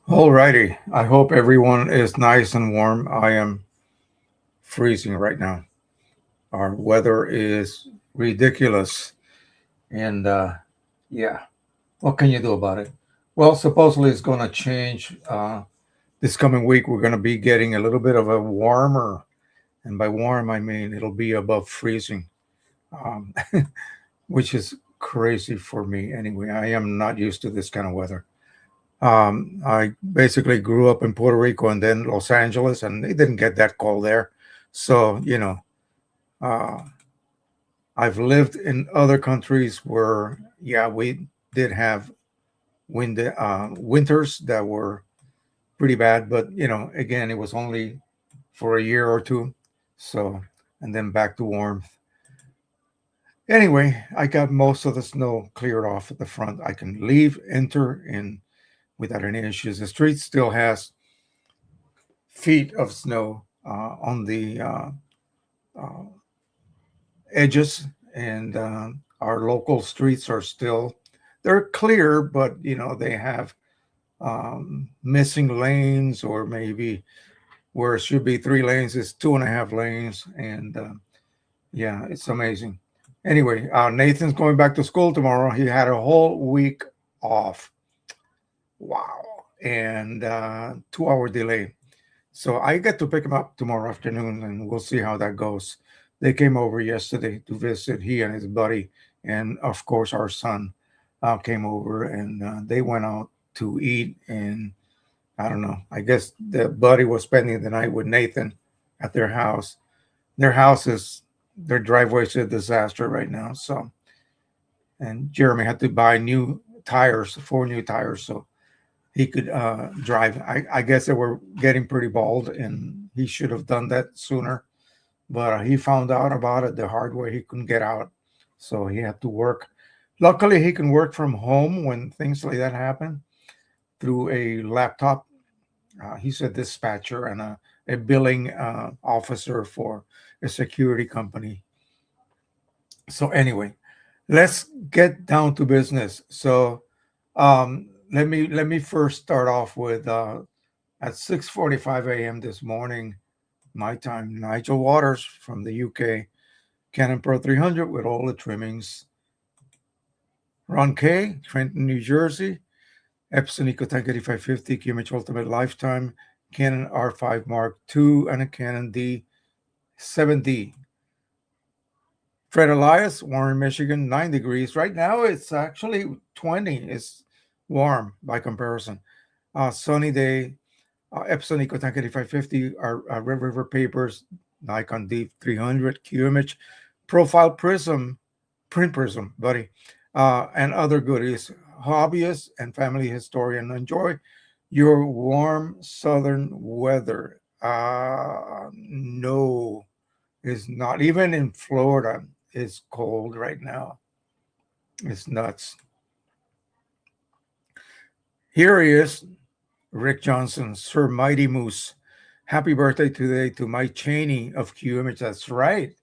Alrighty. I hope everyone is nice and warm. I am freezing right now. Our weather is ridiculous. And yeah, what can you do about it? Well, supposedly it's going to change this coming week. We're going to be getting a little bit of a warmer. And by warm, I mean it'll be above freezing, um, which is crazy for me anyway. I am not used to this kind of weather. I basically grew up in Puerto Rico and then Los Angeles, and they didn't get that cold there. So, uh, I've lived in other countries where, yeah, we did have winters that were pretty bad, but, again, it was only for a year or two. So, and then back to warmth. Anyway, I got most of the snow cleared off at the front. I can leave, enter in without any issues. The street still has feet of snow on the uh, edges, and our local streets are still they're clear, but they have missing lanes, or maybe where it should be 3 lanes is 2.5 lanes, and yeah, it's amazing. Anyway, Nathan's going back to school tomorrow. He had a whole week off. Wow. And 2 hour delay. So I get to pick him up tomorrow afternoon, and we'll see how that goes. They came over yesterday to visit, he and his buddy, and of course our son came over, and they went out to eat. And I don't know. I guess the buddy was spending the night with Nathan at their house. Their house is their driveway's a disaster right now. So, and Jeremy had to buy new tires, 4 new tires, so he could drive. I guess they were getting pretty bald, and he should have done that sooner. But he found out about it the hard way. He couldn't get out, so he had to work. Luckily, he can work from home when things like that happen through a laptop. He's a dispatcher and a billing officer for a security company. So anyway, let's get down to business. So let me first start off with at 6:45 a.m. this morning, my time, Nigel Waters from the UK, Canon Pro 300 with all the trimmings. Ron K, Trenton, New Jersey, Epson EcoTank 8550, QMH Ultimate Lifetime, Canon R5 Mark II, and a Canon D7D. Fred Elias, Warren, Michigan, 9 degrees. Right now it's actually 20. It's warm by comparison. Sunny day. Epson EcoTank 8550, our Red River Papers, Nikon D300, QMH, Profile Prism, Print Prism, buddy, and other goodies. Hobbyist and family historian, enjoy your warm southern weather. No, it's not. Even in Florida, it's cold right now. It's nuts. Here he is, Rick Johnson, Sir Mighty Moose. Happy birthday today to Mike Cheney of QMH. That's right.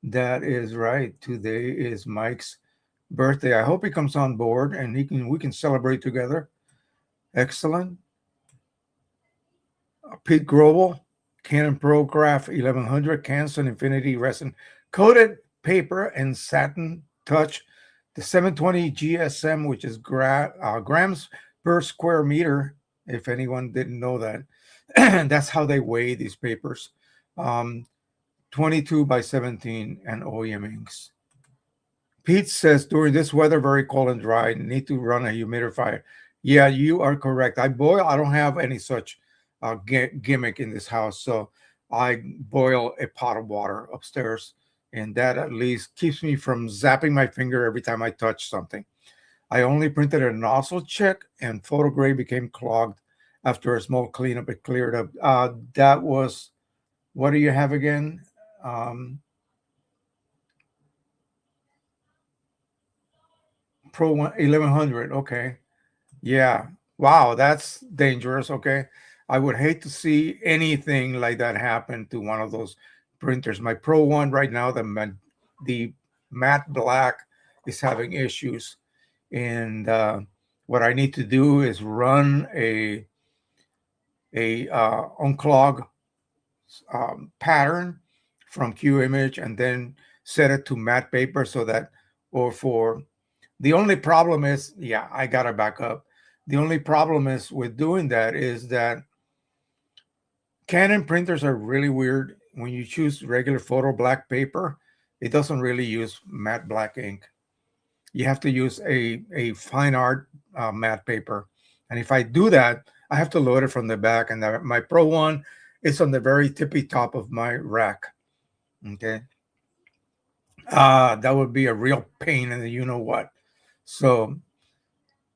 That is right. Today is Mike's birthday. I hope he comes on board and we can celebrate together. Excellent. Pete Grobel, Canon ProGraph 1100, Canson Infinity Resin coated paper and satin touch. The 720 GSM, which is grams per square meter, if anyone didn't know that. That's how they weigh these papers. 22 by 17 and OEM inks. Pete says, during this weather, very cold and dry, need to run a humidifier. Yeah, you are correct. I don't have any such gimmick in this house. So I boil a pot of water upstairs, and that at least keeps me from zapping my finger every time I touch something. I only printed a nozzle check, and photo gray became clogged. After a small cleanup, it cleared up. That was, what do you have again? Pro 1100. Okay. Yeah. Wow, that's dangerous. Okay. I would hate to see anything like that happen to one of those printers. My Pro One right now, the matte black is having issues. And what I need to do is run a unclog pattern from QImage and then set it to matte paper so that, or for, the only problem is, yeah, I got to back up. The only problem is with doing that is that Canon printers are really weird. When you choose regular photo black paper, it doesn't really use matte black ink. You have to use a fine art matte paper. And if I do that, I have to load it from the back. And my Pro One is on the very tippy top of my rack. Okay. That would be a real pain in the you know what. So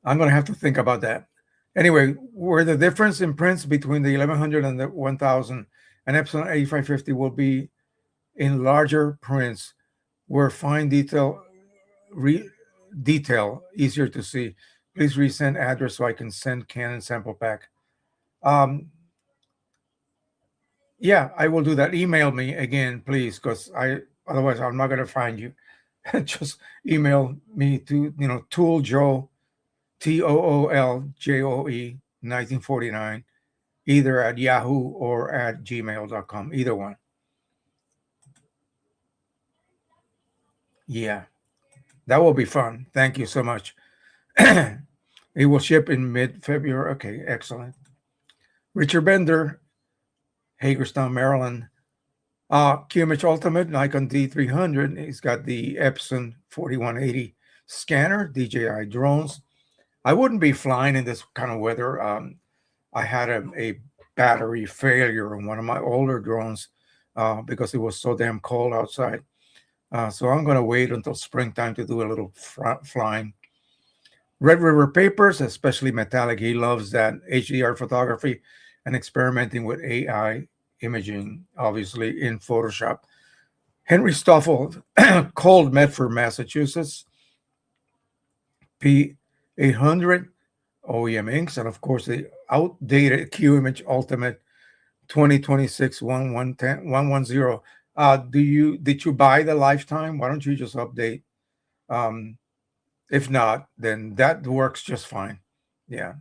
I'm going to have to think about that. Anyway, where the difference in prints between the 1100 and the 1000 and Epson 8550 will be in larger prints where fine detail easier to see. Please resend address so I can send Canon sample pack. Yeah, I will do that. Email me again, please, because otherwise I'm not going to find you. Just email me to Tool Joe, TOOLJOE 1949, either at Yahoo or at gmail.com. Either one. Yeah, that will be fun. Thank you so much. It will ship in mid-February. Okay, excellent. Richard Bender, Hagerstown, Maryland. QMH Ultimate, Nikon D300. He's got the Epson 4180 scanner, DJI drones. I wouldn't be flying in this kind of weather. I had a battery failure on one of my older drones because it was so damn cold outside. So I'm going to wait until springtime to do a little flying. Red River Papers, especially metallic. He loves that HDR photography and experimenting with AI imaging, obviously in Photoshop. Henry Stoffel, Cold Medford, Massachusetts, P800 OEM inks, and of course the outdated QImage Ultimate 2026 110. Did you buy the lifetime? Why don't you just update? Um, if not, then that works just fine. Yeah.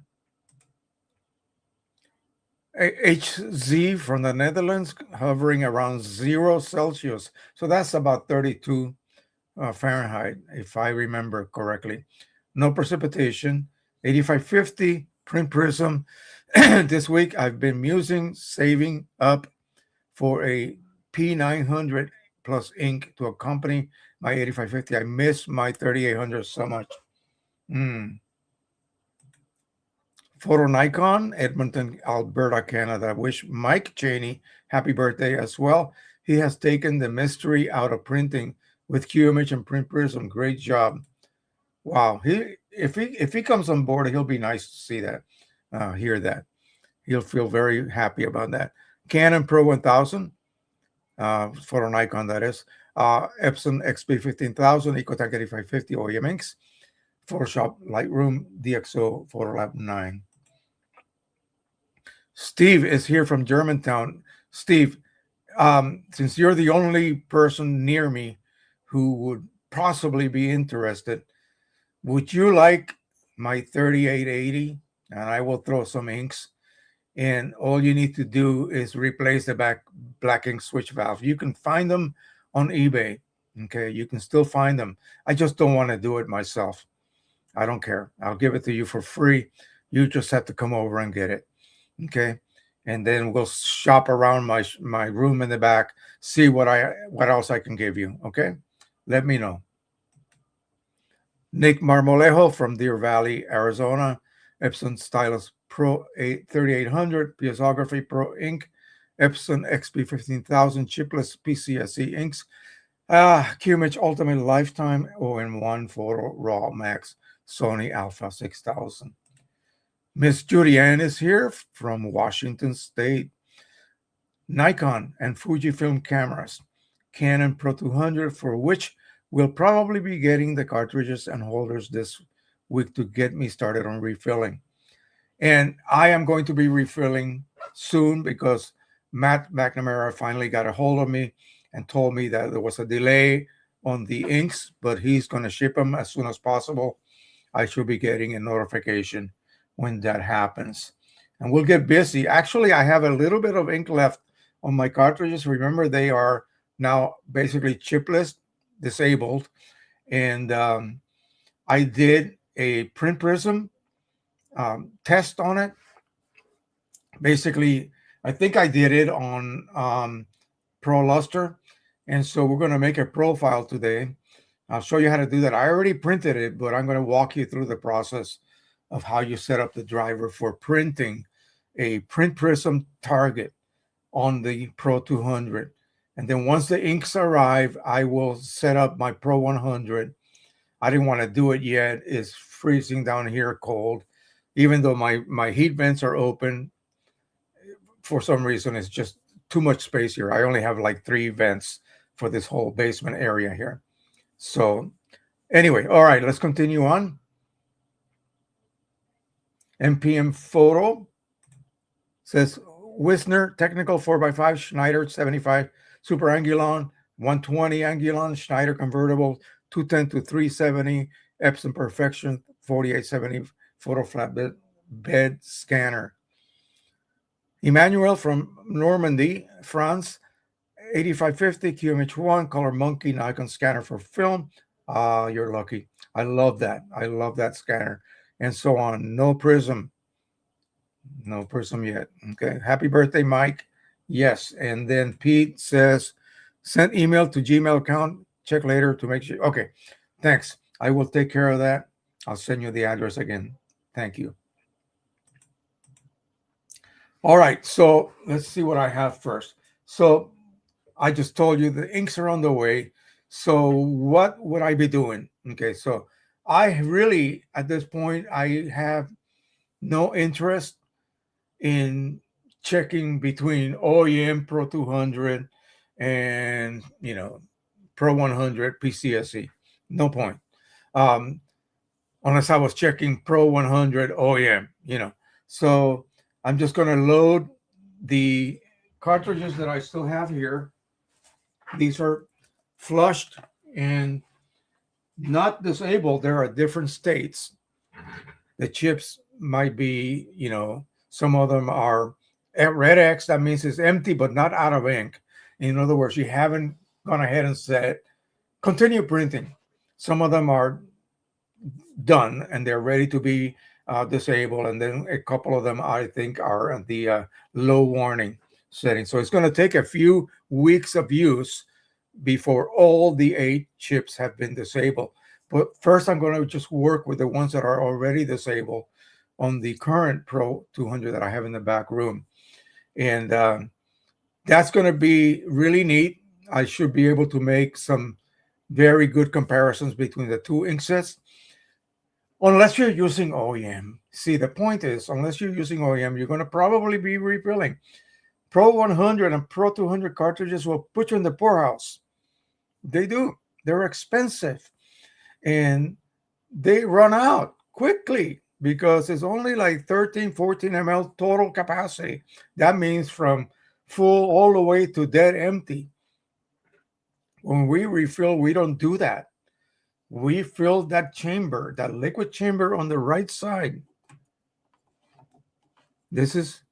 HZ from the Netherlands, hovering around 0 Celsius. So that's about 32 Fahrenheit, if I remember correctly. No precipitation. 8550 print prism. This week I've been saving up for a P900 plus ink to accompany my 8550. I miss my 3800 so much. Photo Nikon, Edmonton, Alberta, Canada. Wish Mike Cheney happy birthday as well. He has taken the mystery out of printing with QImage and Print Prism. Great job. Wow. If he comes on board, he'll be nice to see that, hear that. He'll feel very happy about that. Canon Pro 1000, Photo Nikon that is. Epson XP 15000, Ecotech 8550 OEM inks. Photoshop Lightroom DxO Photolab 9. Steve is here from Germantown. Steve, since you're the only person near me who would possibly be interested, would you like my 3880? And I will throw some inks. And all you need to do is replace the black ink switch valve. You can find them on eBay. Okay, you can still find them. I just don't want to do it myself. I don't care. I'll give it to you for free. You just have to come over and get it. Okay, and then we'll shop around my room in the back, see what else I can give you. Okay, let me know. Nick Marmolejo from Deer Valley, Arizona. Epson Stylus Pro 3800 Piezography Pro Ink. Epson XP 15000 chipless PCSE inks. QImage Ultimate Lifetime ON1 Photo Raw Max Sony Alpha 6000. Miss Judy Ann is here from Washington State. Nikon and Fujifilm cameras. Canon Pro 200, for which we'll probably be getting the cartridges and holders this week to get me started on refilling. And I am going to be refilling soon because Matt McNamara finally got a hold of me and told me that there was a delay on the inks, but he's going to ship them as soon as possible. I should be getting a notification when that happens. And we'll get busy. Actually, I have a little bit of ink left on my cartridges. Remember, they are now basically chipless, disabled. And I did a Print Prism test on it. Basically, I think I did it on Pro Luster. And so we're going to make a profile today. I'll show you how to do that. I already printed it, but I'm going to walk you through the process of how you set up the driver for printing a Print Prism target on the Pro 200. And then once the inks arrive, I will set up my Pro 100. I didn't want to do it yet. It's freezing down here, cold. Even though my heat vents are open, for some reason, it's just too much space here. I only have like 3 vents for this whole basement area here. So anyway, all right, let's continue on. MPM Photo says Wisner Technical 4x5 Schneider 75 Super Angulon 120 Angulon Schneider convertible 210 to 370 Epson Perfection 4870 photo flatbed bed scanner. Emmanuel from Normandy, France, 8550 QMH1 Color Monkey Nikon scanner for film. You're lucky. I love that. I love that scanner. And so on. No prism. No prism yet. Okay. Happy birthday, Mike. Yes. And then Pete says, send email to Gmail account. Check later to make sure. Okay. Thanks. I will take care of that. I'll send you the address again. Thank you. All right. So let's see what I have first. So I just told you the inks are on the way. So what would I be doing? Okay. So I really, at this point, I have no interest in checking between OEM Pro 200 and Pro 100 PCSE. No point. Um, unless I was checking Pro 100 OEM. So I'm just going to load the cartridges that I still have here. These are flushed and not disabled. There are different states. The chips might be, some of them are at red X. That means it's empty, but not out of ink. In other words, you haven't gone ahead and said, continue printing. Some of them are done and they're ready to be disabled. And then a couple of them, I think, are at the low warning setting. So it's going to take a few weeks of use before all the 8 chips have been disabled. But first, I'm going to just work with the ones that are already disabled on the current Pro 200 that I have in the back room. And that's going to be really neat. I should be able to make some very good comparisons between the two inksets. Unless you're using OEM. See, the point is, unless you're using OEM, you're going to probably be refilling. Pro 100 and Pro 200 cartridges will put you in the poorhouse. They do. They're expensive. And they run out quickly because it's only like 13, 14 ml total capacity. That means from full all the way to dead empty. When we refill, we don't do that. We fill that chamber, that liquid chamber on the right side. This is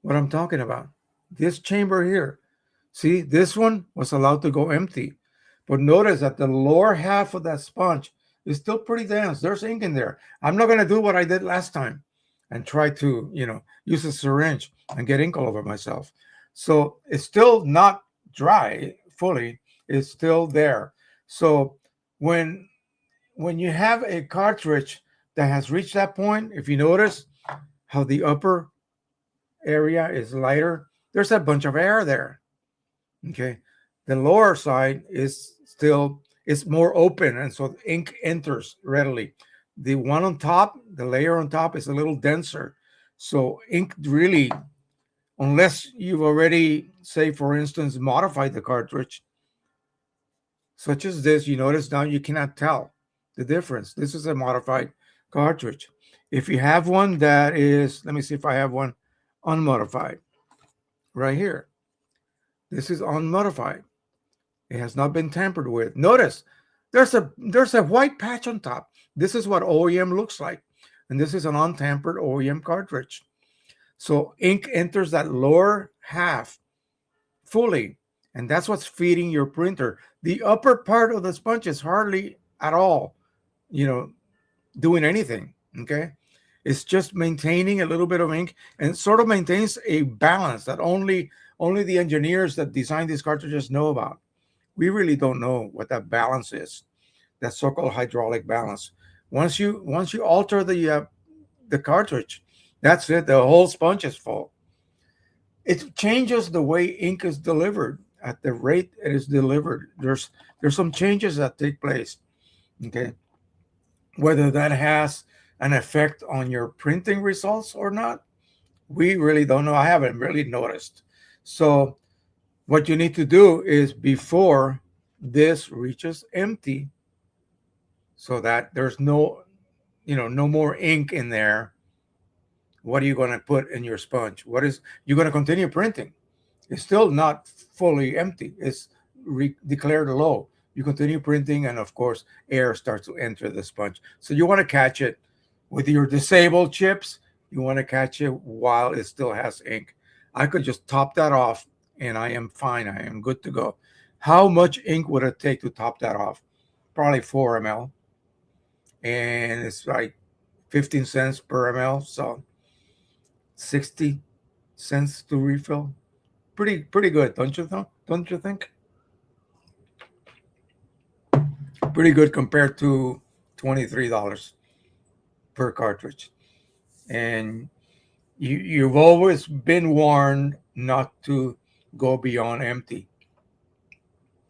what I'm talking about. This chamber here. See, this one was allowed to go empty. But notice that the lower half of that sponge is still pretty dense. There's ink in there. I'm not going to do what I did last time and try to, use a syringe and get ink all over myself. So it's still not dry fully. It's still there. So when you have a cartridge that has reached that point, if you notice how the upper area is lighter, there's a bunch of air there. Okay. The lower side is still, it's more open, and so ink enters readily. The one on top, the layer on top, is a little denser. So ink really, unless you've already, say for instance, modified the cartridge, such as this, you notice now you cannot tell the difference. This is a modified cartridge. If you have one that is, let me see if I have one unmodified right here. This is unmodified. It has not been tampered with. Notice there's a white patch on top. This is what OEM looks like. And this is an untampered OEM cartridge. So ink enters that lower half fully, and that's what's feeding your printer. The upper part of the sponge is hardly at all, you know, doing anything. Okay. It's just maintaining a little bit of ink and sort of maintains a balance that only the engineers that design these cartridges know about. We really don't know what that balance is, that so-called hydraulic balance. Once you alter the cartridge, that's it. The whole sponge is full. It changes the way ink is delivered at the rate it is delivered. There's some changes that take place. Okay, whether that has an effect on your printing results or not, we really don't know. I haven't really noticed. So what you need to do is, before this reaches empty, so that there's no more ink in there, what are you going to put in your sponge? You're going to continue printing? It's still not fully empty. It's declared low. You continue printing, and of course air starts to enter the sponge. So you want to catch it with your disabled chips. You want to catch it while it still has ink. I could just top that off and I am fine. I am good to go. How much ink would it take to top that off? Probably 4 ml, and it's like 15 cents per ml, so 60 cents to refill. pretty good, don't you think? Don't you think? Pretty good compared to $23 per cartridge. And you've always been warned not to go beyond empty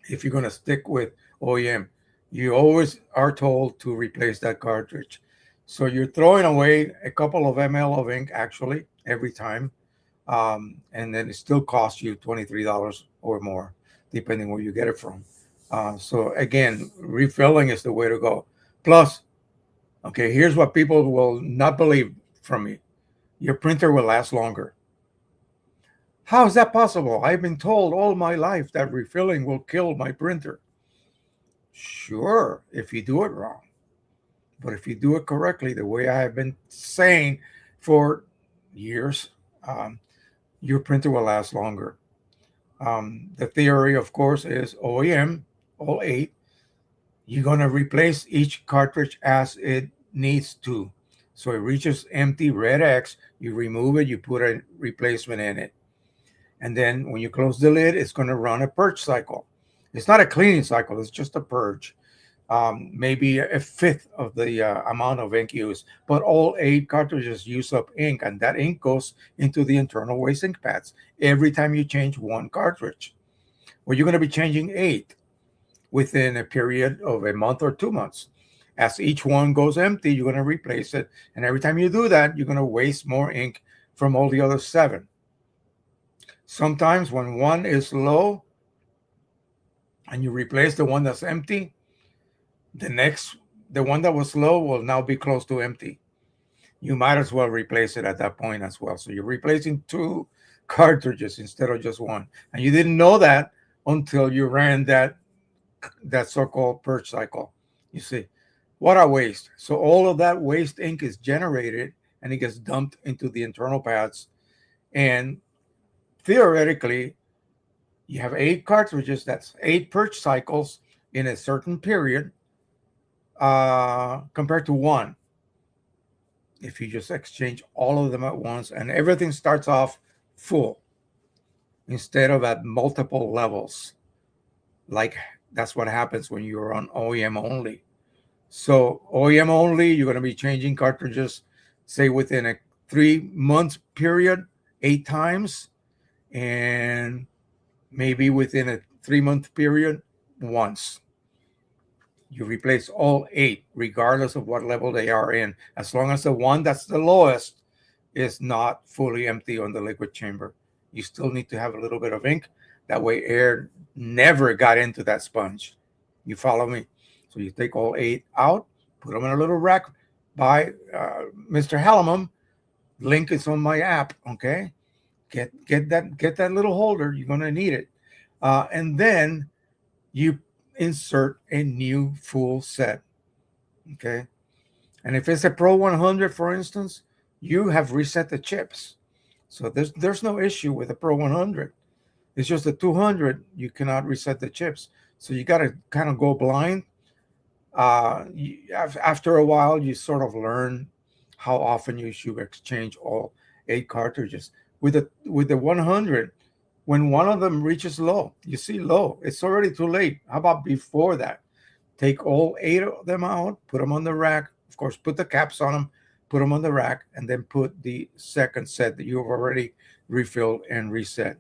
if you're going to stick with OEM. You always are told to replace that cartridge. So you're throwing away a couple of ml of ink actually every time. And then it still costs you $23 or more, depending where you get it from. So again, refilling is the way to go. Plus, okay, here's what people will not believe from me. Your printer will last longer. How is that possible? I've been told all my life that refilling will kill my printer. Sure, if you do it wrong. But if you do it correctly, the way I have been saying for years, um, your printer will last longer. The theory, of course, is OEM, all eight. You're going to replace each cartridge as it needs to. So it reaches empty red X, you remove it, you put a replacement in it. And then when you close the lid, it's going to run a purge cycle. It's not a cleaning cycle, it's just a purge. Maybe a fifth of the amount of ink used, but all eight cartridges use up ink, and that ink goes into the internal waste ink pads every time you change one cartridge. Well, you're going to be changing eight within a period of a month or 2 months. As each one goes empty, you're going to replace it, and every time you do that, you're going to waste more ink from all the other seven. Sometimes when one is low and you replace the one that's empty, the one that was low will now be close to empty. You might as well replace it at that point as well. So you're replacing two cartridges instead of just one. And you didn't know that until you ran that so-called purge cycle. You see, what a waste. So all of that waste ink is generated and it gets dumped into the internal pads. And theoretically, you have eight cartridges, that's eight purge cycles in a certain period, compared to one. If you just exchange all of them at once and everything starts off full instead of at multiple levels, like that's what happens when you're on OEM only. So OEM only, you're going to be changing cartridges, say within a 3 month period, 8 times, and maybe within a 3 month period, once. You replace all eight, regardless of what level they are in, as long as the one that's the lowest is not fully empty on the liquid chamber. You still need to have a little bit of ink. That way, air never got into that sponge. You follow me? So you take all eight out, put them in a little rack by Mr. Hallamum. Link is on my app. Okay, get that little holder. You're gonna need it, and then you insert a new full set. Okay, and if it's a Pro 100, for instance, you have reset the chips. So there's no issue with the Pro 100. It's just the 200 you cannot reset the chips. So you got to kind of go blind. After a while, you sort of learn how often you should exchange all eight cartridges. With the 100, when one of them reaches low, you see low, it's already too late. How about before that? Take all eight of them out, put them on the rack. Of course, put the caps on them, put them on the rack, and then put the second set that you have already refilled and reset.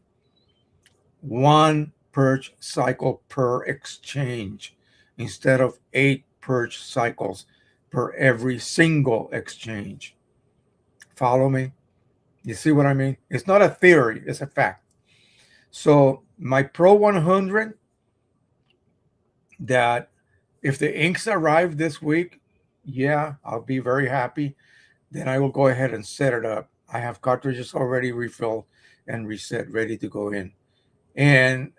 One purge cycle per exchange instead of eight purge cycles per every single exchange. Follow me? You see what I mean? It's not a theory, it's a fact. So my Pro 100, that if the inks arrive this week, yeah, I'll be very happy. Then I will go ahead and set it up. I have cartridges already refilled and reset, ready to go in. And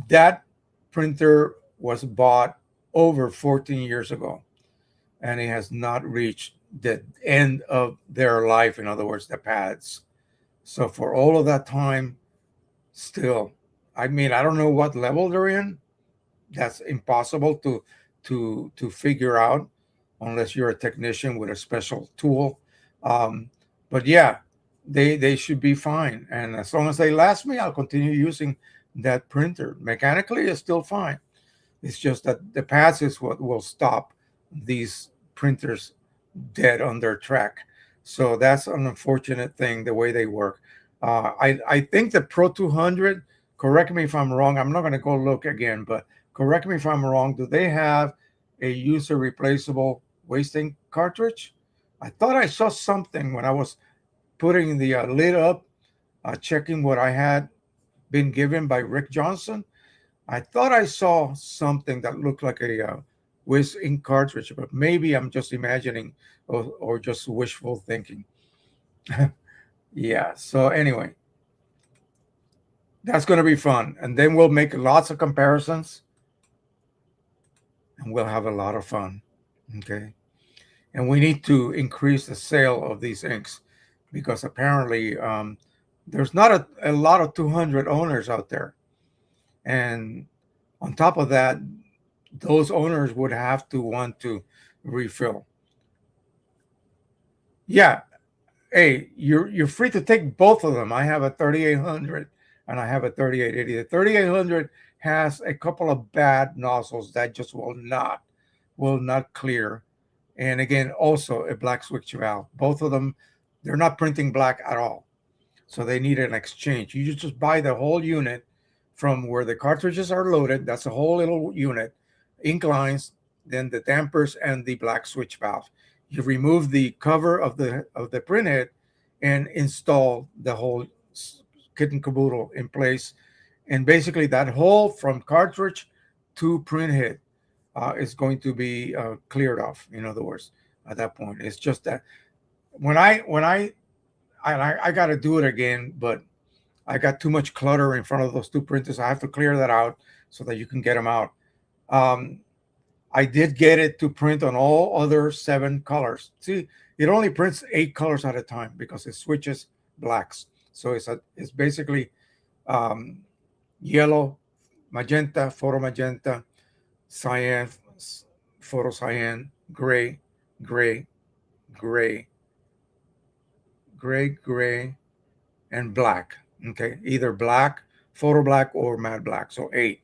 that printer was bought over 14 years ago, and it has not reached the end of their life. In other words, the pads. So for all of that time, still, I mean, I don't know what level they're in. That's impossible to figure out unless you're a technician with a special tool. But yeah, they should be fine. And as long as they last me, I'll continue using that printer. Mechanically, it's still fine. It's just that the pads is what will stop these printers dead on their track. So that's an unfortunate thing, the way they work. I think the Pro 200, correct me if I'm wrong, I'm not going to go look again, but correct me if I'm wrong, do they have a user replaceable wasting cartridge? I thought I saw something when I was putting the lid up, checking what I had been given by Rick Johnson. I thought I saw something that looked like a whiz ink cartridge, but maybe I'm just imagining or just wishful thinking. Yeah. So anyway, that's going to be fun, and then we'll make lots of comparisons, and we'll have a lot of fun. Okay. And we need to increase the sale of these inks because apparently there's not a lot of 200 owners out there, and on top of that, those owners would have to want to refill. Yeah, hey, you're free to take both of them. I have a 3800 and I have a 3880. The 3800 has a couple of bad nozzles that just will not clear. And again, also a black switch valve. Both of them, they're not printing black at all. So they need an exchange. You just buy the whole unit from where the cartridges are loaded. That's a whole little unit, ink lines, then the dampers and the black switch valve. You remove the cover of the printhead and install the whole kit and caboodle in place. And basically, that hole from cartridge to printhead is going to be cleared off. In other words, at that point, it's just that when I got to do it again, but I got too much clutter in front of those two printers. I have to clear that out so that you can get them out. Um, I did get it to print on all other 7 colors. See, it only prints 8 colors at a time because it switches blacks. So it's basically um, yellow, magenta, photo magenta, cyan, photo cyan, gray, gray, gray, gray, and black. Okay, either black, photo black, or matte black. So 8.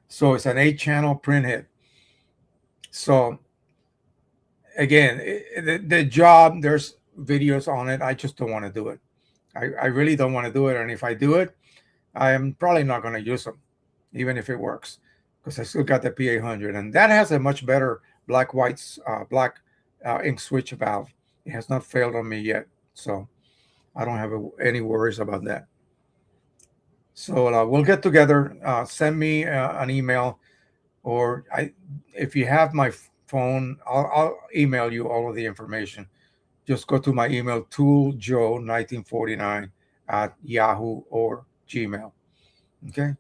So it's an 8-channel printhead. So again, the job, there's videos on it. I just don't want to do it. I really don't want to do it. And if I do it, I am probably not going to use them, even if it works, because I still got the P800. And that has a much better black ink switch valve. It has not failed on me yet. So I don't have any worries about that. So we'll get together. Send me an email, or if you have my phone, I'll email you all of the information. Just go to my email, tooljoe1949 at Yahoo or Gmail. Okay.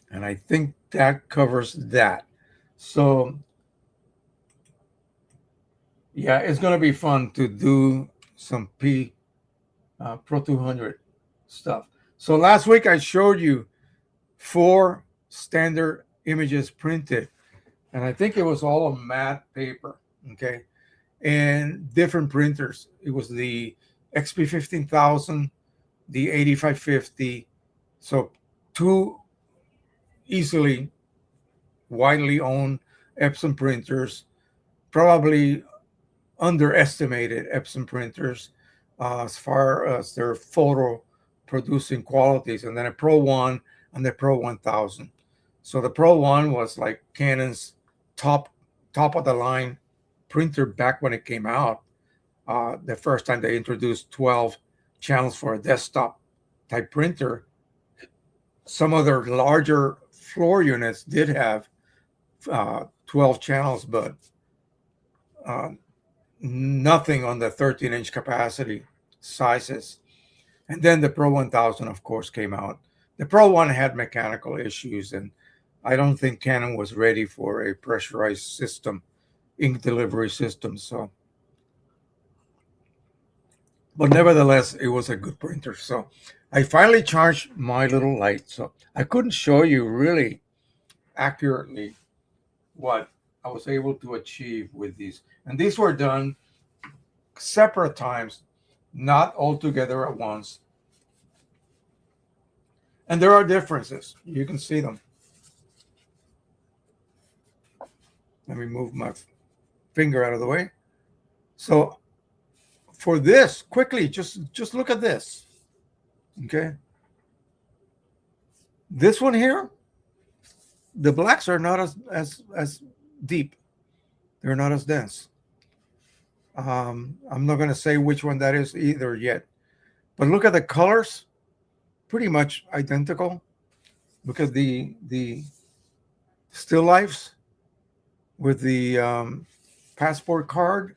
And I think that covers that. So, yeah, it's going to be fun to do some Pro 200 stuff. So last week I showed you 4 standard images printed, and I think it was all on matte paper. Okay. And different printers. It was the XP 15000, the 8550. So 2 easily widely owned Epson printers, probably underestimated Epson printers as far as their photo producing qualities, and then a Pro 1 and the Pro 1000. So the Pro 1 was like Canon's top of the line printer back when it came out. The first time they introduced 12 channels for a desktop type printer. Some of their larger floor units did have 12 channels, but uh, nothing on the 13-inch capacity sizes. And then the Pro 1000, of course, came out. The Pro 1 had mechanical issues, and I don't think Canon was ready for a pressurized system, ink delivery system. So, but nevertheless, it was a good printer. So I finally charged my little light. So I couldn't show you really accurately what I was able to achieve with these. And these were done separate times, not all together at once. And there are differences. You can see them. Let me move my finger out of the way. So for this, quickly, just look at this. Okay. This one here, the blacks are not as deep. They're not as dense. I'm not going to say which one that is either yet. But look at the colors, pretty much identical. Look at the still lifes with the passport card.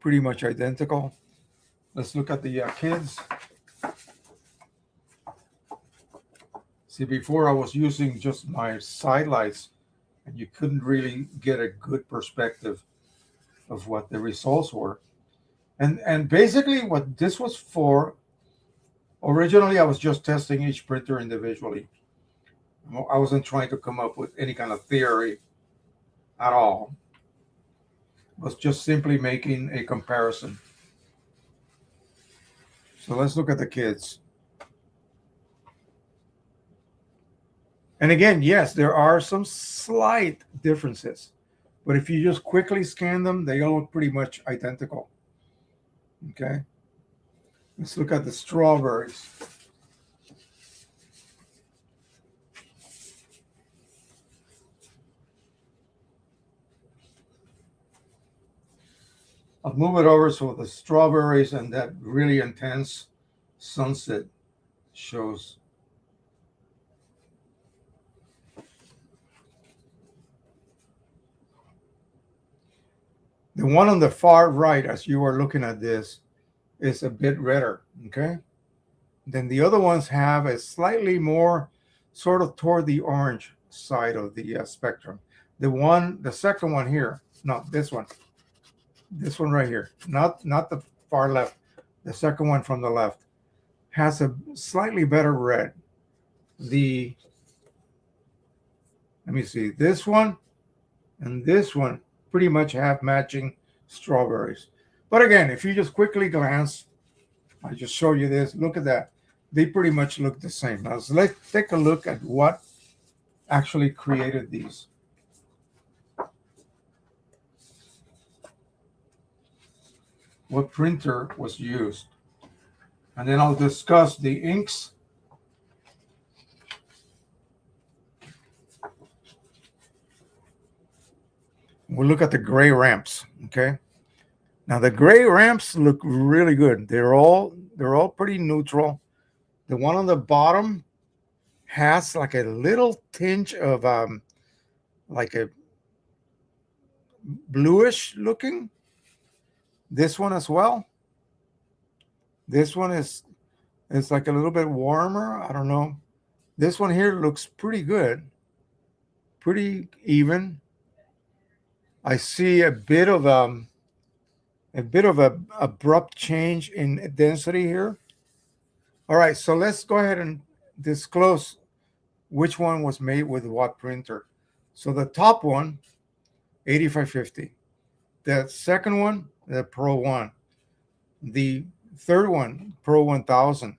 Pretty much identical. Let's look at the kids. See, before I was using just my side lights, and you couldn't really get a good perspective of what the results were. And basically what this was for, originally I was just testing each printer individually. I wasn't trying to come up with any kind of theory at all. It was just simply making a comparison. So let's look at the kids. And again, yes, there are some slight differences, but if you just quickly scan them, they all look pretty much identical. Okay. Let's look at the strawberries. I'll move it over so the strawberries and that really intense sunset shows. The one on the far right, as you are looking at this, is a bit redder, okay? Then the other ones have a slightly more sort of toward the orange side of the spectrum. The second one here, no, this one right here, not the far left, the second one from the left, has a slightly better red. Let me see, this one and this one pretty much have matching strawberries. But again, if you just quickly glance, I just show you this, look at that. They pretty much look the same. Now let's take a look at what actually created these. What printer was used. And then I'll discuss the inks. We'll look at the gray ramps, okay? Now the gray ramps look really good. They're all pretty neutral. The one on the bottom has like a little tinge of like a bluish looking. This one as well. This one is like a little bit warmer. I don't know. This one here looks pretty good. Pretty even. I see a bit of a abrupt change in density here. All right, so let's go ahead and disclose which one was made with what printer. So the top one, 8550. The second one, the Pro 1. The third one, Pro 1000.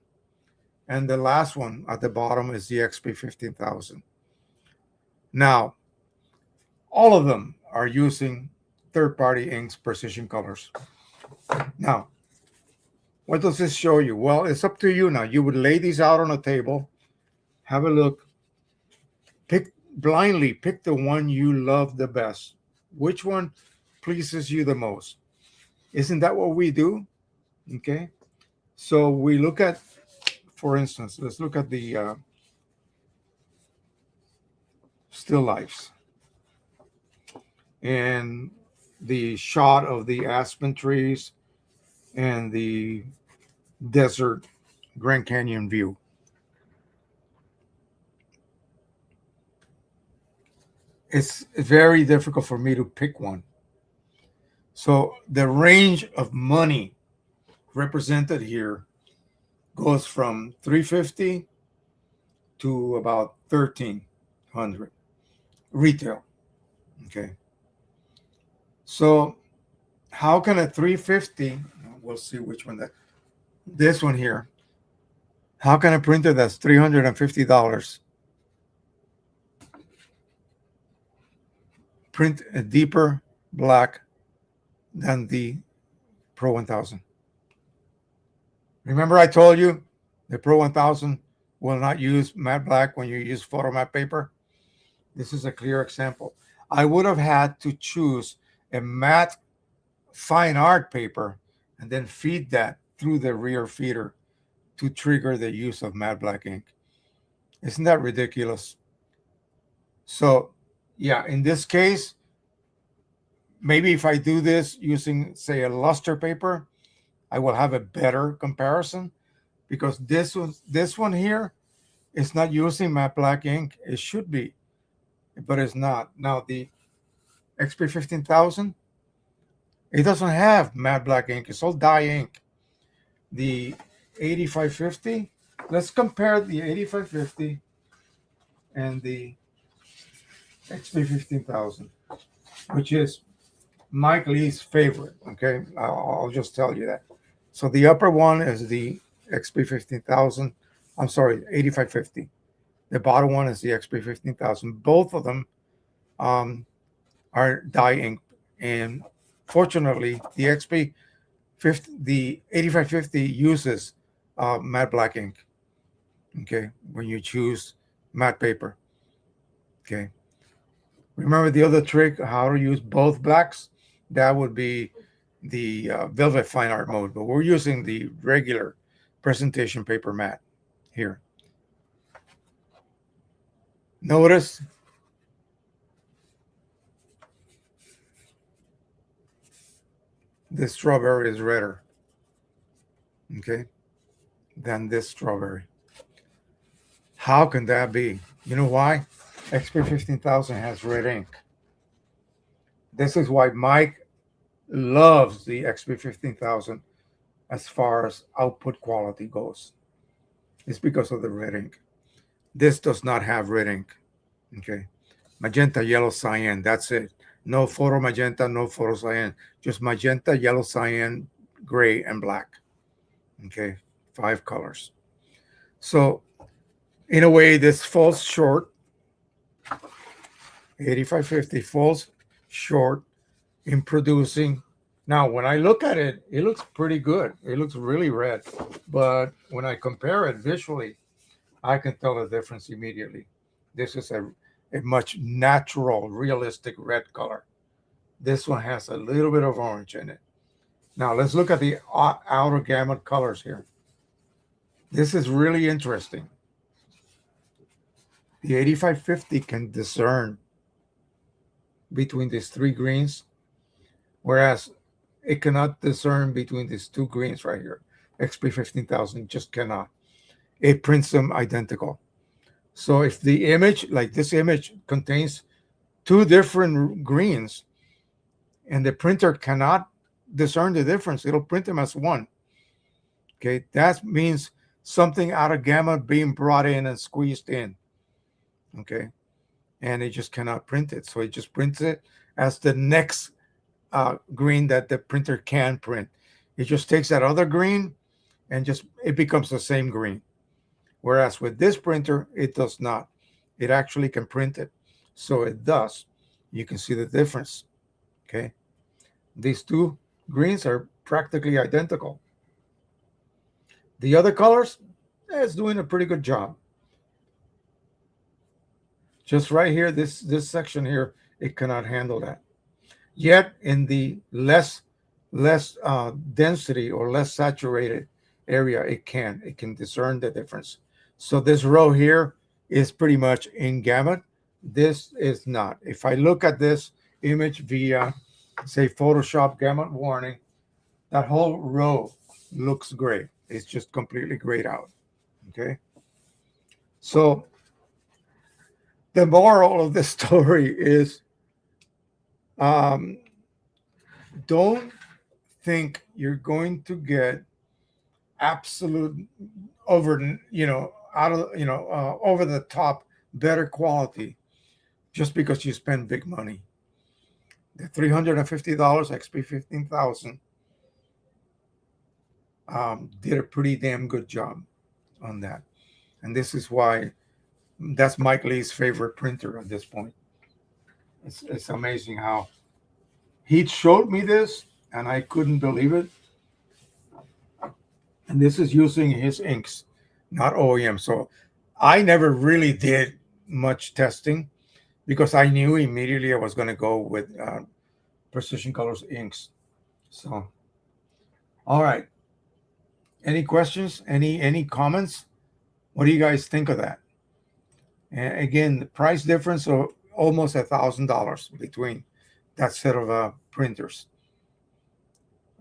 And the last one at the bottom is the XP 15000. Now, all of them are using third-party inks, Precision Colors. Now, what does this show you? Well, it's up to you now. You would lay these out on a table, have a look, blindly pick the one you love the best. Which one pleases you the most? Isn't that what we do? Okay. So we look at, for instance, let's look at the still lifes and the shot of the aspen trees and the desert Grand Canyon view. It's very difficult for me to pick one. So the range of money represented here goes from $350 to about $1,300. retail. Okay. So how can a 350, we'll see which one this one here, how can a printer that's $350 print a deeper black than the Pro 1000? Remember I told you the Pro 1000 will not use matte black when you use photo matte paper? This is a clear example. I would have had to choose a matte fine art paper and then feed that through the rear feeder to trigger the use of matte black ink. Isn't that ridiculous? So, yeah, in this case, maybe if I do this using, say, a luster paper, I will have a better comparison because this one here is not using matte black ink. It should be, but it's not. Now the XP 15000, it doesn't have matte black ink. It's all dye ink. The 8550, let's compare the 8550 and the XP 15000, which is Mike Lee's favorite. Okay, I'll just tell you that. So the upper one is the XP 15000. I'm sorry, 8550. The bottom one is the XP 15000. Both of them are dye ink, and fortunately, the XP 50, the 8550 uses matte black ink. Okay, when you choose matte paper. Okay, remember the other trick, how to use both blacks? That would be the Velvet Fine Art mode, but we're using the regular presentation paper matte here. Notice this strawberry is redder, okay, than this strawberry. How can that be? You know why? XP 15000 has red ink. This is why Mike loves the XP 15000 as far as output quality goes. It's because of the red ink. This does not have red ink. Okay. Magenta, yellow, cyan. That's it. No photo magenta, no photo cyan. Just magenta, yellow, cyan, gray, and black. Okay. 5 colors. So, in a way, this falls short. 8550 falls short in producing. Now, when I look at it, it looks pretty good. It looks really red. But when I compare it visually, I can tell the difference immediately. This is a much natural, realistic red color. This one has a little bit of orange in it. Now, let's look at the outer gamut colors here. This is really interesting. The 8550 can discern between these 3 greens, whereas it cannot discern between these 2 greens right here. XP 15000 just cannot. It prints them identical. So if the image, like this image, contains 2 different greens and the printer cannot discern the difference, it'll print them as one. Okay, that means something out of gamut being brought in and squeezed in. Okay, and it just cannot print it. So it just prints it as the next green that the printer can print. It just takes that other green and just it becomes the same green. Whereas with this printer, it does not. It actually can print it. So it does. You can see the difference. Okay. These 2 greens are practically identical. The other colors, it's doing a pretty good job. Just right here, this section here, it cannot handle that. Yet in the less density or less saturated area, it can discern the difference. So this row here is pretty much in gamut. This is not. If I look at this image via, say, Photoshop gamut warning, that whole row looks great. It's just completely grayed out. Okay. So the moral of the story is don't think you're going to get absolute over the top better quality just because you spend big money. The $350 XP 15,000 did a pretty damn good job on that. And this is why that's Mike Lee's favorite printer at this point. It's amazing how he showed me this and I couldn't believe it. And this is using his inks, not OEM. So I never really did much testing because I knew immediately I was going to go with Precision Colors inks. So, all right. Any questions? Any comments? What do you guys think of that? And again, the price difference of almost $1,000 between that set of printers.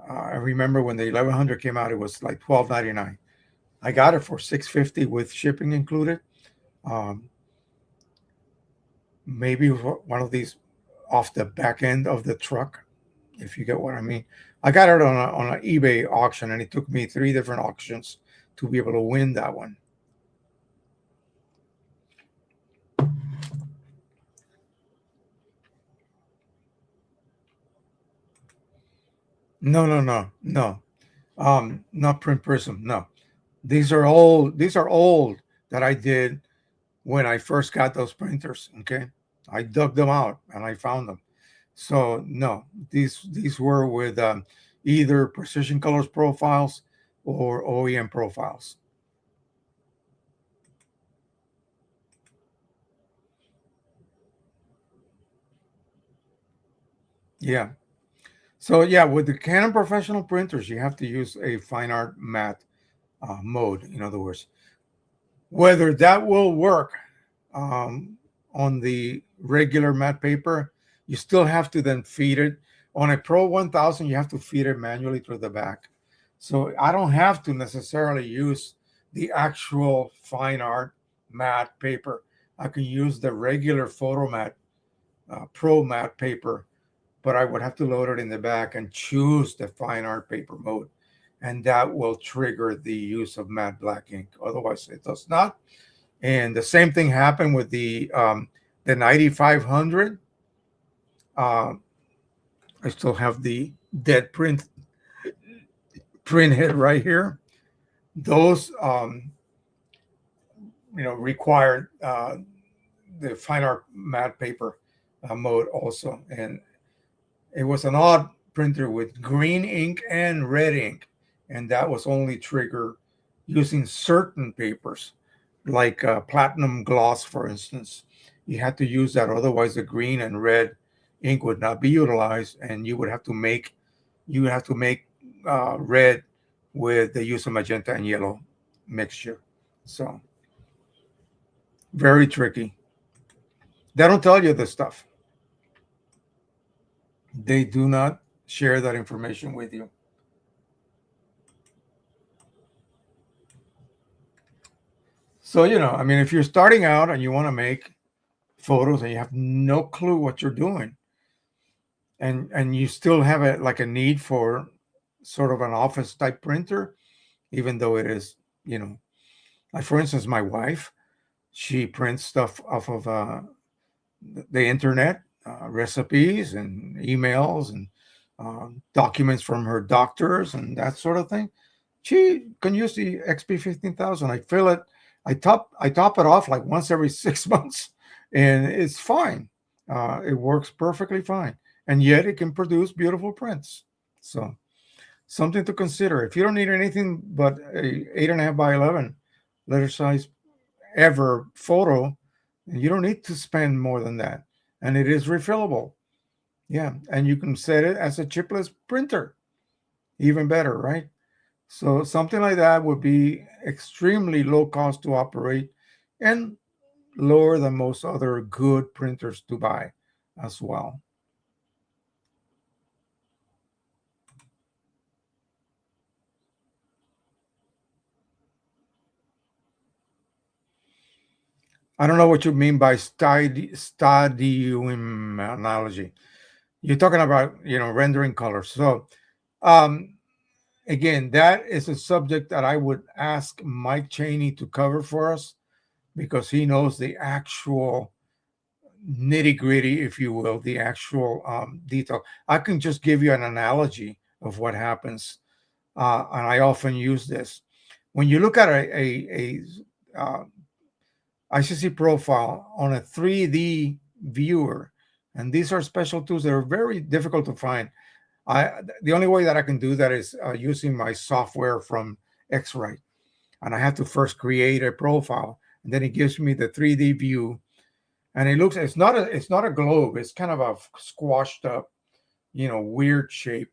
I remember when the 1100 came out, it was like $12.99. I got it for $6.50 with shipping included. Um, maybe one of these off the back end of the truck, if you get what I mean. I got it on an eBay auction, and it took me 3 different auctions to be able to win that one. No. Not Print Prism. No, these are old. These are old that I did when I first got those printers. Okay, I dug them out and I found them. So no, these were with either Precision Colors profiles or OEM profiles. Yeah. So yeah, with the Canon professional printers, you have to use a fine art matte mode. In other words, whether that will work um, on the regular matte paper, you still have to then feed it. On a Pro 1000, you have to feed it manually through the back. So I don't have to necessarily use the actual fine art matte paper. I can use the regular photo matte, Pro matte paper, but I would have to load it in the back and choose the fine art paper mode. And that will trigger the use of matte black ink. Otherwise, it does not. And the same thing happened with the 9500. Uh, I still have the dead print head right here. Those required the fine art matte paper mode also, and it was an odd printer with green ink and red ink, and that was only triggered using certain papers, like platinum gloss, for instance. You had to use that, otherwise the green and red ink would not be utilized, and you would have to make red with the use of magenta and yellow mixture. So very tricky. They don't tell you this stuff. They do not share that information with you. So, I mean, if you're starting out and you want to make photos and you have no clue what you're doing, and you still have like a need for sort of an office type printer, even though it is, like for instance, my wife, she prints stuff off of the internet, recipes and emails and documents from her doctors and that sort of thing. She can use the XP 15,000. I fill it. I top it off like once every 6 months, and it's fine. It works perfectly fine, and yet it can produce beautiful prints. So something to consider. If you don't need anything but a 8.5 by 11 letter size ever photo, you don't need to spend more than that, and it is refillable. Yeah, and you can set it as a chipless printer, even better, right? So something like that would be extremely low cost to operate and lower than most other good printers to buy as well. I don't know what you mean by stadium analogy. You're talking about, rendering colors. So, um, again, that is a subject that I would ask Mike Cheney to cover for us because he knows the actual nitty gritty, if you will, the actual detail. I can just give you an analogy of what happens, and I often use this. When you look at a ICC profile on a 3D viewer, and these are special tools that are very difficult to find. The only way that I can do that is using my software from X-Ray, and I have to first create a profile, and then it gives me the 3D view, and it's not a globe. It's kind of a squashed up, weird shape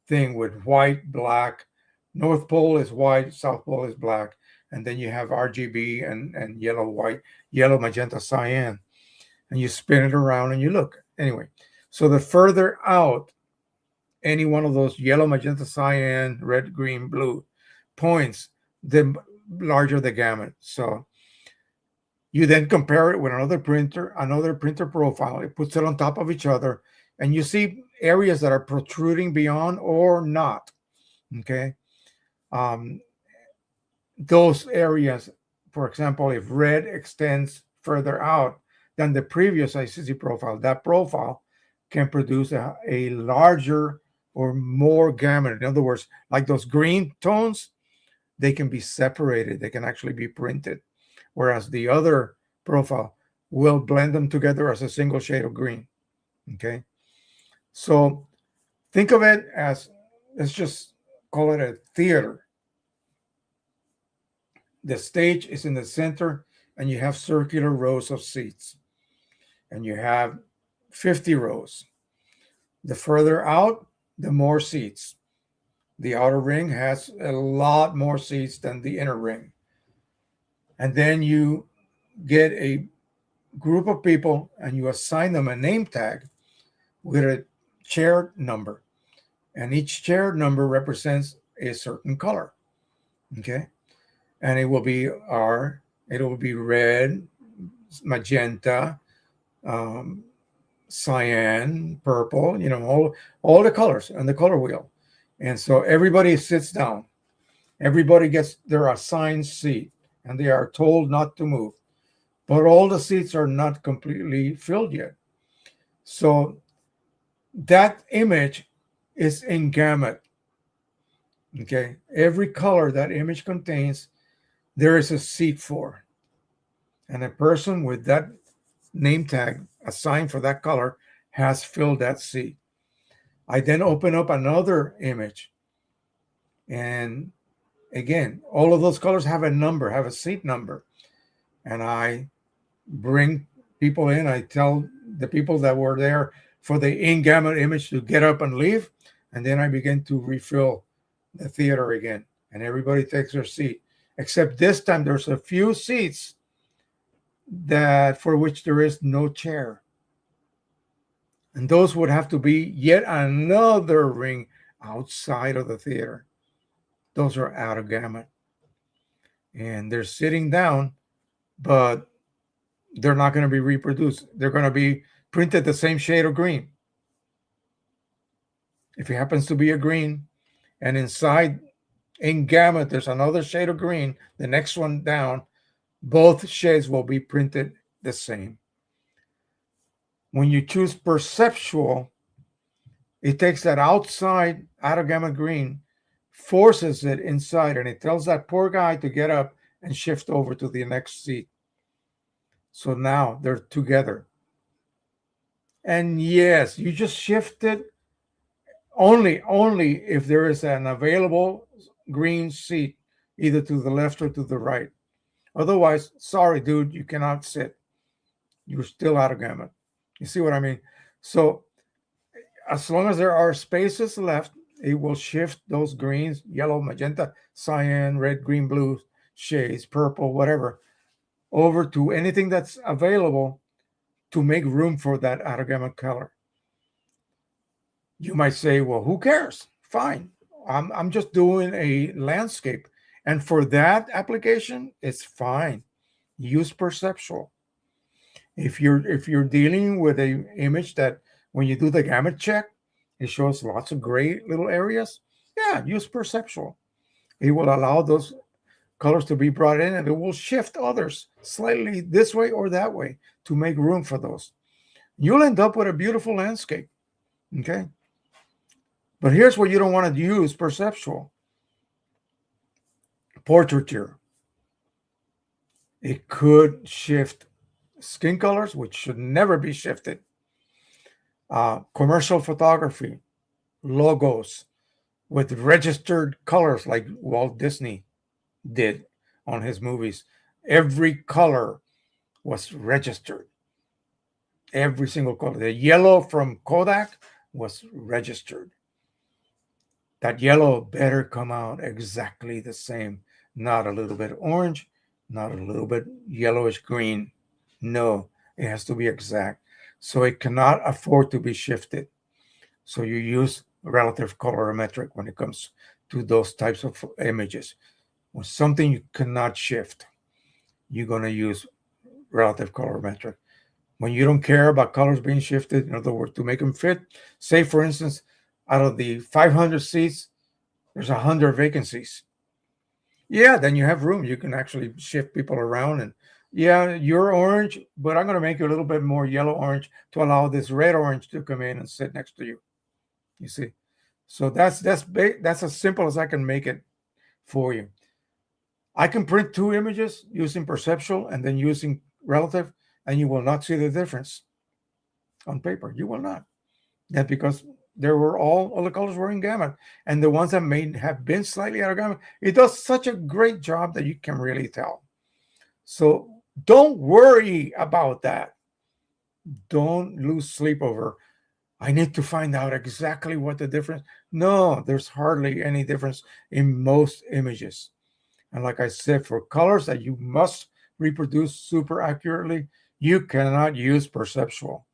thing with white, black. North Pole is white, South Pole is black, and then you have RGB and yellow, white, yellow, magenta, cyan, and you spin it around and you look. Anyway, so the further out any one of those yellow, magenta, cyan, red, green, blue points, the larger the gamut. So you then compare it with another printer profile. It puts it on top of each other, and you see areas that are protruding beyond or not. Okay. Um, those areas, for example, if red extends further out than the previous ICC profile, that profile can produce a larger or more gamut. In other words, like those green tones, they can be separated. They can actually be printed. Whereas the other profile will blend them together as a single shade of green. Okay. So think of it as, let's just call it a theater. The stage is in the center, and you have circular rows of seats, and you have 50 rows. The further out, the more seats. The outer ring has a lot more seats than the inner ring. And then you get a group of people and you assign them a name tag with a chair number. And each chair number represents a certain color. Okay. And it will be red, magenta, cyan, purple, all the colors on the color wheel. And so everybody sits down. Everybody gets their assigned seat, and they are told not to move. But all the seats are not completely filled yet. So that image is in gamut. Okay. Every color that image contains, there is a seat for. And a person with that name tag assigned for that color has filled that seat. I then open up another image. And again, all of those colors have a number, have a seat number. And I bring people in. I tell the people that were there for the in-gamut image to get up and leave. And then I begin to refill the theater again. And everybody takes their seat. Except this time there's a few seats that for which there is no chair. And those would have to be yet another ring outside of the theater. Those are out of gamut. And they're sitting down, but they're not going to be reproduced. They're going to be printed the same shade of green. If it happens to be a green, and inside in gamut, there's another shade of green, the next one down, both shades will be printed the same. When you choose perceptual, it takes that outside out of gamut green, forces it inside, and it tells that poor guy to get up and shift over to the next seat. So now they're together. And yes, you just shift it only if there is an available green seat, either to the left or to the right. Otherwise, sorry, dude, you cannot sit. You're still out of gamut. You see what I mean? So as long as there are spaces left, it will shift those greens, yellow, magenta, cyan, red, green, blue shades, purple, whatever, over to anything that's available to make room for that out of gamut color. You might say, well, who cares? Fine. I'm just doing a landscape. And for that application, it's fine. Use perceptual. If you're dealing with an image that when you do the gamut check, it shows lots of gray little areas, yeah, use perceptual. It will allow those colors to be brought in, and it will shift others slightly this way or that way to make room for those. You'll end up with a beautiful landscape. Okay. But here's what you don't want to use: perceptual portraiture. It could shift skin colors, which should never be shifted. Commercial photography, logos with registered colors like Walt Disney did on his movies. Every color was registered. Every single color. The yellow from Kodak was registered. That yellow better come out exactly the same. Not a little bit orange, not a little bit yellowish green. No, it has to be exact. So it cannot afford to be shifted. So you use relative colorimetric when it comes to those types of images. When something you cannot shift, you're going to use relative colorimetric. When you don't care about colors being shifted, in other words, to make them fit, say, for instance, out of the 500 seats, there's 100 vacancies. Yeah, then you have room. You can actually shift people around. And yeah, you're orange, but I'm going to make you a little bit more yellow orange to allow this red orange to come in and sit next to you. You see? So that's as simple as I can make it for you. I can print two images using perceptual and then using relative, and you will not see the difference on paper. You will not. That's because there were all the colors were in gamut, and the ones that may have been slightly out of gamut, it does such a great job that you can really tell. So don't worry about that. Don't lose sleep over, I need to find out exactly what the difference. No, there's hardly any difference in most images. And like I said, for colors that you must reproduce super accurately, you cannot use perceptual.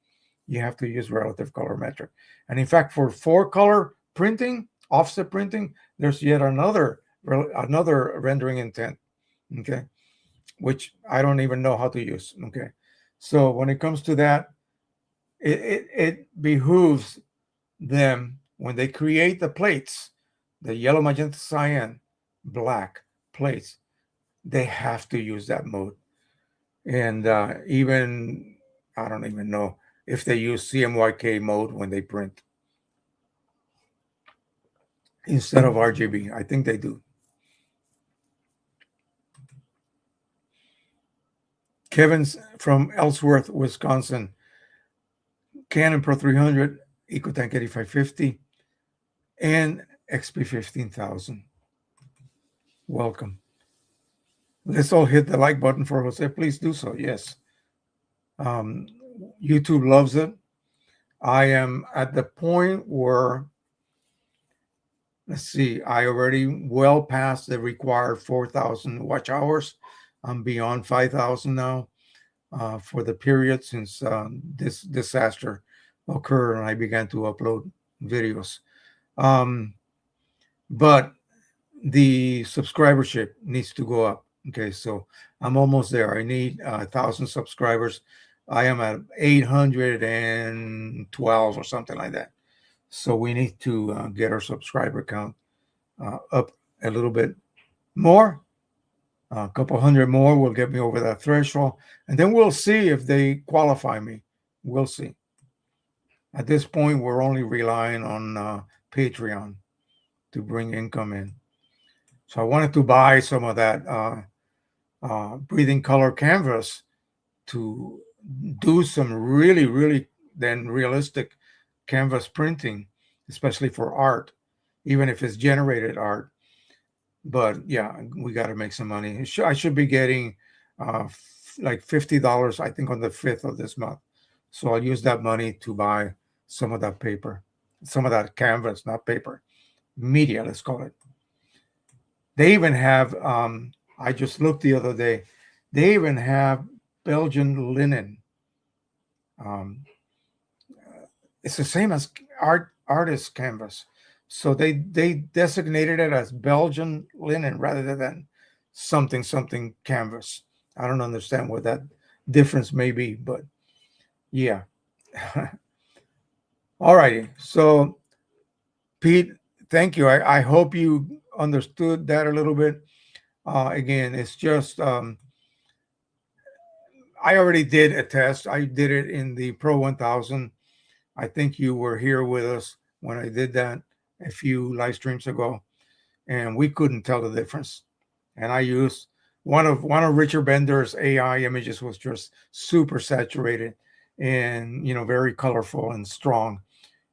You have to use relative colorimetric. And in fact, for 4-color printing, offset printing, there's yet another rendering intent, okay, which I don't even know how to use, okay. So when it comes to that, it behooves them when they create the plates, the yellow, magenta, cyan, black plates, they have to use that mode. And even, I don't even know if they use CMYK mode when they print instead of RGB. I think they do. Kevin's from Ellsworth, Wisconsin. Canon Pro 300, EcoTank 8550, and XP 15000. Welcome. Let's all hit the like button for Jose. Please do so. Yes. YouTube loves it. I am at the point where, let's see, I already well past the required 4,000 watch hours. I'm beyond 5,000 now for the period since this disaster occurred and I began to upload videos. But the subscribership needs to go up. Okay, so I'm almost there. I need 1,000 subscribers. I am at 812 or something like that. So we need to get our subscriber count up a little bit more. A couple hundred more will get me over that threshold. And then we'll see if they qualify me. We'll see. At this point, we're only relying on Patreon to bring income in. So I wanted to buy some of that breathing color canvas to do some really, really then realistic canvas printing, especially for art, even if it's generated art. But yeah, we got to make some money. I should be getting like $50, I think, on the 5th of this month. So I'll use that money to buy some of that paper, some of that canvas, not paper, media, let's call it. They even have, I just looked the other day, they even have Belgian linen. It's the same as artist canvas. So they designated it as Belgian linen rather than something canvas. I don't understand what that difference may be, but yeah. All righty. So Pete, thank you. I hope you understood that a little bit. Again, it's just I already did a test. I did it in the Pro 1000. I think you were here with us when I did that a few live streams ago, and we couldn't tell the difference. And I used one of Richard Bender's AI images was just super saturated and very colorful and strong,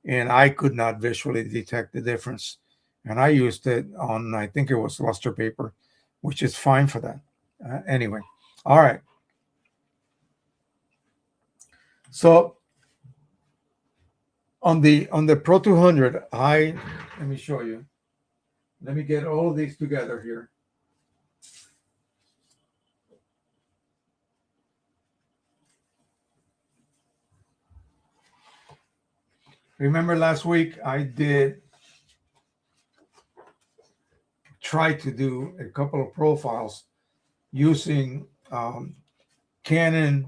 and I could not visually detect the difference. And I used it on, I think it was luster paper, which is fine for that. Anyway, all right. So on the Pro 200, let me show you. Let me get all of these together here. Remember last week I did try to do a couple of profiles using Canon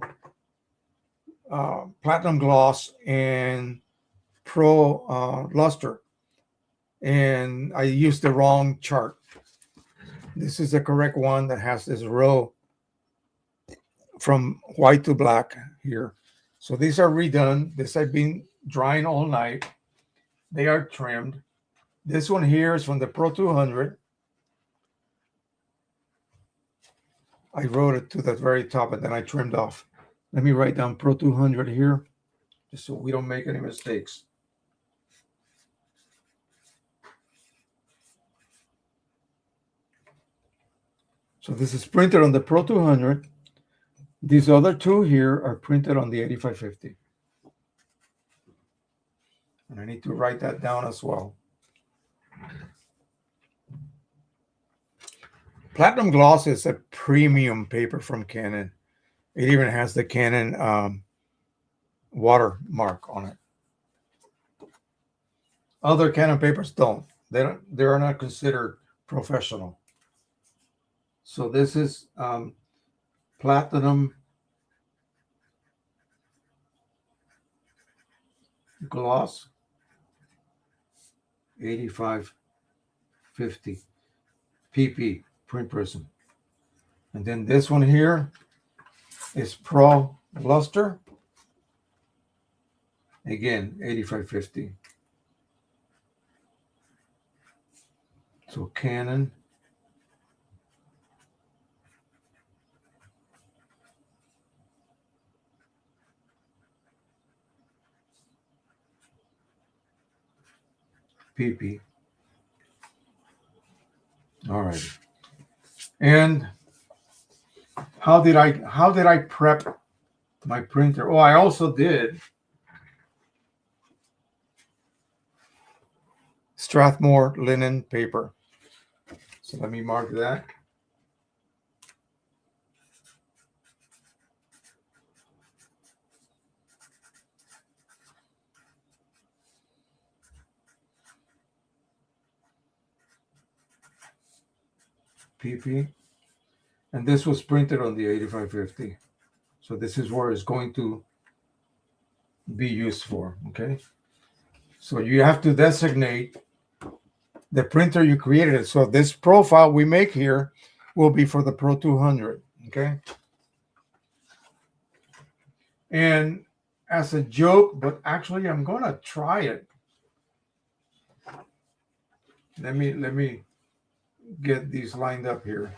Platinum Gloss and Pro Luster, and I used the wrong chart. This is the correct one that has this row from white to black here. So these are redone. This I've been drying all night. They are trimmed. This one here is from the Pro 200. I wrote it to the very top and then I trimmed off. Let me write down Pro 200 here, just so we don't make any mistakes. So this is printed on the Pro 200. These other two here are printed on the 8550. And I need to write that down as well. Platinum Gloss is a premium paper from Canon. It even has the Canon watermark on it. Other Canon papers don't. They are not considered professional. So this is Platinum Gloss 8550 PP print prism. And then this one here is Pro Luster. Again, 8550. So Canon. PP. All right. And how did I prep my printer? Oh, I also did Strathmore linen paper. So let me mark that. PP. And this was printed on the 8550. So this is where it's going to be used for, okay? So you have to designate the printer you created. So this profile we make here will be for the Pro 200, okay? And as a joke, but actually I'm going to try it. Let me get these lined up here.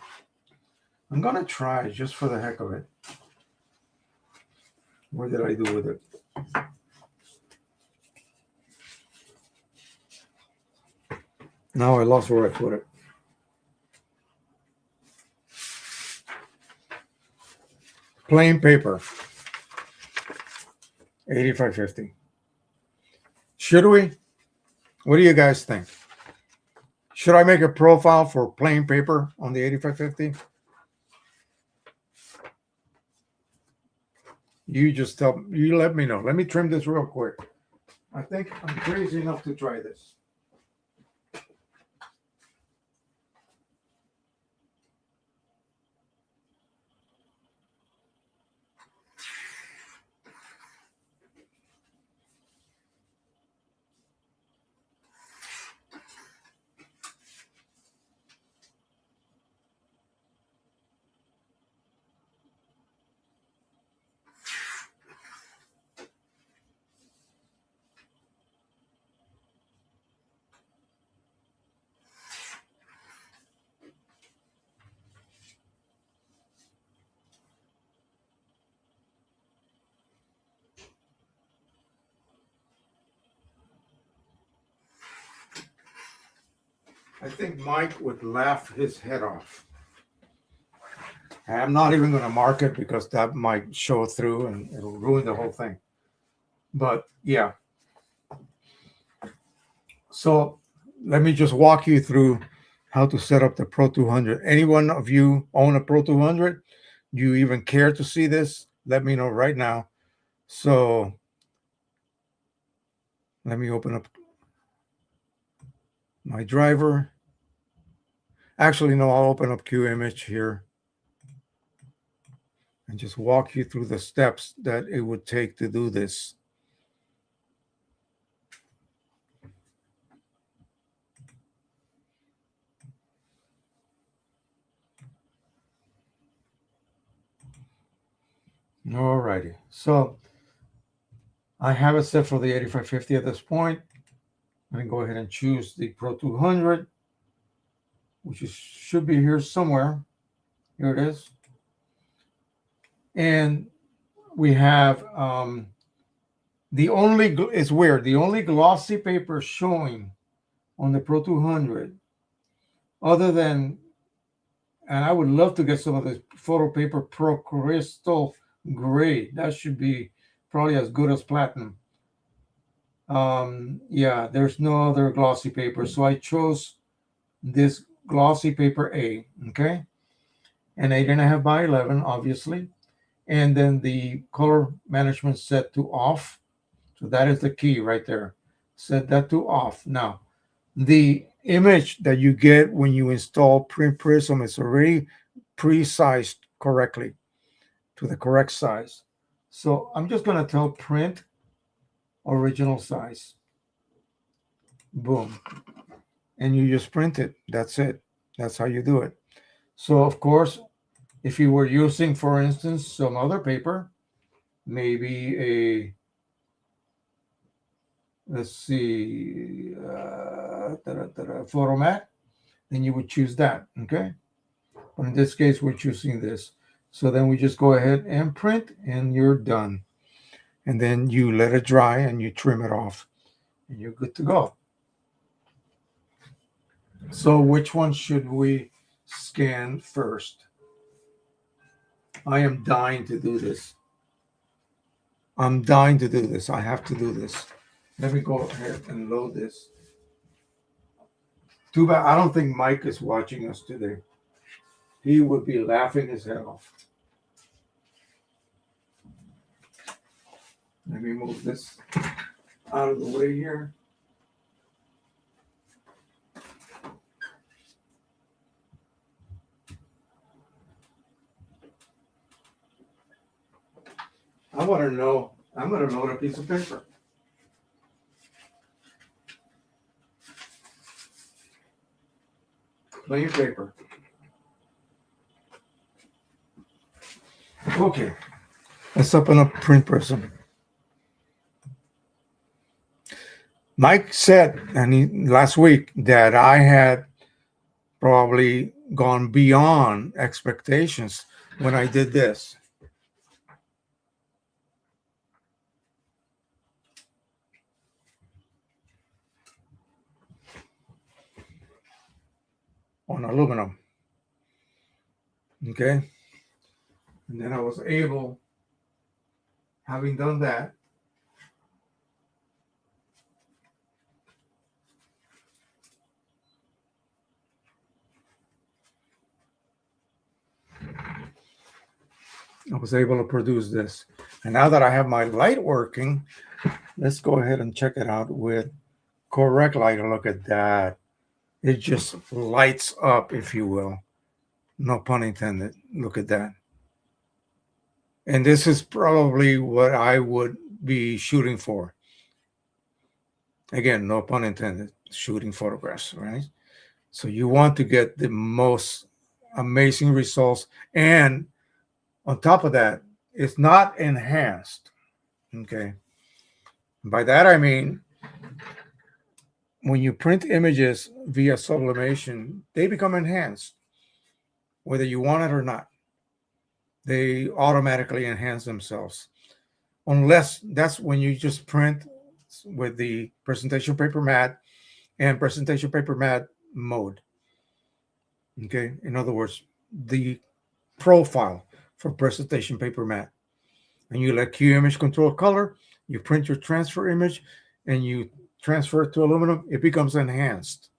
I'm going to try just for the heck of it. What did I do with it? Now I lost where I put it. Plain paper. 8550. Should we? What do you guys think? Should I make a profile for plain paper on the 8550? You let me know. Let me trim this real quick. I think I'm crazy enough to try this. I think Mike would laugh his head off. I'm not even going to mark it because that might show through and it'll ruin the whole thing. But yeah. So let me just walk you through how to set up the Pro 200. Any one of you own a Pro 200? Do you even care to see this? Let me know right now. So let me open up my driver. Actually, no, I'll open up QImage here and just walk you through the steps that it would take to do this. Alrighty, so I have it set for the 8550 at this point. I'm going to go ahead and choose the Pro 200, which should be here somewhere. Here it is. And we have it's weird. The only glossy paper showing on the Pro 200, other than, and I would love to get some of the photo paper Pro Crystal Gray. That should be probably as good as platinum. Yeah, there's no other glossy paper. So I chose this glossy paper A, okay? And 8.5 by 11, obviously. And then the color management set to off. So that is the key right there. Set that to off. Now, the image that you get when you install Print Prism is already pre-sized correctly to the correct size. So I'm just going to tell print original size. Boom. And you just print it. That's it. That's how you do it. So, of course, if you were using, for instance, some other paper, maybe a, let's see, photo mat, then you would choose that, okay? But in this case, we're choosing this. So then we just go ahead and print, and you're done. And then you let it dry, and you trim it off, and you're good to go. So which one should we scan first? I am dying to do this. I'm dying to do this. I have to do this. Let me go ahead and load this. Too bad. I don't think Mike is watching us today. He would be laughing his head off. Let me move this out of the way here. I want to know. I'm going to load a piece of paper. Plain paper. Okay. Let's open up Print Prism. Mike said, last week, that I had probably gone beyond expectations when I did this. On aluminum. Okay. And then I was able, having done that, I was able to produce this. And now that I have my light working, let's go ahead and check it out with correct light. Look at that. It just lights up, if you will. No pun intended. Look at that. And this is probably what I would be shooting for. Again, no pun intended, shooting photographs, right? So you want to get the most amazing results. And on top of that, it's not enhanced. Okay. By that, I mean, when you print images via sublimation, they become enhanced, whether you want it or not. They automatically enhance themselves. Unless that's when you just print with the presentation paper mat, and presentation paper mat mode. Okay, in other words, the profile for presentation paper mat. And you let Q image control color, you print your transfer image, and you transfer it to aluminum, it becomes enhanced.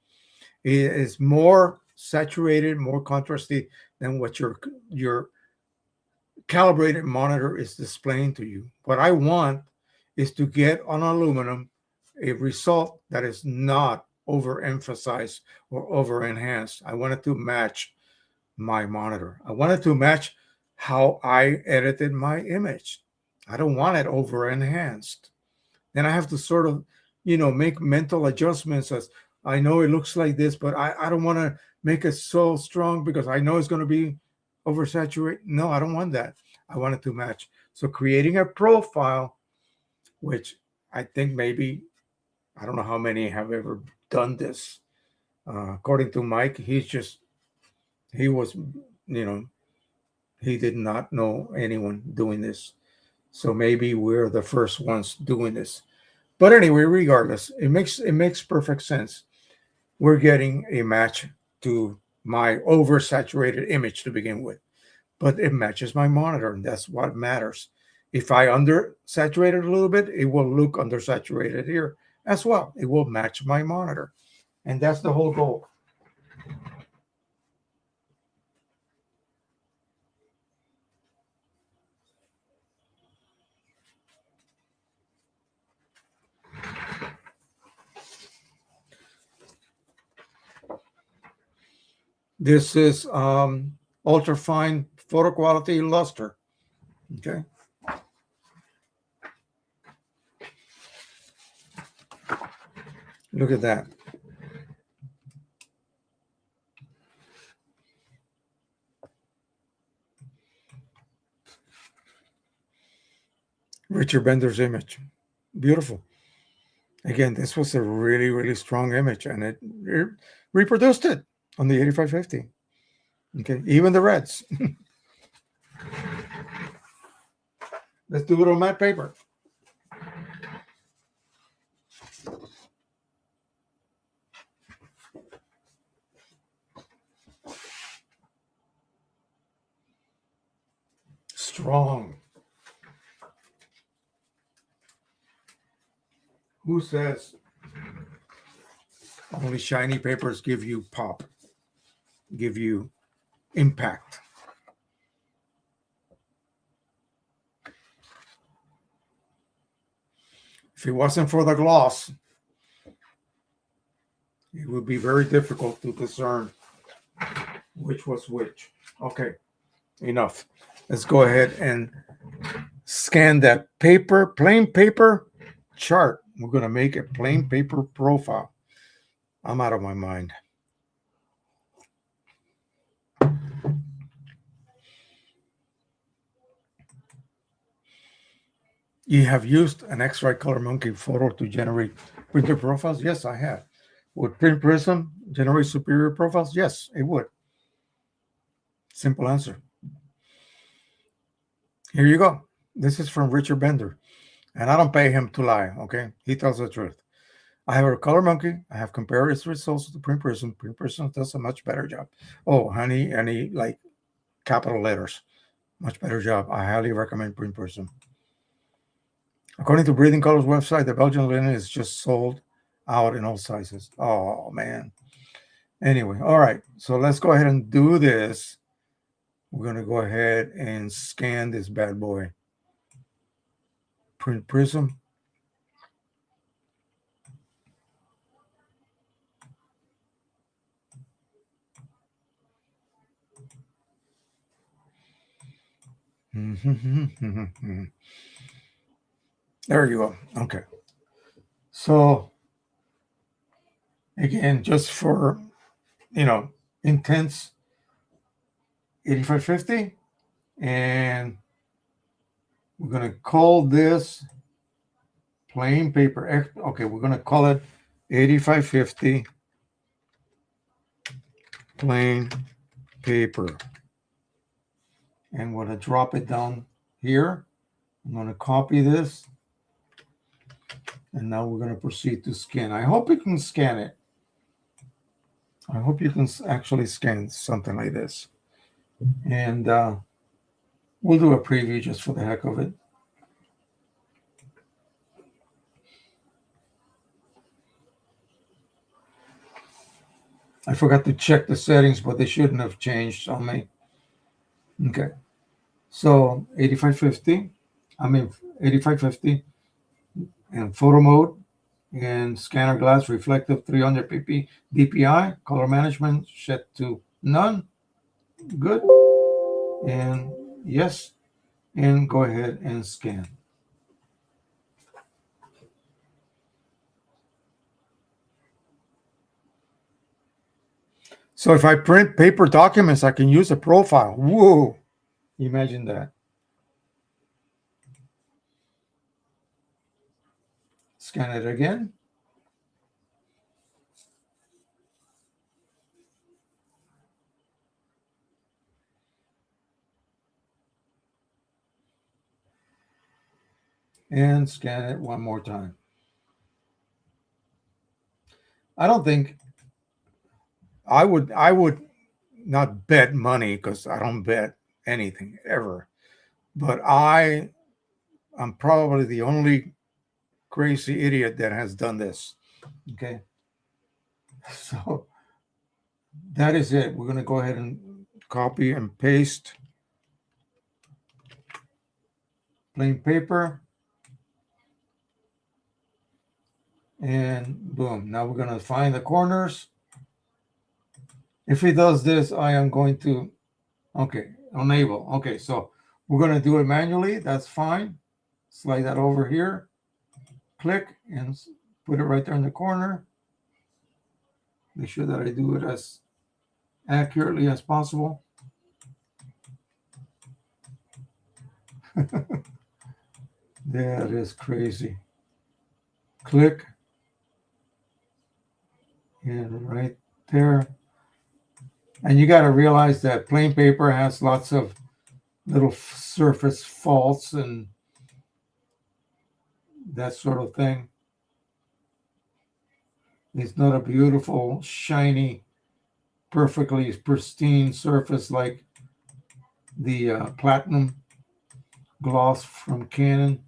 It is more saturated, more contrasty than what your calibrated monitor is displaying to you. What I want is to get on aluminum a result that is not overemphasized or over enhanced. I want it to match my monitor. I want it to match how I edited my image. I don't want it over enhanced. Then I have to sort of, make mental adjustments as I know it looks like this, but I don't want to make it so strong because I know it's going to be oversaturated. No, I don't want that. I want it to match. So creating a profile, which I think maybe, I don't know how many have ever done this. According to Mike, he was, he did not know anyone doing this. So maybe we're the first ones doing this. But anyway, regardless, it makes perfect sense. We're getting a match to my oversaturated image to begin with, but it matches my monitor, and that's what matters. If I undersaturate it a little bit, it will look undersaturated here as well. It will match my monitor, and that's the whole goal. This is ultra fine photo quality luster. Okay. Look at that. Richard Bender's image. Beautiful. Again, this was a really, really strong image, and it reproduced it on the 8550. Okay, even the reds. Let's do it on matte paper. Strong. Who says only shiny papers give you pop, give you impact? If it wasn't for the gloss, it would be very difficult to discern which was which. Okay, enough. Let's go ahead and scan that paper, plain paper chart. We're going to make a plain paper profile. I'm out of my mind. You have used an X-Ray Color Monkey photo to generate printer profiles? Yes, I have. Would Print Prism generate superior profiles? Yes, it would. Simple answer. Here you go. This is from Richard Bender. And I don't pay him to lie, okay? He tells the truth. I have a Color Monkey. I have compared its results to Print Prism. Print Prism does a much better job. Oh, honey, any like capital letters. Much better job. I highly recommend Print Prism. According to Breathing Colors website, the Belgian linen is just sold out in all sizes. Oh, man. Anyway, all right. So let's go ahead and do this. We're going to go ahead and scan this bad boy. Print Prism. There you go. Okay. So again, just for, intense 8550, and we're going to call this plain paper. Okay, we're going to call it 8550 plain paper. And I'm going to drop it down here. I'm going to copy this. And now we're going to proceed to scan. I hope it can scan it. I hope you can actually scan something like this. And we'll do a preview just for the heck of it. I forgot to check the settings, but they shouldn't have changed on me. Okay. So 8550 and photo mode and scanner glass reflective 300 dpi, color management set to none. Good. And yes, and go ahead and scan. So if I print paper documents, I can use a profile. Whoa, imagine that. Scan it again. And scan it one more time. I don't think I would not bet money because I don't bet anything ever. But I'm probably the only crazy idiot that has done this. Okay. So that is it. We're going to go ahead and copy and paste plain paper. And boom. Now we're going to find the corners. If he does this, I am going to, okay, enable. Okay, so we're going to do it manually. That's fine. Slide that over here. Click and put it right there in the corner. Make sure that I do it as accurately as possible. That is crazy. Click. And right there. And you got to realize that plain paper has lots of little surface faults and that sort of thing. It's not a beautiful, shiny, perfectly pristine surface like the platinum gloss from Canon.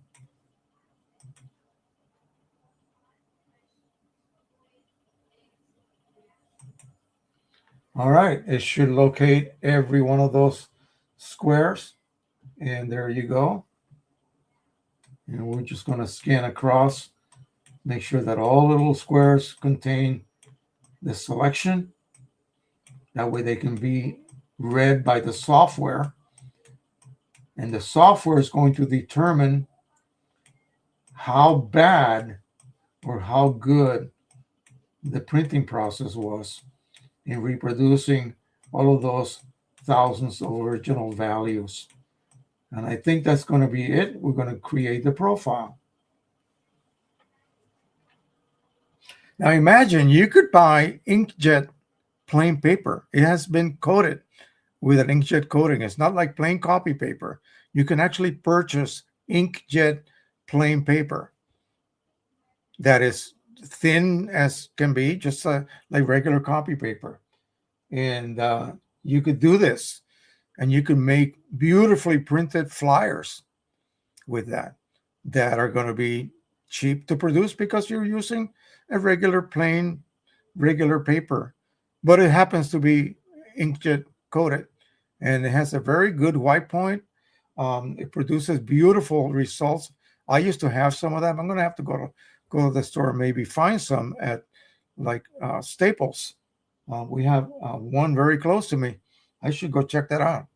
All right, it should locate every one of those squares. And there you go. And we're just going to scan across, make sure that all the little squares contain the selection. That way they can be read by the software. And the software is going to determine how bad or how good the printing process was in reproducing all of those thousands of original values. And I think that's going to be it. We're going to create the profile. Now imagine you could buy inkjet plain paper. It has been coated with an inkjet coating. It's not like plain copy paper. You can actually purchase inkjet plain paper that is thin as can be, just like regular copy paper. And you could do this, and you could make beautifully printed flyers with that are going to be cheap to produce because you're using a regular paper, but it happens to be inkjet coated, and it has a very good white point. It produces beautiful results. I used to have some of them. I'm going to have to go to the store and maybe find some at like Staples. We have one very close to me. I should go check that out.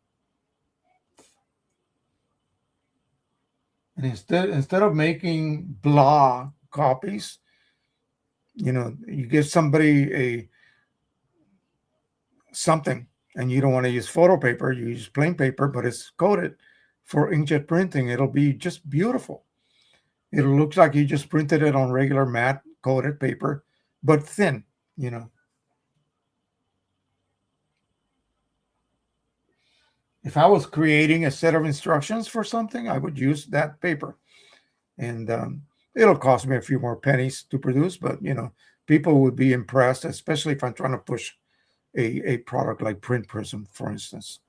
And instead of making blah copies, you give somebody something, and you don't want to use photo paper, you use plain paper, but it's coated for inkjet printing. It'll be just beautiful. It'll look like you just printed it on regular matte coated paper, but thin. If I was creating a set of instructions for something, I would use that paper. And it'll cost me a few more pennies to produce, but people would be impressed, especially if I'm trying to push a product like Print Prism, for instance.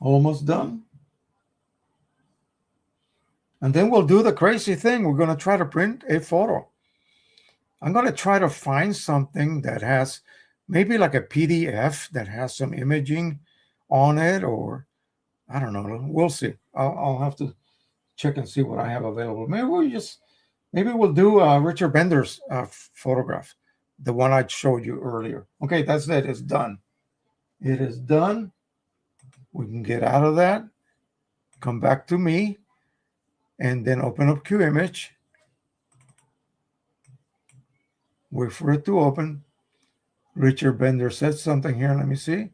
Almost done. And then we'll do the crazy thing. We're going to try to print a photo. I'm going to try to find something that has maybe like a PDF that has some imaging on it, or I don't know. We'll see. I'll have to check and see what I have available. Maybe we'll do Richard Bender's photograph, the one I showed you earlier. Okay, that's it. It's done. It is done. We can get out of that, come back to me, and then open up QImage. Wait for it to open. Richard Bender said something here. Let me see.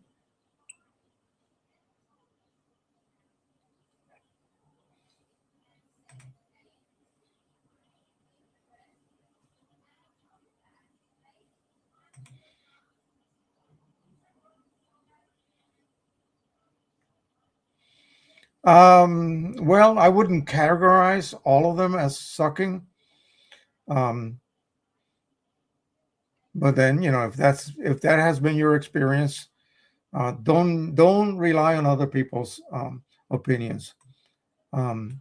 Well, I wouldn't categorize all of them as sucking. Um, but then, if that has been your experience, don't rely on other people's opinions. Um,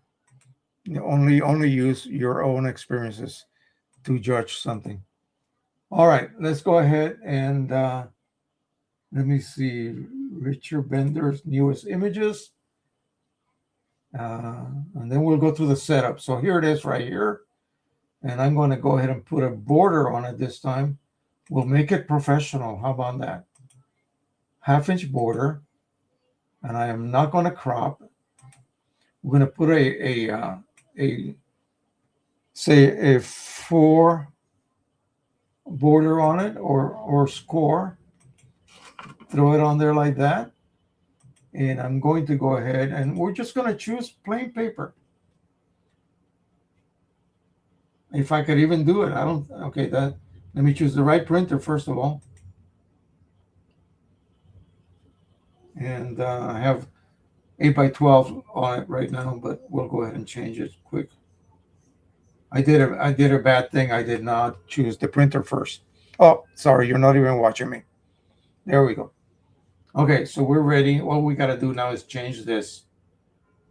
only use your own experiences to judge something. All right, let's go ahead and let me see Richard Bender's newest images. And then we'll go through the setup. So here it is right here. And I'm going to go ahead and put a border on it this time. We'll make it professional. How about that? 1/2 inch border. And I am not going to crop. We're going to put a 4 border on it, or score. Throw it on there like that. And I'm going to go ahead and we're just going to choose plain paper. If I could even do it, let me choose the right printer first of all. And I have 8x12 on it right now, but we'll go ahead and change it quick. I did a bad thing. I did not choose the printer first. Oh, sorry, you're not even watching me. There we go. Okay, so we're ready. All we got to do now is change this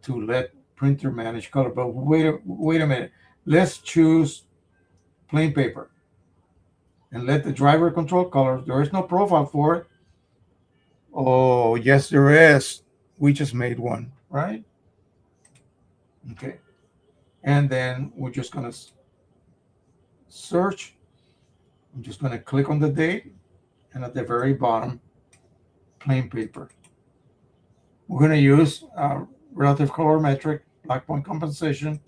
to let printer manage color. But wait a minute. Let's choose plain paper and let the driver control colors. There is no profile for it. Oh, yes, there is. We just made one, right? Okay. And then we're just going to search. I'm just going to click on the date, and at the very bottom, plain paper. We're going to use relative colorimetric, black point compensation,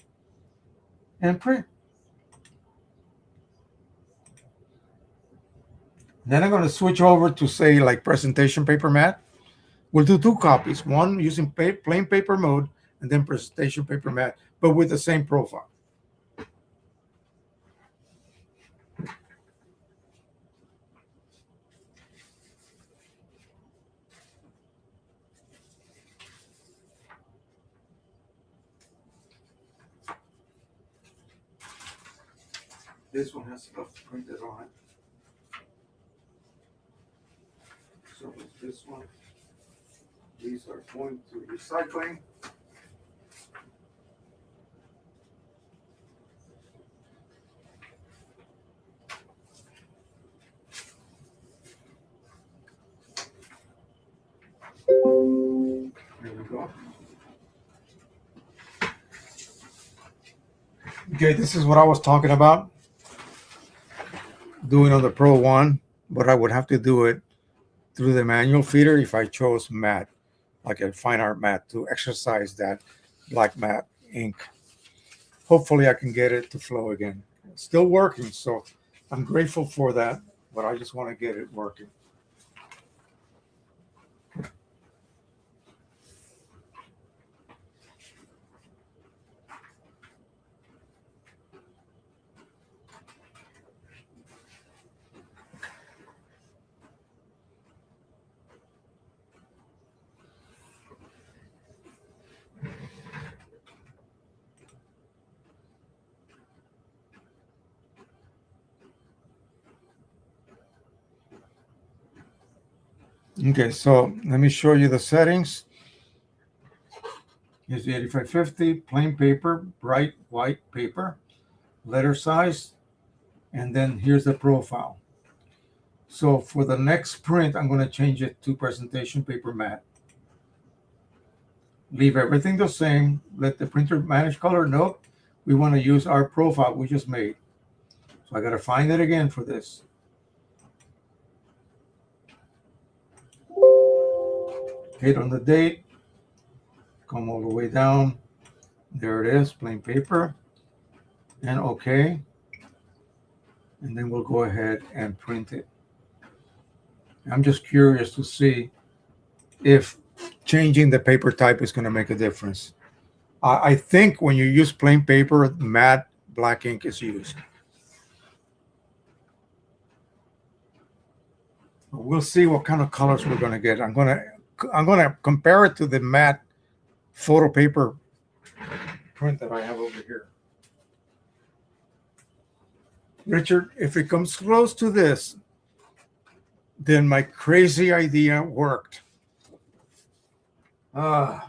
and print. Then I'm going to switch over to, say, like presentation paper matte. We'll do 2 copies, one using plain paper mode and then presentation paper matte, but with the same profile. This one has stuff printed on it. So with this one, these are going to recycling. There we go. Okay, this is what I was talking about doing on the Pro 1, but I would have to do it through the manual feeder if I chose matte, like a fine art matte, to exercise that black matte ink. Hopefully I can get it to flow again. It's still working, so I'm grateful for that, but I just want to get it working. Okay, so let me show you the settings. Here's the 8550 plain paper, bright white paper, letter size, and then here's the profile. So for the next print, I'm going to change it to presentation paper matte. Leave everything the same. Let the printer manage color. Nope. We want to use our profile we just made. So I got to find it again for this. Hit on the date. Come all the way down. There it is, plain paper. And OK. And then we'll go ahead and print it. I'm just curious to see if changing the paper type is going to make a difference. I think when you use plain paper, matte black ink is used. We'll see what kind of colors we're going to get. I'm going to compare it to the matte photo paper print that I have over here. Richard, if it comes close to this, then my crazy idea worked. We'll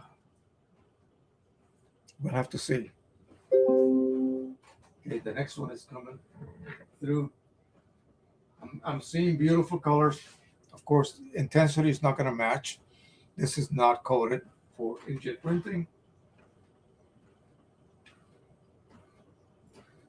have to see. Okay, the next one is coming through. I'm seeing beautiful colors. Of course, intensity is not going to match. This is not coded for inkjet printing.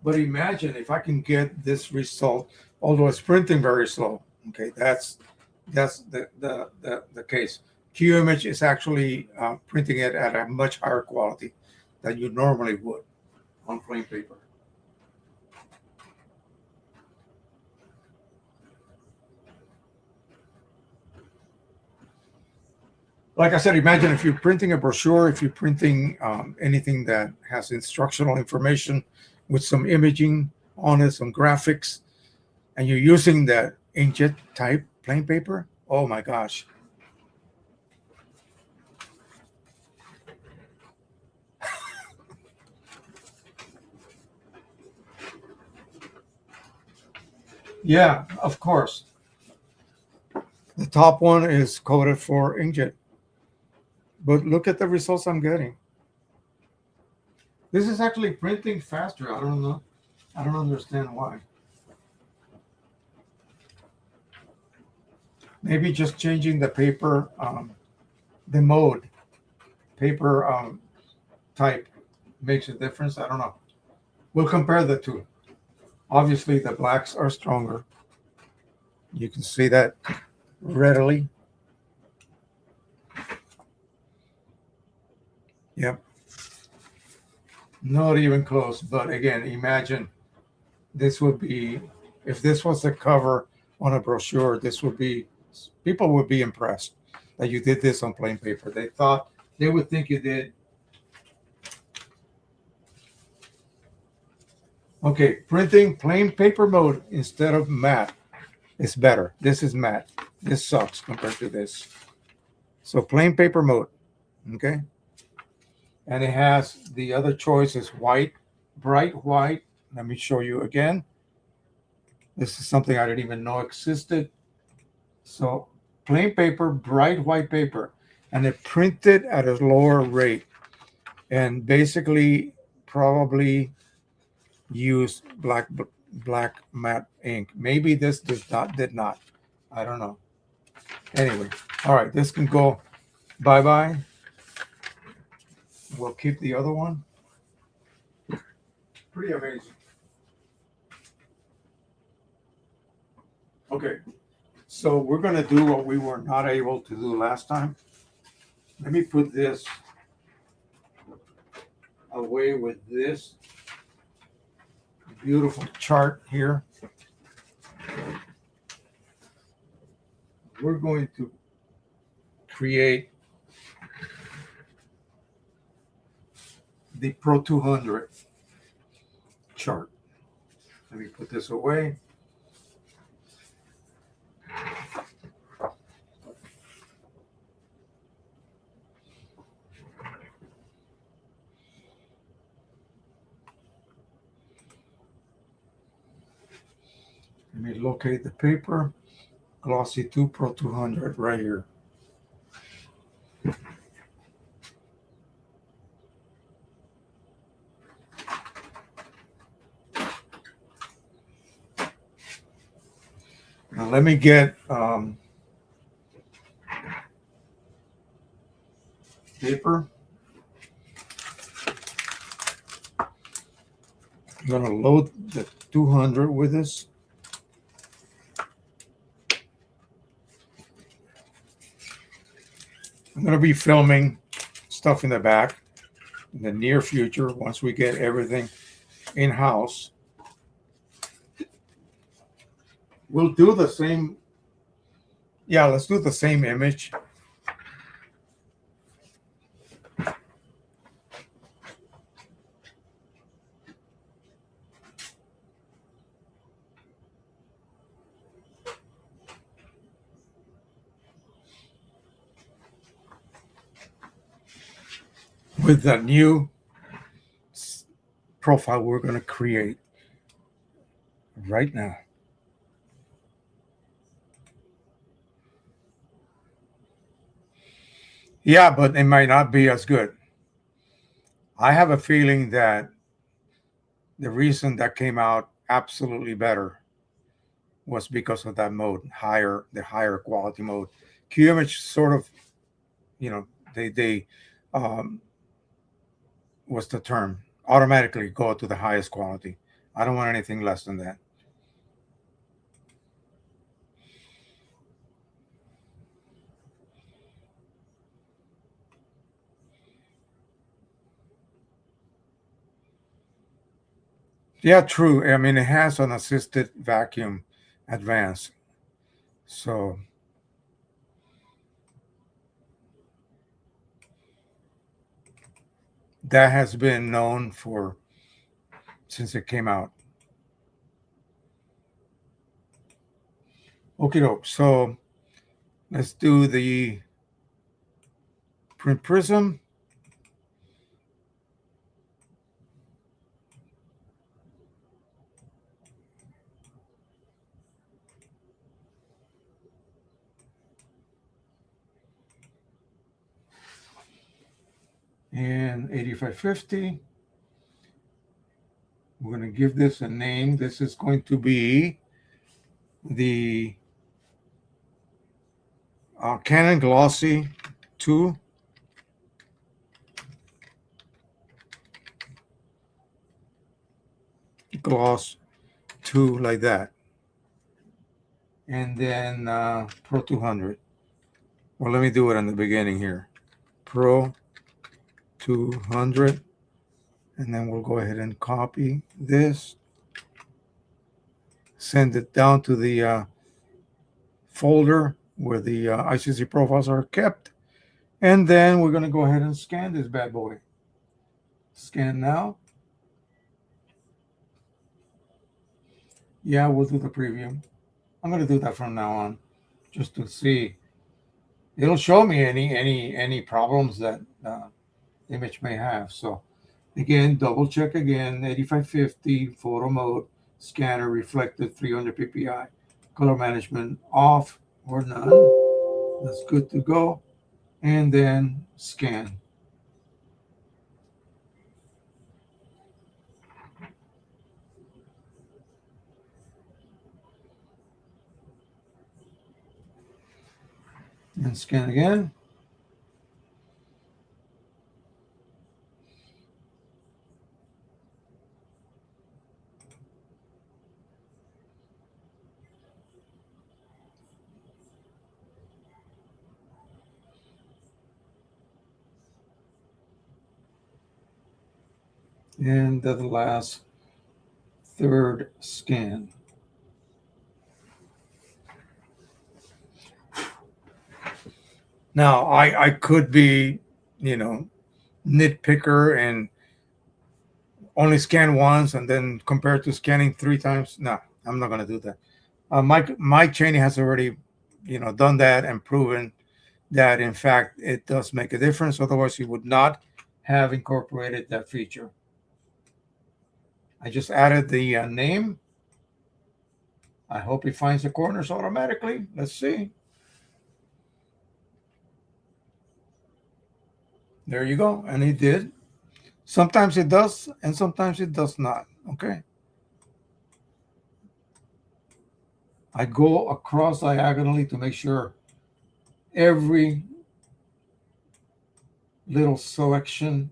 But imagine if I can get this result, although it's printing very slow. Okay, that's the case. QImage is actually printing it at a much higher quality than you normally would on plain paper. Like I said, imagine if you're printing a brochure, if you're printing anything that has instructional information with some imaging on it, some graphics, and you're using that inkjet type plain paper. Oh my gosh. Yeah, of course. The top one is coded for inkjet. But look at the results I'm getting. This is actually printing faster. I don't know. I don't understand why. Maybe just changing the paper, the mode, paper type makes a difference. I don't know. We'll compare the two. Obviously, the blacks are stronger. You can see that readily. Yep. Not even close. But again, imagine this would be, if this was the cover on a brochure, this would be, people would be impressed that you did this on plain paper. They would think you did. Okay, printing plain paper mode instead of matte is better. This is matte. This sucks compared to this. So plain paper mode, okay? And it has the other choice is white, bright white. Let me show you again. This is something I didn't even know existed. So plain paper, bright white paper, and it printed at a lower rate. And basically probably use black matte ink. Maybe this did not. I don't know. Anyway, all right, this can go bye-bye. We'll keep the other one. Pretty amazing. Okay, so we're going to do what we were not able to do last time. Let me put this away with this beautiful chart here. We're going to create the Pro 200 chart. Let me put this away. Let me locate the paper. Glossy 2 Pro 200 right here. Now let me get paper. I'm going to load the 200 with this. I'm going to be filming stuff in the back in the near future once we get everything in-house. We'll do the same. Yeah, let's do the same image. With the new profile we're going to create right now. Yeah, but it might not be as good. I have a feeling that the reason that came out absolutely better was because of that mode, the higher quality mode. QImage sort of, they what's the term? Automatically go to the highest quality. I don't want anything less than that. Yeah, true. I mean, it has an assisted vacuum advance. So that has been known for since it came out. Okay, so let's do the print prism. And 8550. We're going to give this a name. This is going to be the Canon Glossy 2. Gloss 2, like that. And then Pro 200. Well, let me do it in the beginning here. Pro 200. And then we'll go ahead and copy this. Send it down to the folder where the ICC profiles are kept. And then we're going to go ahead and scan this bad boy. Scan now. Yeah, we'll do the preview. I'm going to do that from now on, just to see. It'll show me any problems that image may have. So again, double check again. 8550 photo mode, scanner reflected 300 ppi, color management off or none. That's good to go. And then scan. And scan again. And the last third scan. Now, I could be, nitpicker and only scan once and then compared to scanning 3 times. No, I'm not going to do that. Mike Cheney has already, done that and proven that, in fact, it does make a difference. Otherwise, he would not have incorporated that feature. I just added the name. I hope he finds the corners automatically. Let's see. There you go. And he did. Sometimes it does, and sometimes it does not. Okay. I go across diagonally to make sure every little selection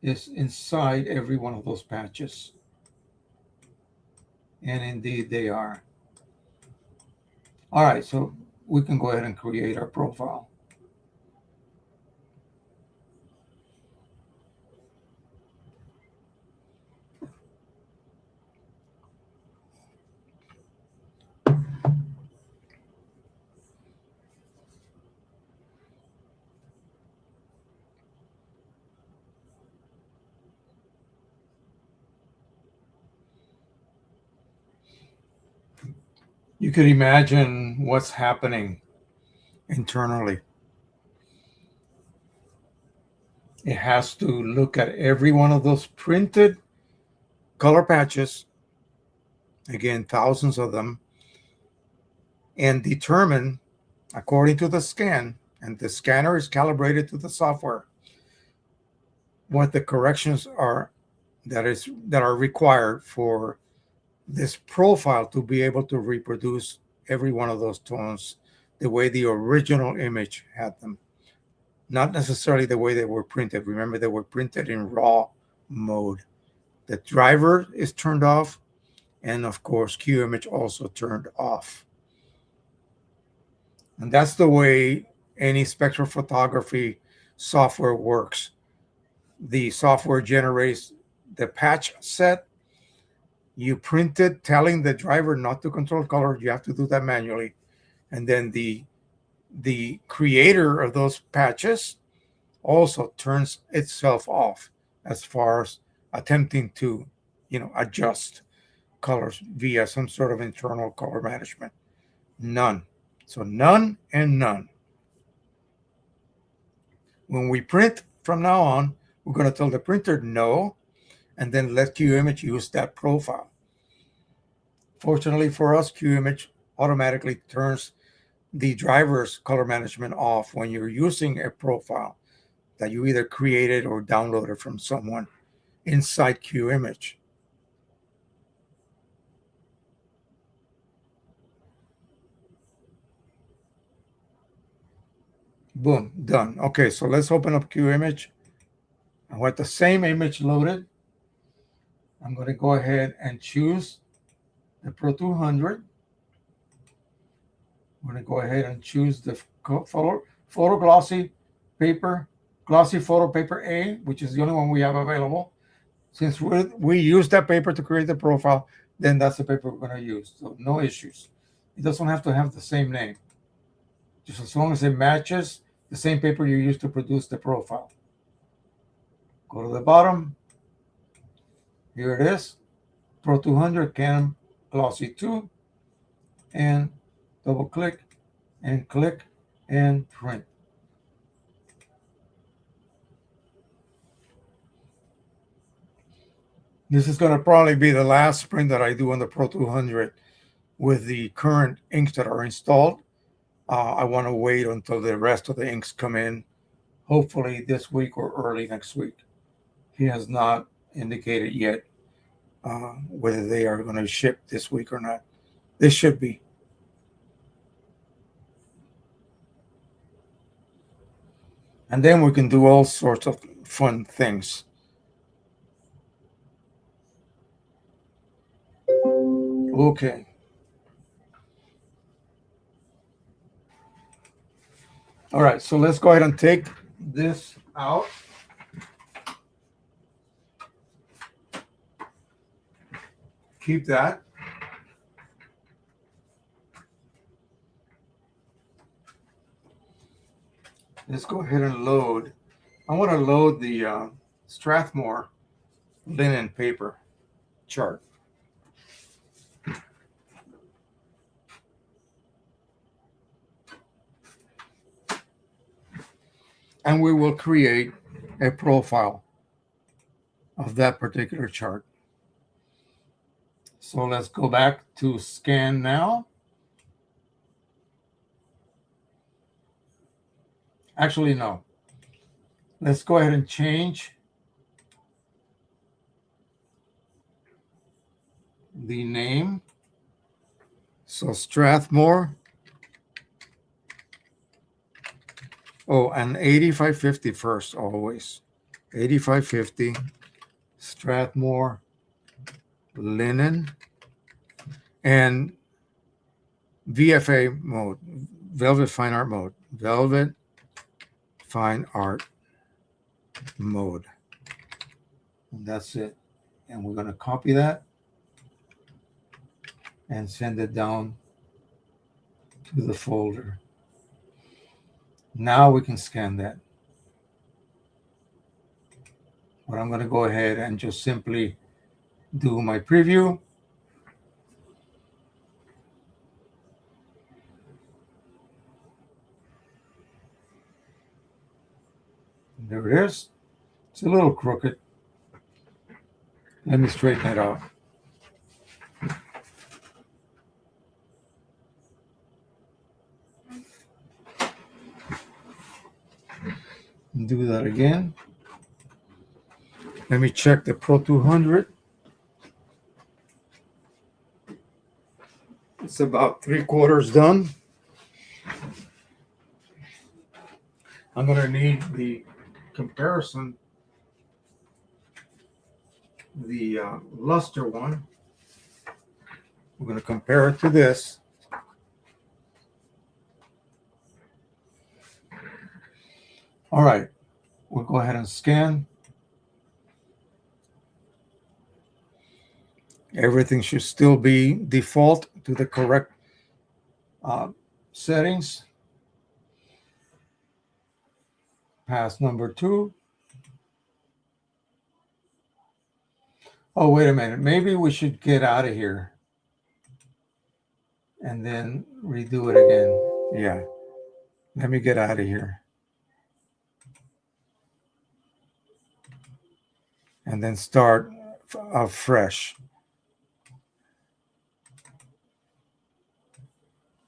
is inside every one of those patches. And indeed they are. All right, so we can go ahead and create our profile. You could imagine what's happening internally. It has to look at every one of those printed color patches, again, thousands of them, and determine, according to the scan, and the scanner is calibrated to the software, what the corrections are that are required for this profile to be able to reproduce every one of those tones the way the original image had them, not necessarily the way they were printed. Remember, they were printed in raw mode. The driver is turned off, and of course QImage also turned off. And that's the way any spectrophotography software works. The software generates the patch set. You print it, telling the driver not to control color. You have to do that manually. And then the creator of those patches also turns itself off as far as attempting to, adjust colors via some sort of internal color management. None. So none and none. When we print from now on, we're going to tell the printer no, and then let QImage use that profile. Fortunately for us, QImage automatically turns the driver's color management off when you're using a profile that you either created or downloaded from someone inside QImage. Boom, done. Okay, so let's open up QImage. I want the same image loaded. I'm going to go ahead and choose the Pro 200. I'm going to go ahead and choose the photo glossy paper, glossy photo paper A, which is the only one we have available. Since we use that paper to create the profile, then that's the paper we're going to use. So no issues. It doesn't have to have the same name. Just as long as it matches the same paper you use to produce the profile. Go to the bottom. Here it is. Pro 200 Canon Glossy 2. And double click and click and print. This is going to probably be the last print that I do on the Pro 200 with the current inks that are installed. I want to wait until the rest of the inks come in, hopefully this week or early next week. He has not indicated yet whether they are going to ship this week or not. They should be. And then we can do all sorts of fun things. Okay. All right, so let's go ahead and take this out. Keep that. Let's go ahead and load. I want to load the Strathmore linen paper chart. And we will create a profile of that particular chart. So let's go back to scan now. Actually, no. Let's go ahead and change the name So Strathmore. Oh, and 8550 first, always. 8550. Strathmore linen and VFA mode, Velvet Fine Art mode, Velvet Fine Art mode. And that's it. And we're going to copy that and send it down to the folder. Now we can scan that. But I'm going to go ahead and just simply do my preview. There it is. It's a little crooked. Let me straighten it out. Do that again. Let me check the Pro 200. It's about 3/4 done. I'm going to need the comparison, the luster one. We're going to compare it to this. All right. We'll go ahead and scan. Everything should still be default to the correct settings. Pass number 2. Oh, wait a minute. Maybe we should get out of here and then redo it again. Yeah. Let me get out of here. And then start fresh.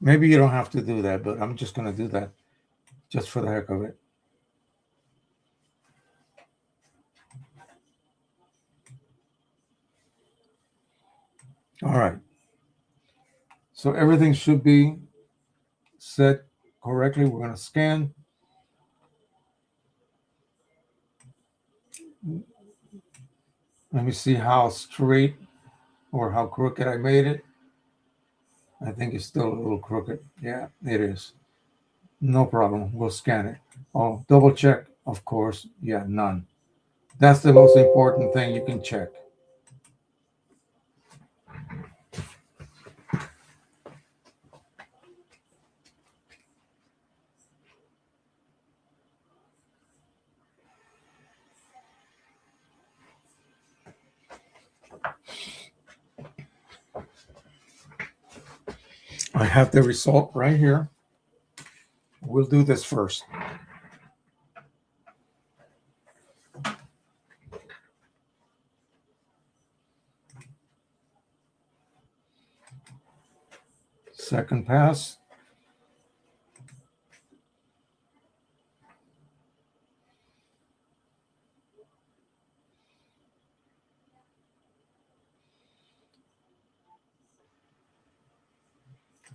Maybe you don't have to do that, but I'm just going to do that just for the heck of it. All right. So everything should be set correctly. We're going to scan. Let me see how straight or how crooked I made it. I think it's still a little crooked. Yeah, it is. No problem. We'll scan it. Oh, double check, of course. Yeah, none. That's the most important thing you can check. I have the result right here. We'll do this first. Second pass.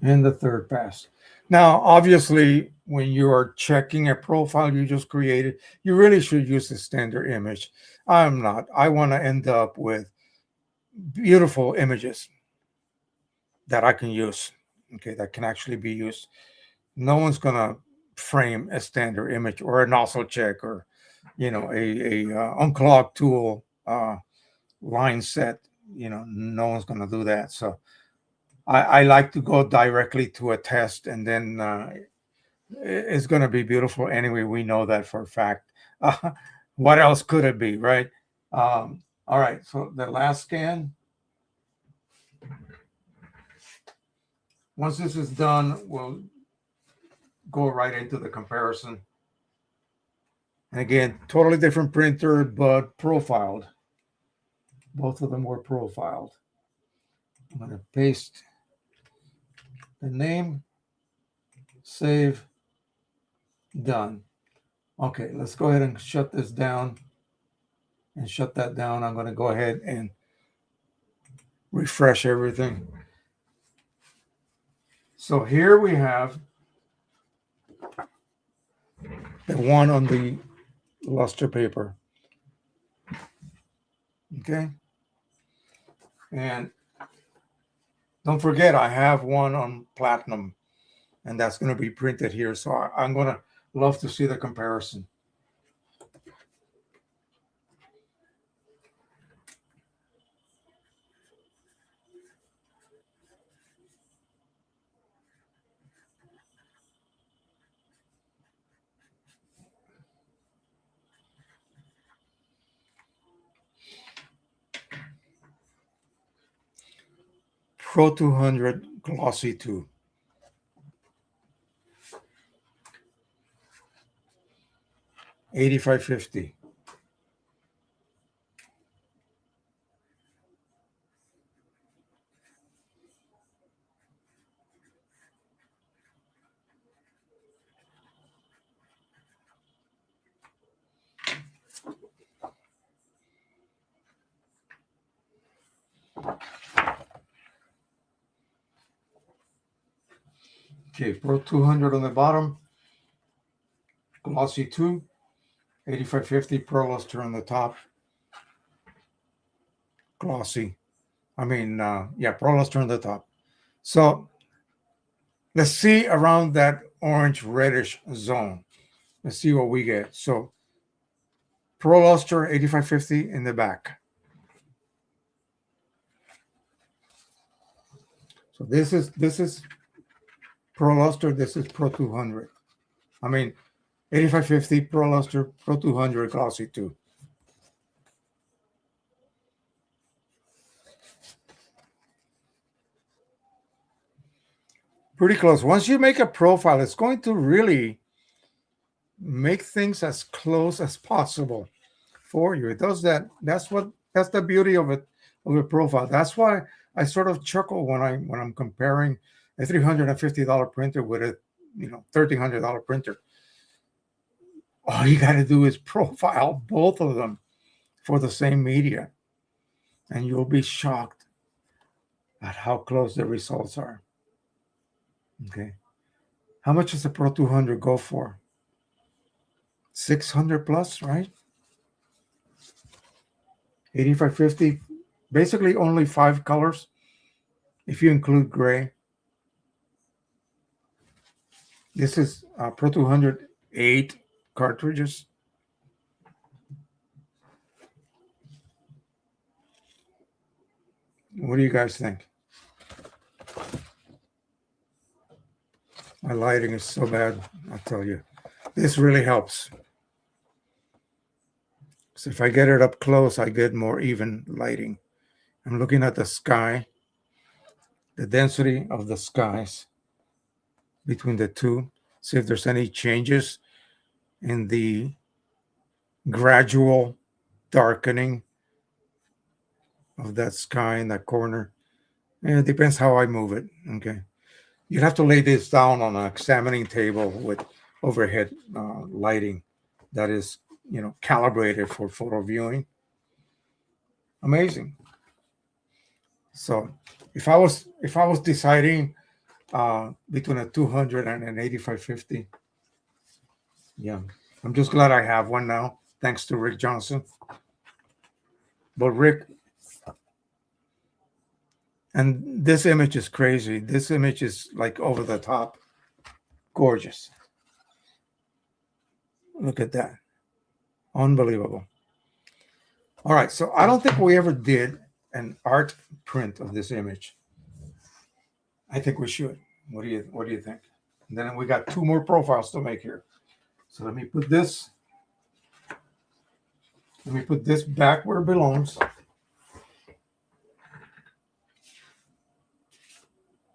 And the third pass. Now, obviously, when you are checking a profile you just created, you really should use the standard image. I'm not. I want to end up with beautiful images that I can use, okay, that can actually be used. No one's going to frame a standard image or a nozzle check or, a unclog tool line set. No one's going to do that. So I like to go directly to a test, and then it's going to be beautiful anyway. We know that for a fact. What else could it be, right? All right, so the last scan. Once this is done, we'll go right into the comparison. And again, totally different printer, but profiled. Both of them were profiled. I'm going to paste the name, save, done. Okay, let's go ahead and shut this down and shut that down. I'm going to go ahead and refresh everything. So here we have the one on the luster paper. Okay. And don't forget, I have one on platinum, and that's going to be printed here. So I'm going to love to see the comparison. Pro 200 Glossy 2. $85.50. Okay, Pro 200 on the bottom, Glossy 2, $85.50. Pro luster on the top, Glossy. Pro luster on the top. So let's see around that orange reddish zone. Let's see what we get. So Pro luster, $85.50 in the back. So this is Pro luster. This is Pro 200. I mean, $85.50 Pro luster, Pro 200 Glossy 2. Pretty close. Once you make a profile, it's going to really make things as close as possible for you. It does that. That's the beauty of it, of a profile. That's why I sort of chuckle when I'm comparing a $350 printer with a $1,300 printer. All you got to do is profile both of them for the same media, and you'll be shocked at how close the results are. Okay. How much does the Pro 200 go for? 600 plus, right? $85.50. Basically only 5 colors if you include gray. This is Pro 200 8 cartridges. What do you guys think? My lighting is so bad, I'll tell you. This really helps. So if I get it up close, I get more even lighting. I'm looking at the sky, the density of the skies between the two. See if there's any changes in the gradual darkening of that sky in that corner. And it depends how I move it. Okay. You'd have to lay this down on an examining table with overhead lighting that is, calibrated for photo viewing. Amazing. So if I was deciding between a 200 and an 85.50, yeah, I'm just glad I have one now, thanks to Rick Johnson. But Rick, and this image is crazy. This image is like over the top, gorgeous. Look at that. Unbelievable. All right, so I don't think we ever did an art print of this image. I think we should. What do you think? And then we got 2 more profiles to make here. So let me put this back where it belongs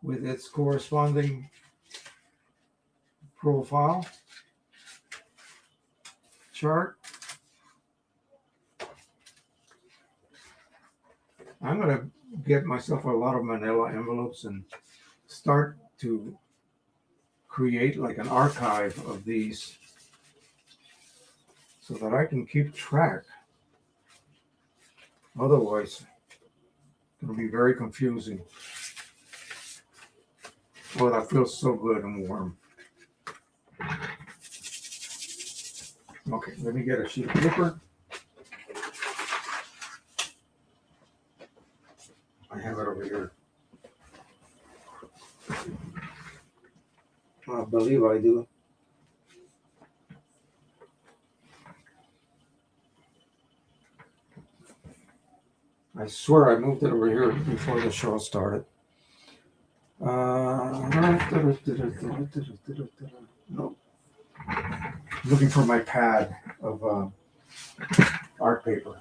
with its corresponding profile chart. I'm going to get myself a lot of manila envelopes and start to create like an archive of these so that I can keep track. Otherwise, it'll be very confusing. Oh, that feels so good and warm. Okay, let me get a sheet of paper. I have it over here. I believe I do. I swear I moved it over here before the show started. No. Looking for my pad of art paper.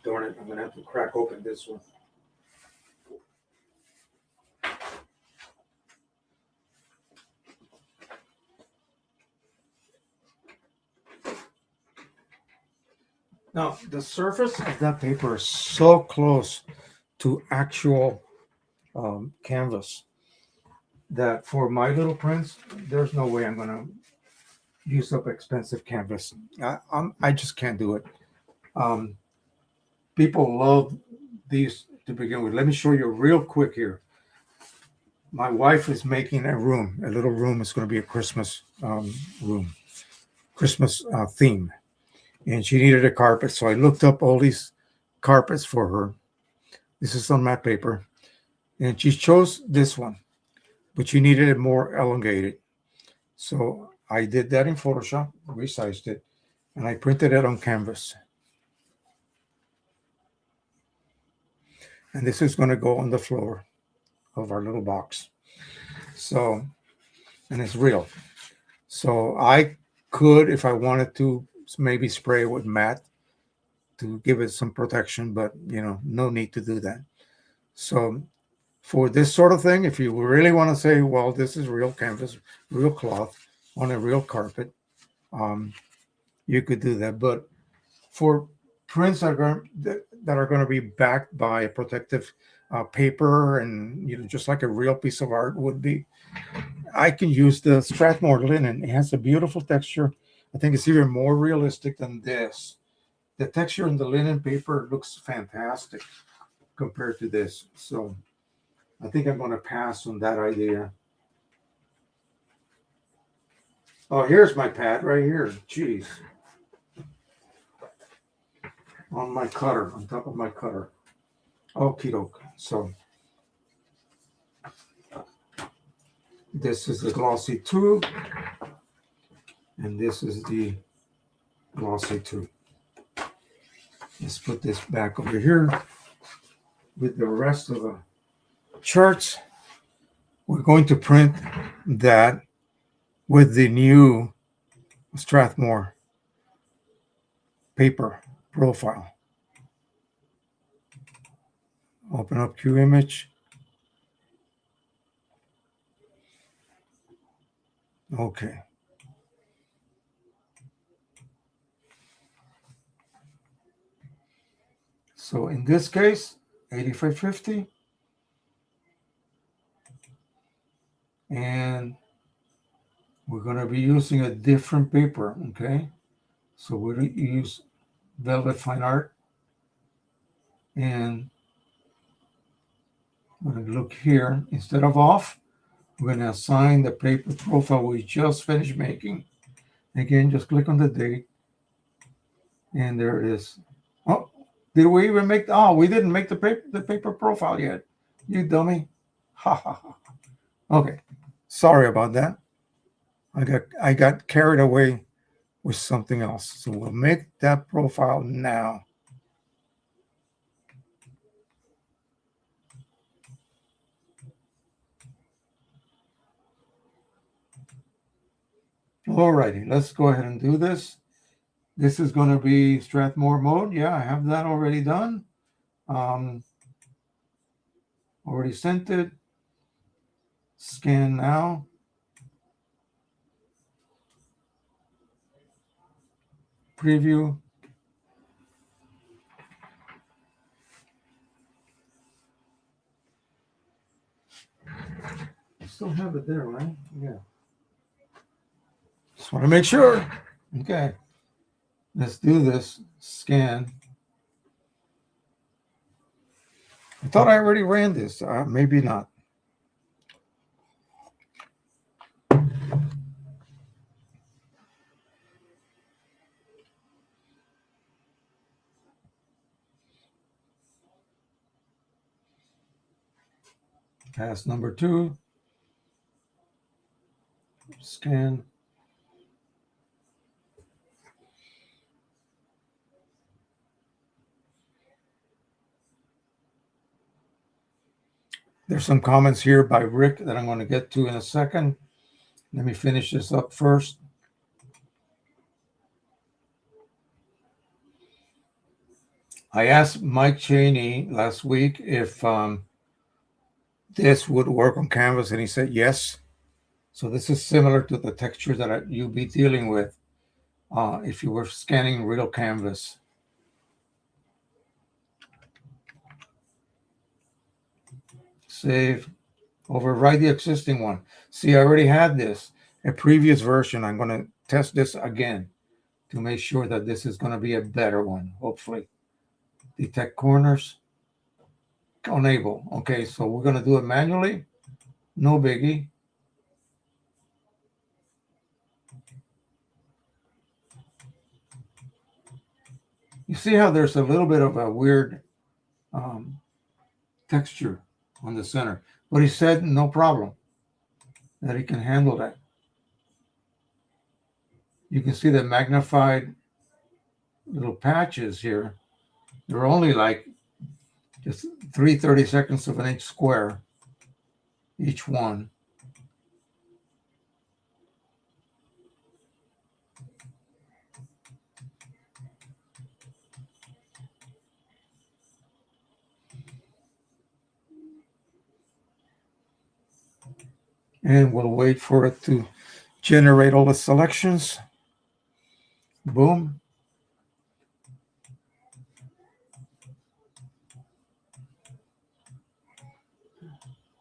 Darn it, I'm going to have to crack open this one. Now, the surface of that paper is so close to actual canvas that for my little prints, there's no way I'm going to use up expensive canvas. I just can't do it. People love these to begin with. Let me show you real quick here. My wife is making a little room. It's going to be a Christmas room, Christmas theme. And she needed a carpet. So I looked up all these carpets for her. This is on matte paper. And she chose this one, but she needed it more elongated. So I did that in Photoshop, resized it, and I printed it on canvas. And this is going to go on the floor of our little box. So, and it's real. So I could, if I wanted to, maybe spray it with matte to give it some protection, but no need to do that. So for this sort of thing, if you really want to say, well, this is real canvas, real cloth on a real carpet, you could do that. But for prints that are going to be backed by a protective paper, and just like a real piece of art would be, I can use the Strathmore linen. It has a beautiful texture. I think it's even more realistic than this. The texture in the linen paper looks fantastic compared to this. So I think I'm going to pass on that idea. Oh, here's my pad right here. Jeez. On my cutter, on top of my cutter. Okie doke. So this is the glossy 2, and this is the glossy 2. Let's put this back over here with the rest of the charts. We're going to print that with the new Strathmore paper profile. Open up QImage. Okay. So in this case, 8550. And we're going to be using a different paper, okay? So we're going to use Velvet Fine Art. And I'm going to look here. Instead of off, we're going to assign the paper profile we just finished making. Again, just click on the date. And there it is. Oh, did we even make we didn't make the paper profile yet. You dummy. Ha ha ha. Okay. Sorry about that. I got carried away with something else. So we'll make that profile now. Alrighty, let's go ahead and do this. This is going to be Strathmore mode. Yeah, I have that already done. Already sent it. Scan now. Preview. Still have it there, right? Yeah. Just want to make sure. Okay. Let's do this. Scan. I thought I already ran this. Maybe not. Pass number 2. Scan. There's some comments here by Rick that I'm going to get to in a second. Let me finish this up first. I asked Mike Cheney last week if this would work on canvas, and he said yes. So this is similar to the texture that you'd be dealing with if you were scanning real canvas. Save. Override the existing one. See, I already had this, a previous version. I'm going to test this again to make sure that this is going to be a better one, hopefully. Detect corners. Enable. Okay, so we're going to do it manually. No biggie. You see how there's a little bit of a weird texture on the center. But he said no problem, that he can handle that. You can see the magnified little patches here. They're only like just 3/32 of an inch square, each one. And we'll wait for it to generate all the selections. Boom.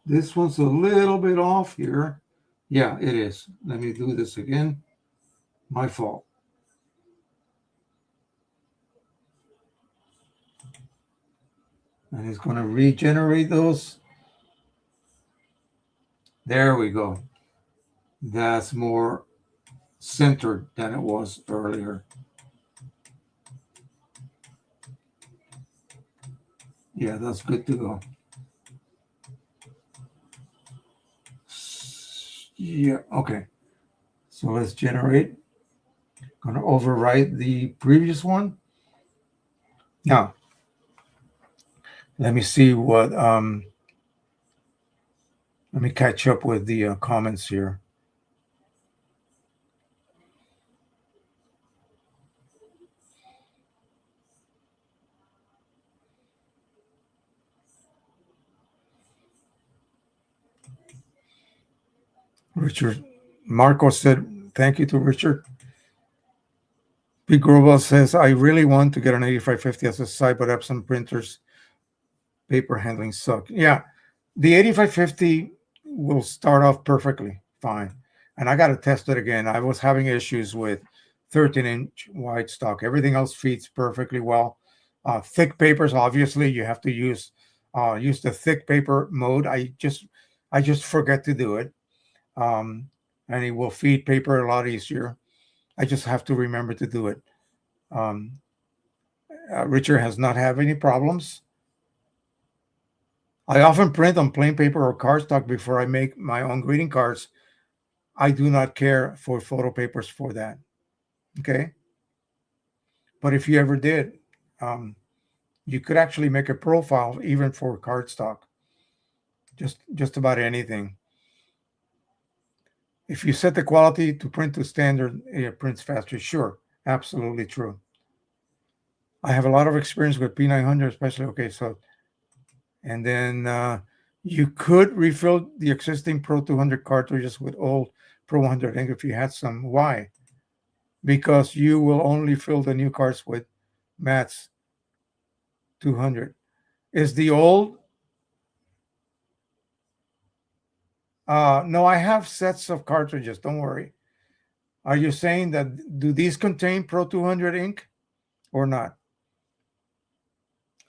This one's a little bit off here. Yeah, it is. Let me do this again. My fault. And it's going to regenerate those. There we go. That's more centered than it was earlier. Yeah, that's good to go. Yeah, okay. So let's generate. Going to overwrite the previous one. Now, let me see what, let me catch up with the comments here. Richard Marco said, thank you to Richard. Pete Grobel says, I really want to get an 8550 as a side, but Epson printers paper handling suck. Yeah, the 8550 will start off perfectly fine. And I got to test it again. I was having issues with 13-inch wide stock. Everything else feeds perfectly well. Thick papers, obviously, you have to use the thick paper mode. I just forget to do it. And it will feed paper a lot easier. I just have to remember to do it. Richard has not had any problems. I often print on plain paper or cardstock before I make my own greeting cards. I do not care for photo papers for that. Okay. But if you ever did, you could actually make a profile even for cardstock. Just about anything. If you set the quality to print to standard, it prints faster. Sure, absolutely true. I have a lot of experience with P900, especially. Okay, so, and then you could refill the existing Pro 200 cartridges with old Pro 100 ink if you had some. Why? Because you will only fill the new cards with Matt's 200. Is the old? No, I have sets of cartridges. Don't worry. Are you saying that do these contain Pro 200 ink or not?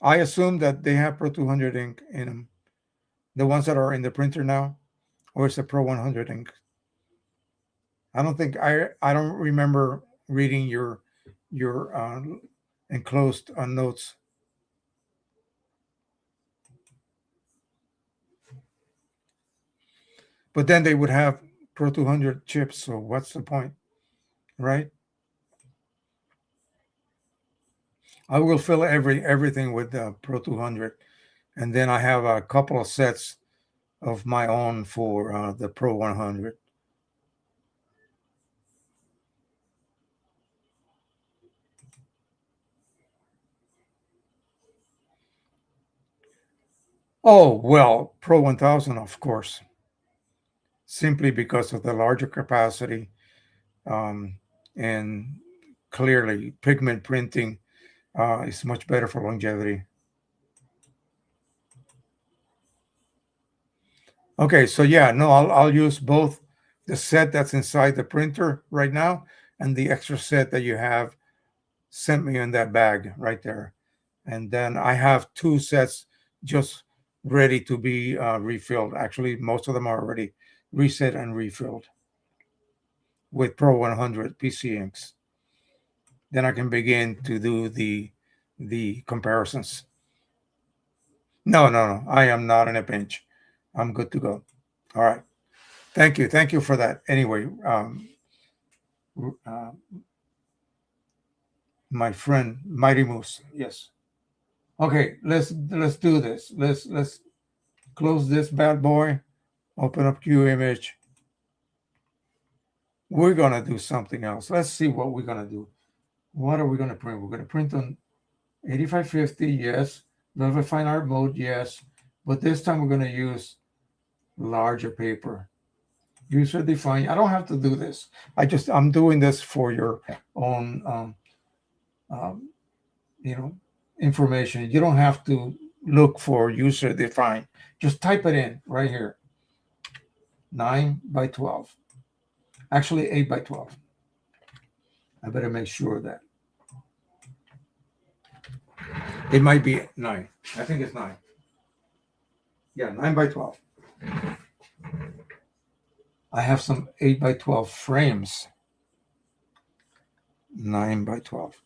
I assume that they have Pro 200 ink in them, the ones that are in the printer now, or it's a Pro 100 ink. I don't think I don't remember reading your enclosed notes. But then they would have Pro 200 chips, so what's the point, right? I will fill everything with Pro 200, and then I have a couple of sets of my own for the Pro 100. Oh, well, Pro 1000, of course, simply because of the larger capacity, um, and clearly pigment printing is much better for longevity. Okay, so yeah, no, I'll use both the set that's inside the printer right now and the extra set that you have sent me in that bag right there. And then I have two sets just ready to be refilled. Actually, most of them are already reset and refilled with Pro 100 PC inks. Then I can begin to do the comparisons. No, no, no. I am not in a pinch. I'm good to go. All right. Thank you for that. Anyway, uh, my friend Mighty Moose. Yes. Okay. Let's do this. Let's close this bad boy. Open up Q image. We're gonna do something else. Let's see what we're gonna do. What are we gonna print? We're gonna print on 8550. Yes. Velvet Fine Art mode. Yes. But this time we're gonna use larger paper. User defined. I don't have to do this. I'm doing this for your own um, information. You don't have to look for user defined. Just type it in right here. 9 by 12. Actually 8 by 12. I better make sure that it might be 9. I think it's 9. Yeah, 9 by 12. I have some 8 by 12 frames. 9 by 12.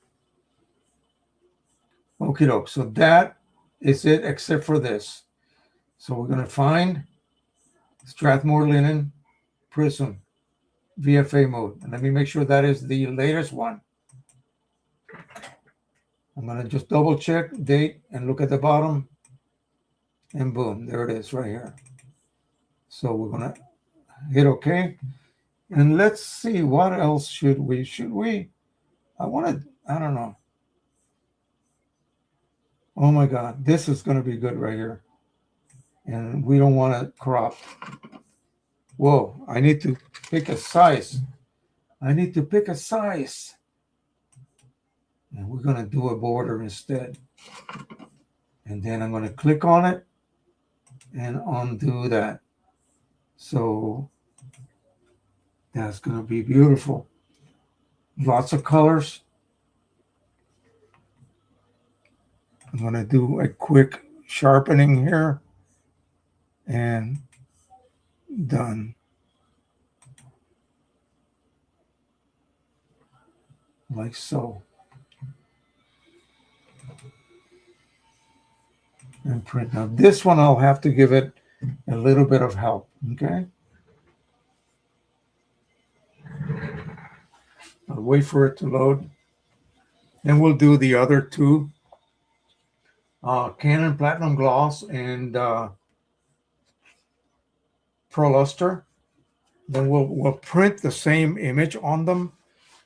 Okay, doke. So that is it, except for this. So we're going to find Strathmore Linen Prism VFA mode. And let me make sure that is the latest one. I'm going to just double check date and look at the bottom. And boom, there it is right here. So we're going to hit OK. And let's see, what else should we? I don't know. Oh my God, this is going to be good right here. And we don't want to crop. Whoa, I need to pick a size. And we're going to do a border instead. And then I'm going to click on it and undo that. So that's going to be beautiful. Lots of colors. I'm going to do a quick sharpening here. And done. Like so. And print. Now this one I'll have to give it a little bit of help. Okay. I'll wait for it to load. Then we'll do the other two. Canon Platinum Gloss and Pro Luster. Then we'll print the same image on them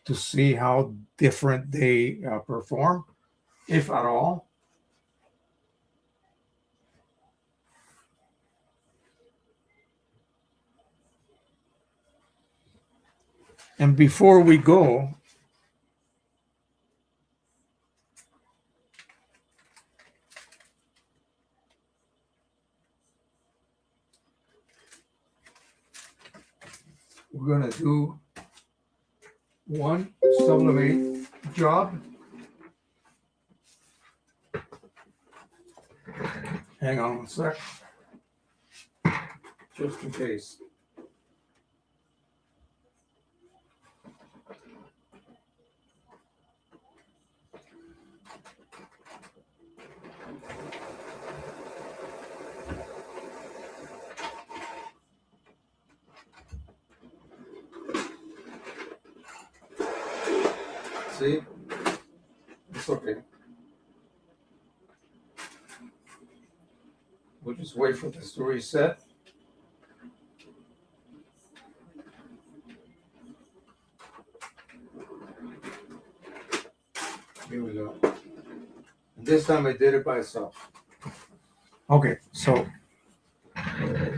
to see how different they perform, if at all. And before we go, we're going to do one sublimate job. Hang on a sec, just in case. See? It's okay. We'll just wait for this to reset. Here we go. And this time I did it by itself. Okay, so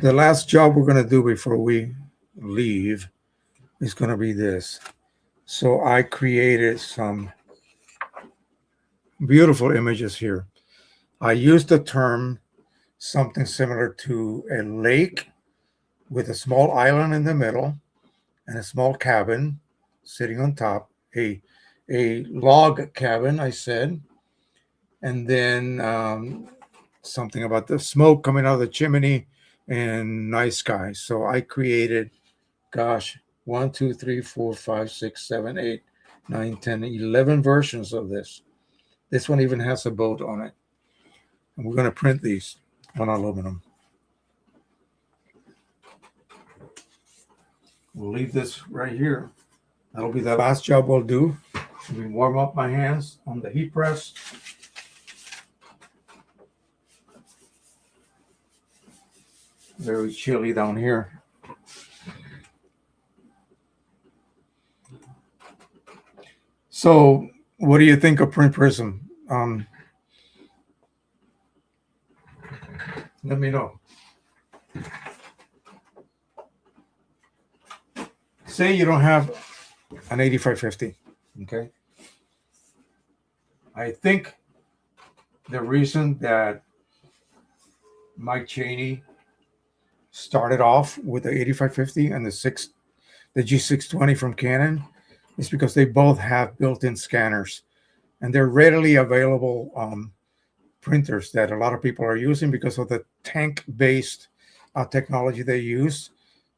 the last job we're going to do before we leave is going to be this. So I created some beautiful images here. I used the term something similar to a lake with a small island in the middle and a small cabin sitting on top, a log cabin, I said, and then something about the smoke coming out of the chimney and nice sky. So I created, gosh, 1, 2, 3, 4, 5, 6, 7, 8, 9, 10, 11 versions of this. This one even has a boat on it. And we're going to print these on aluminum. We'll leave this right here. That'll be the last job we'll do. Let me warm up my hands on the heat press. Very chilly down here. So, what do you think of Print Prism? Let me know. Say you don't have an 8550, okay? I think the reason that Mike Chaney started off with the 8550 and the G620 from Canon is because they both have built-in scanners, and they're readily available printers that a lot of people are using because of the tank-based technology they use.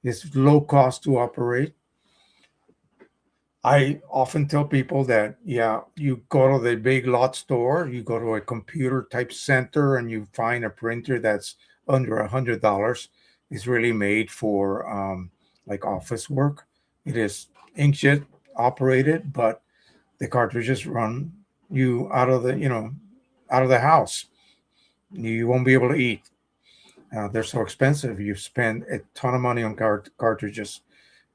It's low cost to operate. I often tell people that, yeah, you go to the big lot store, you go to a computer type center, and you find a printer that's under $100. It's really made for like office work. It is inkjet operated, but the cartridges run you out of the house. You won't be able to eat. They're so expensive. You spend a ton of money on cartridges,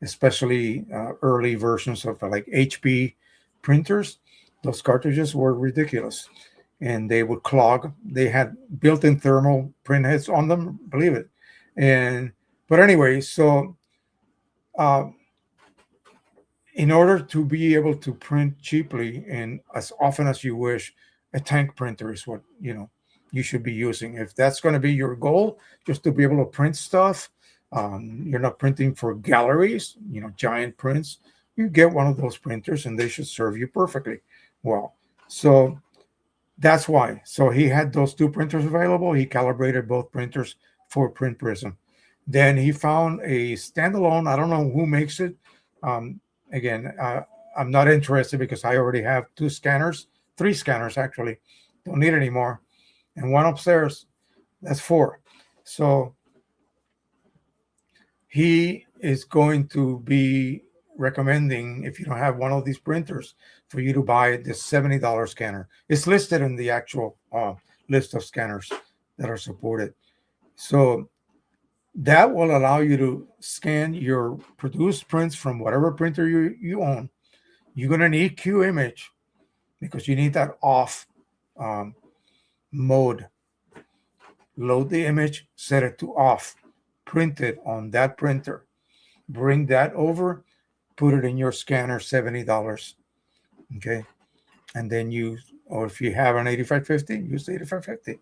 especially early versions of like HP printers. Those cartridges were ridiculous, and they would clog. They had built-in thermal print heads on them, believe it. But anyway, so uh, in order to be able to print cheaply and as often as you wish, a tank printer is what you should be using. If that's going to be your goal, just to be able to print stuff, you're not printing for galleries, giant prints. You get one of those printers, and they should serve you perfectly well. So that's why. So he had those two printers available. He calibrated both printers for Print Prism. Then he found a standalone. I don't know who makes it. Again, I'm not interested because I already have three scanners actually. Don't need any more. And one upstairs. That's 4. So he is going to be recommending, if you don't have one of these printers, for you to buy this $70 scanner. It's listed in the actual list of scanners that are supported. So that will allow you to scan your produced prints from whatever printer you own. You're going to need Q image because you need that off mode. Load the image, set it to off, print it on that printer. Bring that over, put it in your scanner, $70. Okay. And then or if you have an 8550, use the 8550.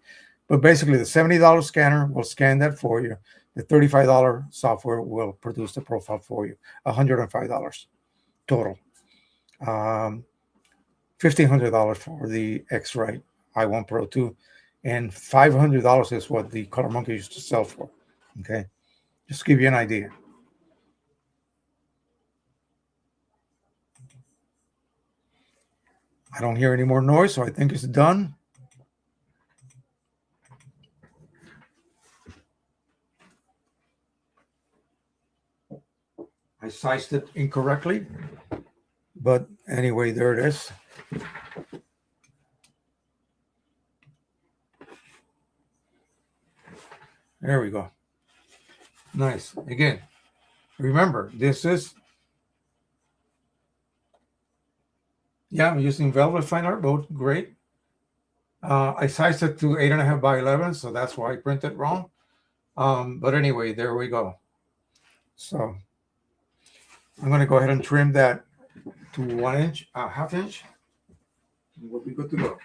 But basically, the $70 scanner will scan that for you. The $35 software will produce the profile for you. $105 total. $1,500 for the X-Rite i1 Pro 2. and $500 is what the Color Monkey used to sell for. Okay, just to give you an idea. I don't hear any more noise, so I think it's done. I sized it incorrectly, but anyway, there it is. There we go. Nice. Again, remember, this is, I'm using Velvet Fine Art Boat. Great. I sized it to 8.5 by 11, so that's why I printed wrong. But anyway, there we go. So I'm going to go ahead and trim that to 1 inch, half inch. And we'll be good to go.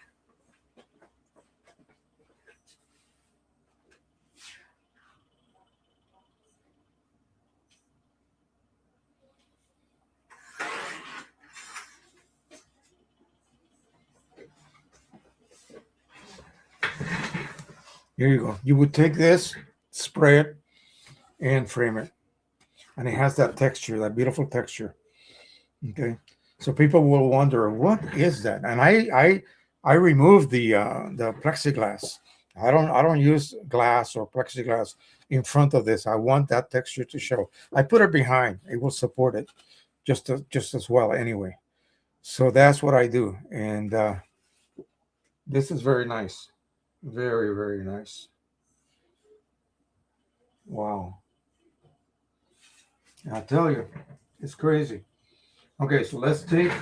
Here you go. You would take this, spray it, and frame it. And it has that texture, that beautiful texture. Okay. So people will wonder, what is that? And I removed the plexiglass. I don't use glass or plexiglass in front of this. I want that texture to show. I put it behind. It will support it just as well anyway. So that's what I do. And this is very nice. Very, very nice. Wow. I tell you, it's crazy. Okay, so let's take,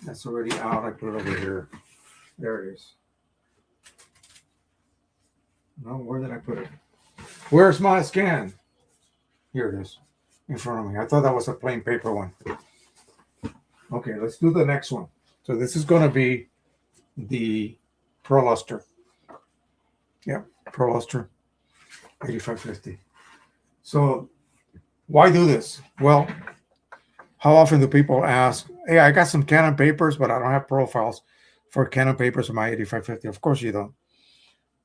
that's already out. I put it over here. There it is. No, where did I put it? Where's my scan? Here it is, in front of me. I thought that was a plain paper one. Okay, let's do the next one. So this is going to be the Pro Luster. Yeah, Pro Luster 8550. So why do this? Well, how often do people ask, hey, I got some Canon papers, but I don't have profiles for Canon papers in my 8550? Of course you don't.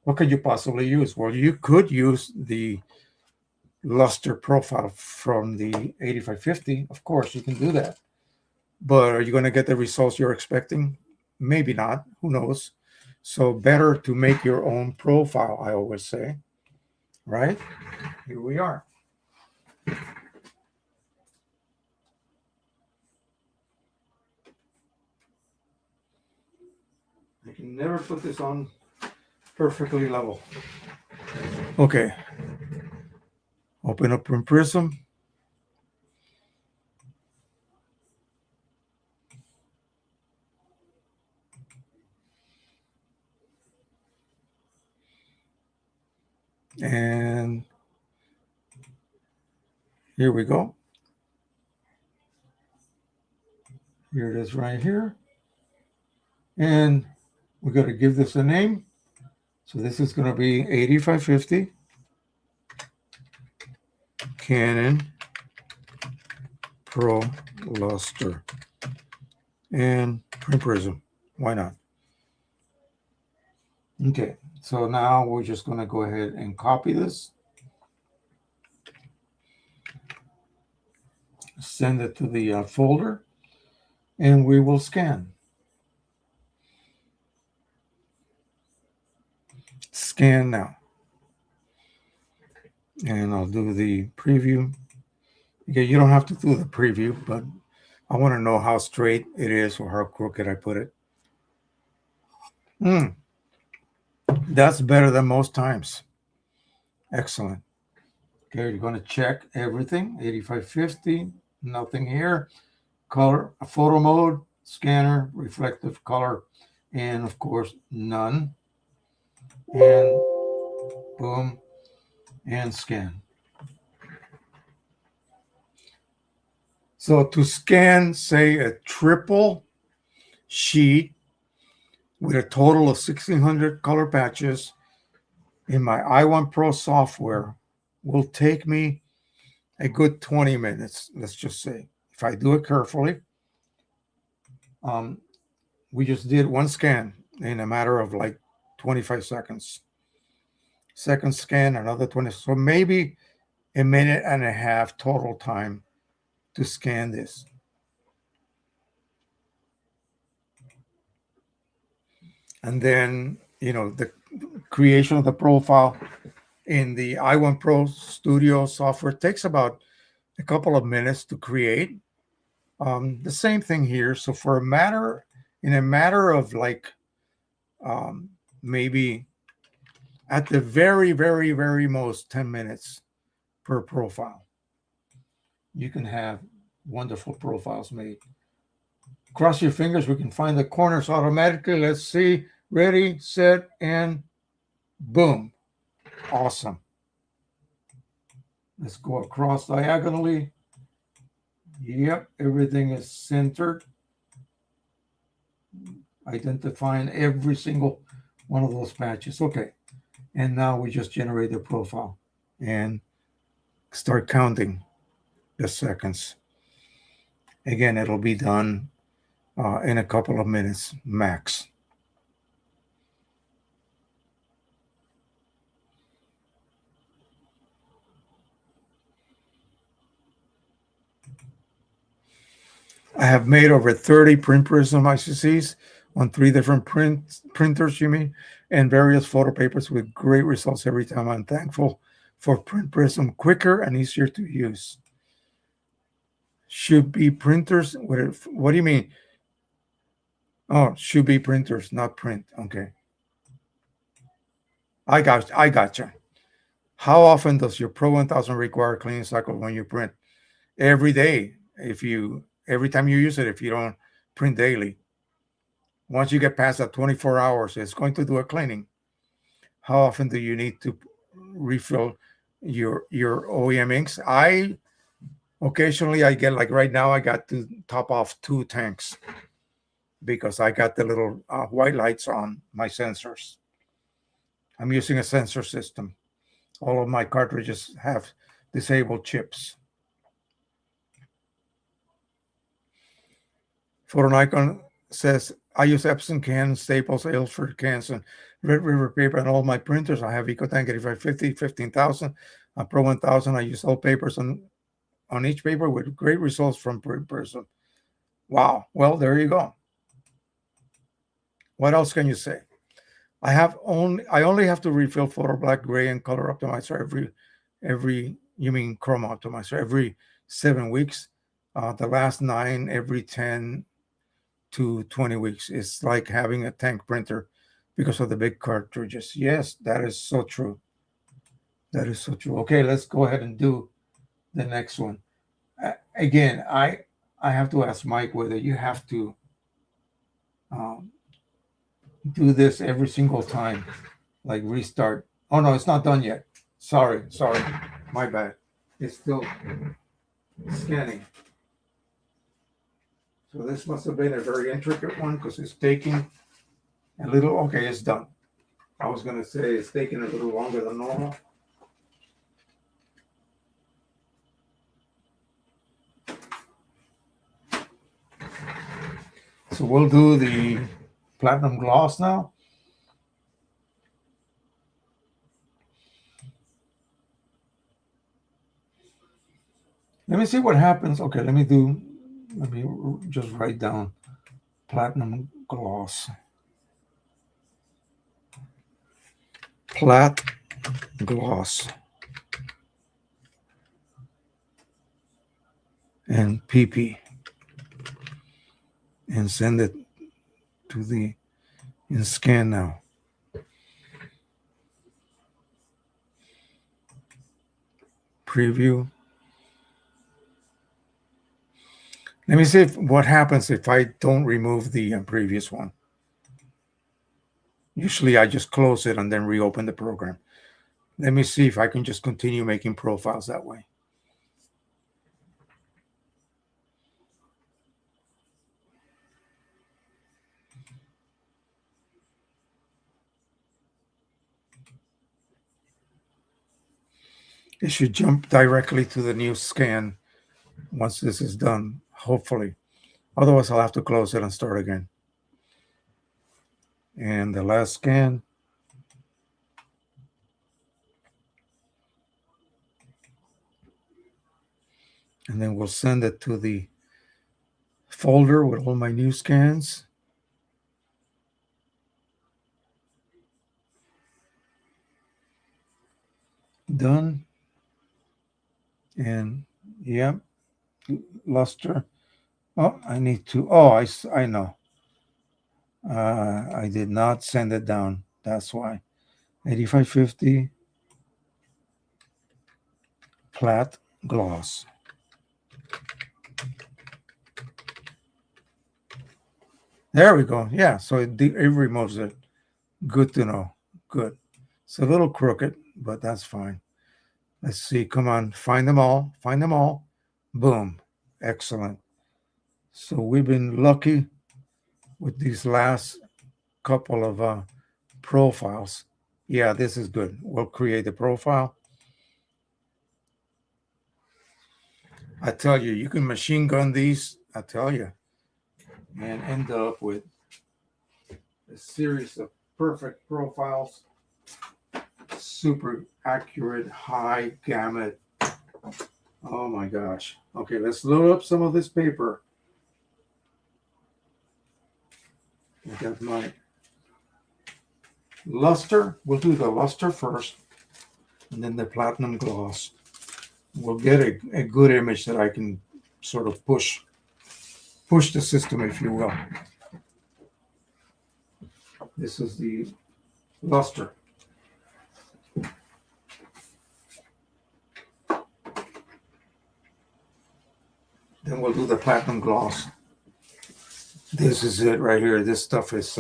What could you possibly use? Well, you could use the luster profile from the 8550. Of course, you can do that. But are you going to get the results you're expecting? Maybe not. Who knows? So better to make your own profile, I always say. Right? Here we are. I can never put this on perfectly level. Okay. Open up Print Prism. And here we go. Here it is right here. And we're going to give this a name. So this is going to be 8550 Canon Pro Luster and Print Prism. Why not? Okay, so now we're just going to go ahead and copy this. Send it to the folder, and we will scan. Scan now. And I'll do the preview. Okay, you don't have to do the preview, but I want to know how straight it is or how crooked I put it. That's better than most times. Excellent. Okay, you're going to check everything. 8550, nothing here. Color, photo mode, scanner, reflective color, and of course, none. And boom, and scan. So to scan, say, a triple sheet with a total of 1,600 color patches in my i1 Pro software will take me a good 20 minutes, let's just say, if I do it carefully. We just did one scan, in a matter of like 25 seconds. Second scan, another 20. So maybe a minute and a half total time to scan this. And then, the creation of the profile in the i1 Pro Studio software takes about a couple of minutes to create. The same thing here. So in a matter of like maybe at the very, very, very most 10 minutes per profile, you can have wonderful profiles made. Cross your fingers, we can find the corners automatically. Let's see. Ready, set, and boom. Awesome. Let's go across diagonally. Yep, everything is centered. Identifying every single one of those patches. Okay. And now we just generate the profile and start counting the seconds. Again, it'll be done in a couple of minutes max. I have made over 30 Print Prism ICCs on 3 different printers, and various photo papers with great results every time. I'm thankful for Print Prism, quicker and easier to use. Should be printers. What do you mean? Oh, should be printers, not print. Okay. I gotcha. How often does your Pro 1000 require a cleaning cycle when you print? Every day. Every time you use it, if you don't print daily. Once you get past that 24 hours, it's going to do a cleaning. How often do you need to refill your OEM inks? Occasionally I get, like right now, I got to top off 2 tanks because I got the little white lights on my sensors. I'm using a sensor system. All of my cartridges have disabled chips. Photo Nikon says, I use Epson cans, Staples, Ilford cans, and Red River paper on all my printers. I have EcoTank 8550, 15,000, a Pro 1000. I use all papers on each paper with great results from Print Prism. Wow. Well, there you go. What else can you say? I only have to refill Photo Black, Gray, and Color Optimizer Chroma Optimizer every 7 weeks. The last 9 every 10 to 20 weeks. It's like having a tank printer because of the big cartridges. Yes, that is so true. That is so true. Okay, let's go ahead and do the next one. Again, I have to ask Mike whether you have to do this every single time, like restart. Oh no, it's not done yet. Sorry, my bad. It's still scanning. So this must have been a very intricate one because it's taking a little. Okay, it's done. I was going to say it's taking a little longer than normal. So we'll do the platinum gloss now. Let me see what happens. Okay, let me just write down platinum gloss. Plat gloss. And PP. And send it to the in scan now. Preview. Let me see what happens if I don't remove the previous one. Usually I just close it and then reopen the program. Let me see if I can just continue making profiles that way. It should jump directly to the new scan once this is done, hopefully. Otherwise, I'll have to close it and start again. And the last scan. And then we'll send it to the folder with all my new scans. Done. And yeah, luster. Oh, I need to. Oh, I know. I did not send it down. That's why. 8550 plat gloss. There we go. Yeah, so it removes it. Good to know. Good. It's a little crooked, but that's fine. Let's see. Come on. Find them all. Find them all. Boom. Excellent. So we've been lucky with these last couple of profiles. Yeah, this is good. We'll create the profile. I tell you, you can machine gun these, I tell you, and end up with a series of perfect profiles, super accurate, high gamut. Oh my gosh. Okay, let's load up some of this paper. I got my luster. We'll do the luster first, and then the platinum gloss. We'll get a good image that I can sort of push the system, if you will. This is the luster. Then we'll do the platinum gloss. This is it right here. This stuff is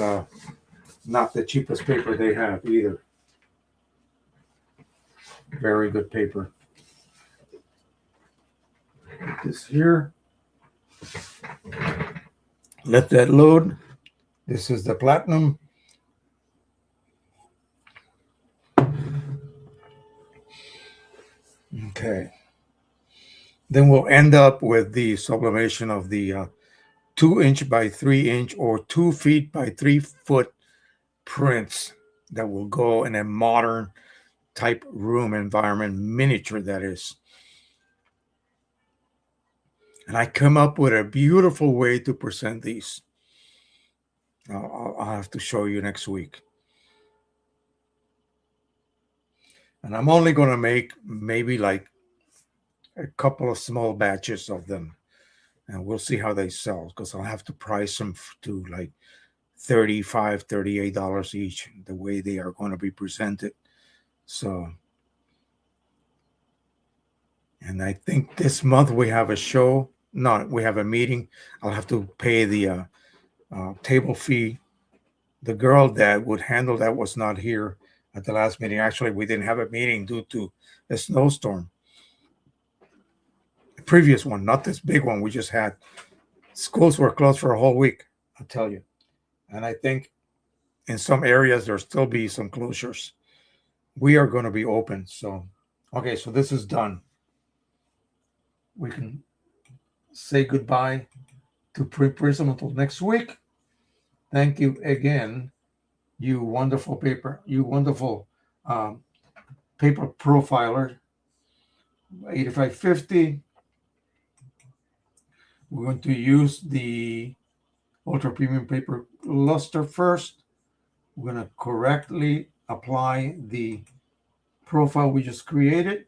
not the cheapest paper they have either. Very good paper. Put this here. Let that load. This is the platinum. Okay. Then we'll end up with the sublimation of the 2-inch by 3-inch or 2 feet by 3 foot prints that will go in a modern type room environment, miniature that is. And I come up with a beautiful way to present these. I'll have to show you next week. And I'm only going to make maybe like a couple of small batches of them. And we'll see how they sell, because I'll have to price them to like $35, $38 each, the way they are going to be presented. So, and I think this month we have a show. No, we have a meeting. I'll have to pay the table fee. The girl that would handle that was not here at the last meeting. Actually, we didn't have a meeting due to a snowstorm. The previous one, not this big one we just had. Schools were closed for a whole week, I'll tell you. And I think in some areas there'll still be some closures. We are going to be open. So, okay, so this is done. We can say goodbye to Print Prism until next week. Thank you again, you wonderful paper profiler. 8550. We're going to use the ultra premium paper luster first. We're going to correctly apply the profile we just created.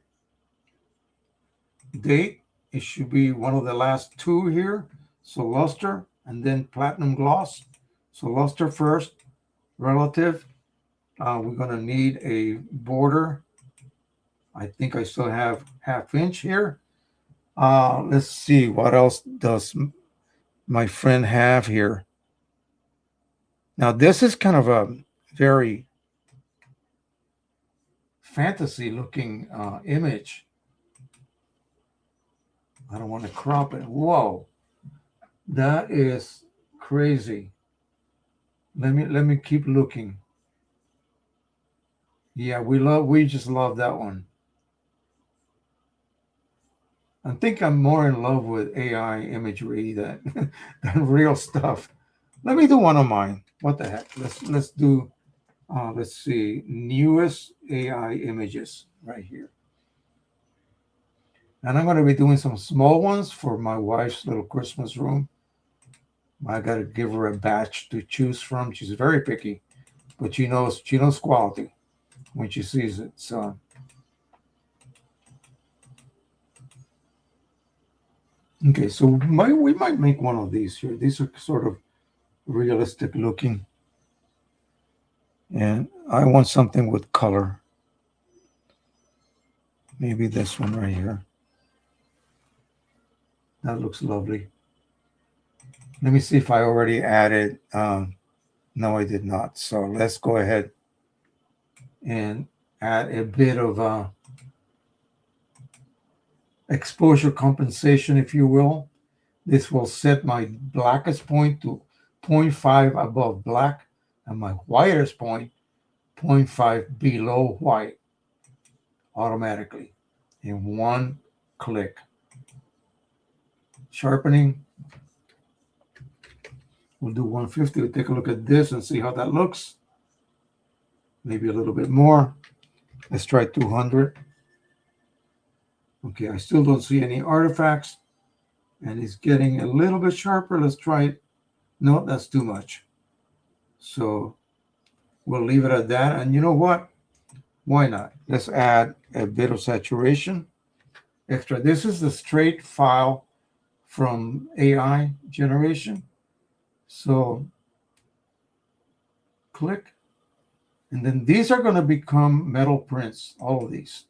Date, it should be one of the last two here. So luster and then platinum gloss. So luster first, relative. We're going to need a border. I think I still have 1/2 inch here. Let's see, what else does my friend have here? Now, this is kind of a very fantasy looking image. I don't want to crop it. Whoa, that is crazy. Let me keep looking. Yeah, we just love that one. I think I'm more in love with AI imagery than real stuff. Let me do one of mine. What the heck? Let's do. Let's see, newest AI images right here. And I'm going to be doing some small ones for my wife's little Christmas room. I got to give her a batch to choose from. She's very picky, but she knows quality when she sees it. So okay, so we might make one of these here. These are sort of realistic looking, and I want something with color. Maybe this one right here. That looks lovely. Let me see if I already added. No, I did not. So let's go ahead and add a bit of exposure compensation, if you will. This will set my blackest point to 0.5 above black and my whitest point 0.5 below white automatically in one click. Sharpening. We'll do 150. We'll take a look at this and see how that looks. Maybe a little bit more. Let's try 200. Okay, I still don't see any artifacts. And it's getting a little bit sharper. Let's try it. No, that's too much. So we'll leave it at that. And you know what? Why not? Let's add a bit of saturation. Extra. This is the straight file from AI generation. So click. And then these are going to become metal prints, all of these.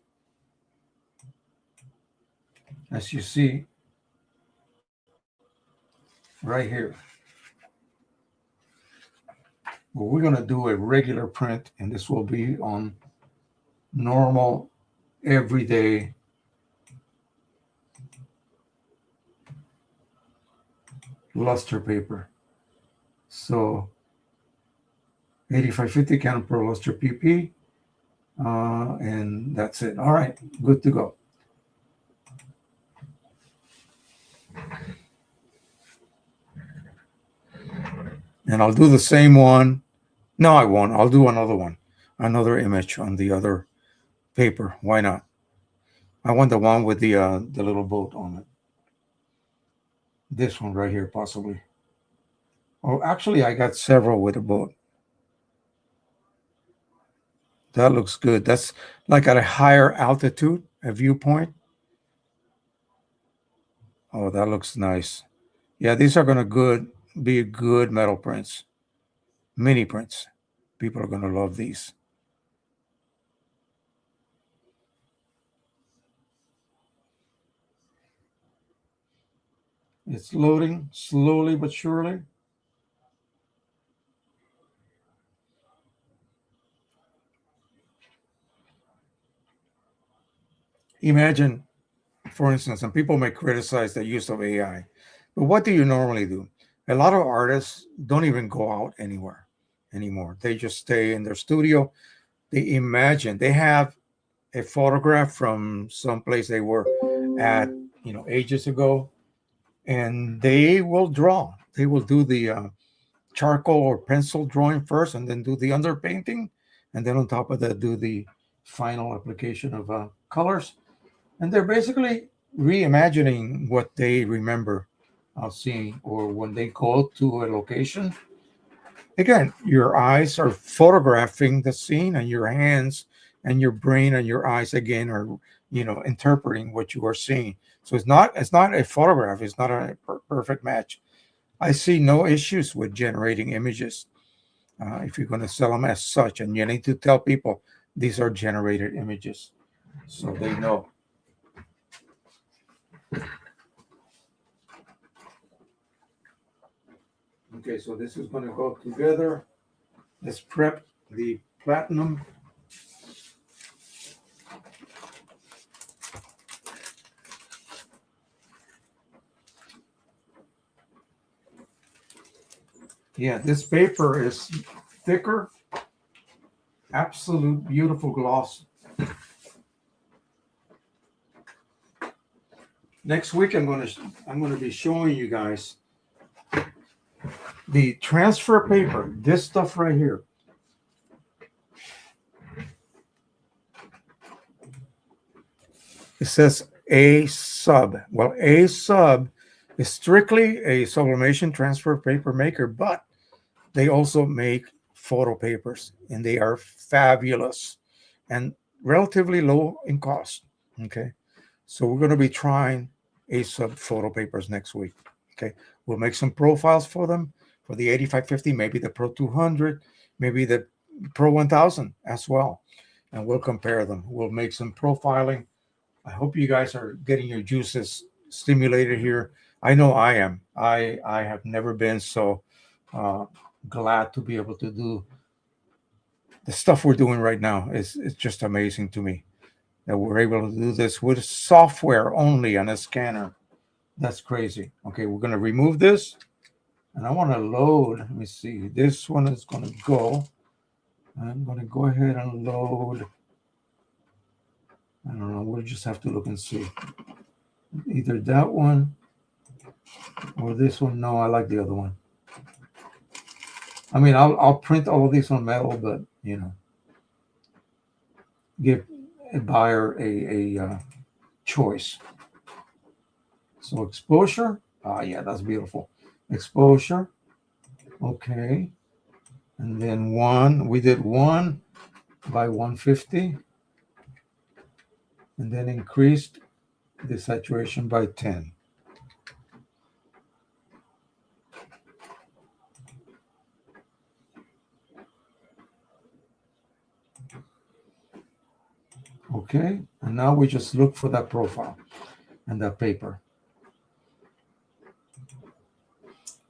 As you see right here. Well, we're going to do a regular print, and this will be on normal, everyday luster paper. So 8550 Canon Pro Luster PP, and that's it. All right, good to go. And I'll do the same one. No, I won't. I'll do another one, another image on the other paper. Why not? I want the one with the little boat on it. This one right here, possibly. Oh, actually, I got several with a boat. That looks good. That's like at a higher altitude, a viewpoint. Oh, that looks nice. Yeah, these are going to be good metal prints, mini prints. People are going to love these. It's loading slowly but surely. Imagine, for instance, and people may criticize the use of AI, but what do you normally do? A lot of artists don't even go out anywhere anymore. They just stay in their studio. They imagine, they have a photograph from someplace they were at, ages ago, and they will draw. They will do the charcoal or pencil drawing first, and then do the underpainting, and then on top of that, do the final application of colors. And they're basically reimagining what they remember seeing, or when they go to a location. Again, your eyes are photographing the scene, and your hands and your brain and your eyes again are, interpreting what you are seeing. So it's not a photograph. It's not a perfect match. I see no issues with generating images if you're going to sell them as such, and you need to tell people these are generated images so they know. Okay, so this is going to go together. Let's prep the platinum. Yeah, this paper is thicker, absolute beautiful gloss. Next week, I'm going to be showing you guys the transfer paper, this stuff right here, it says A sub. Well, A sub is strictly a sublimation transfer paper maker, but they also make photo papers, and they are fabulous and relatively low in cost. Okay, so we're going to be trying A sub photo papers next week. Okay, we'll make some profiles for them for the 8550, maybe the Pro 200, maybe the Pro 1000 as well, and we'll compare them. We'll make some profiling. I hope you guys are getting your juices stimulated here. I know I am. I have never been so uh, glad to be able to do the stuff we're doing right now. It's just amazing to me that we're able to do this with software only on a scanner. That's crazy. Okay, we're going to remove this, and I want to load. Let me see. This one is going to go. I'm going to go ahead and load. I don't know. We'll just have to look and see. Either that one or this one. No, I like the other one. I mean, I'll print all of these on metal, but give a buyer a choice. So exposure. Yeah, that's beautiful. Exposure. Okay. And then we did 1 by 150. And then increased the saturation by 10. Okay. And now we just look for that profile and that paper.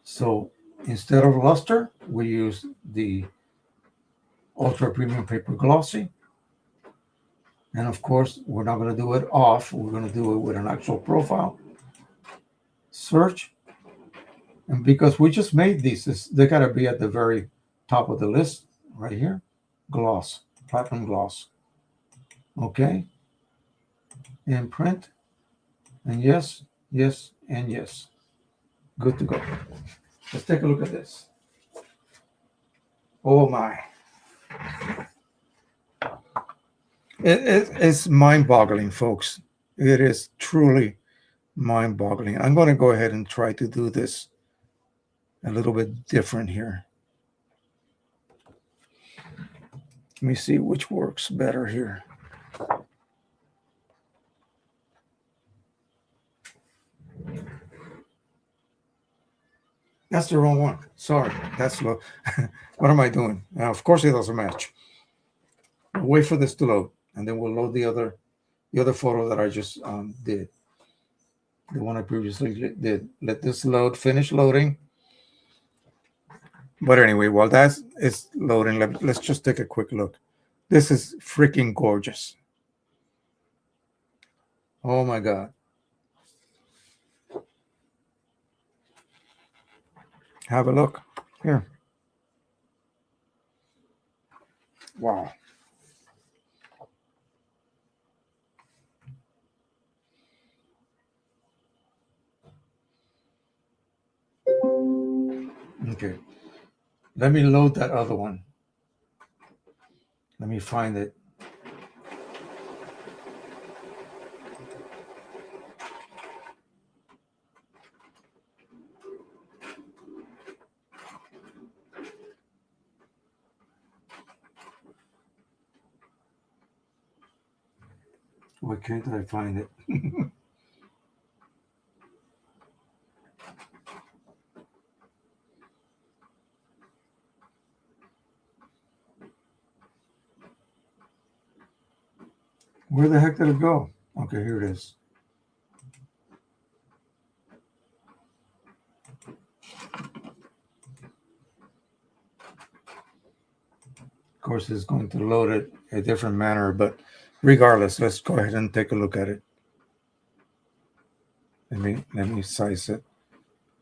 So instead of luster, we use the Ultra Premium Paper Glossy. And of course, we're not going to do it off. We're going to do it with an actual profile. Search. And because we just made these, they got to be at the very top of the list right here. Gloss, platinum gloss. Okay. And print. And yes, yes, and yes. Good to go. Let's take a look at this. Oh my. It's mind-boggling, folks. It is truly mind-boggling. I'm going to go ahead and try to do this a little bit different here. Let me see which works better here. That's the wrong one. Sorry, that's low. What am I doing? Of course it doesn't match. We'll wait for this to load, and then we'll load the other photo that I just did. The one I previously did. Let this load, finish loading. But anyway, while it's loading, let's just take a quick look. This is freaking gorgeous. Oh my God. Have a look here. Wow. Okay. Let me load that other one. Let me find it. Why can't I find it? Where the heck did it go? Okay, here it is. Of course, it's going to load it a different manner, but regardless, let's go ahead and take a look at it. Let me size it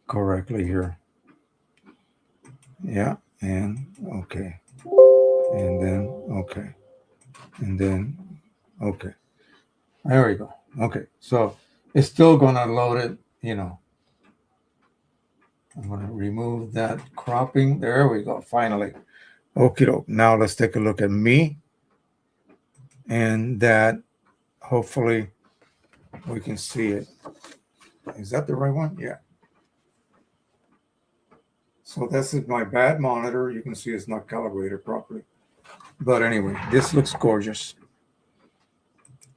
correctly here. Yeah, and okay. And then okay. And then okay. There we go. Okay. So it's still gonna load it, I'm going to remove that cropping. There we go. Finally. Okay, now let's take a look at me. And that, hopefully we can see it. Is that the right one? Yeah. So this is my bad monitor. You can see it's not calibrated properly. But anyway, this looks gorgeous.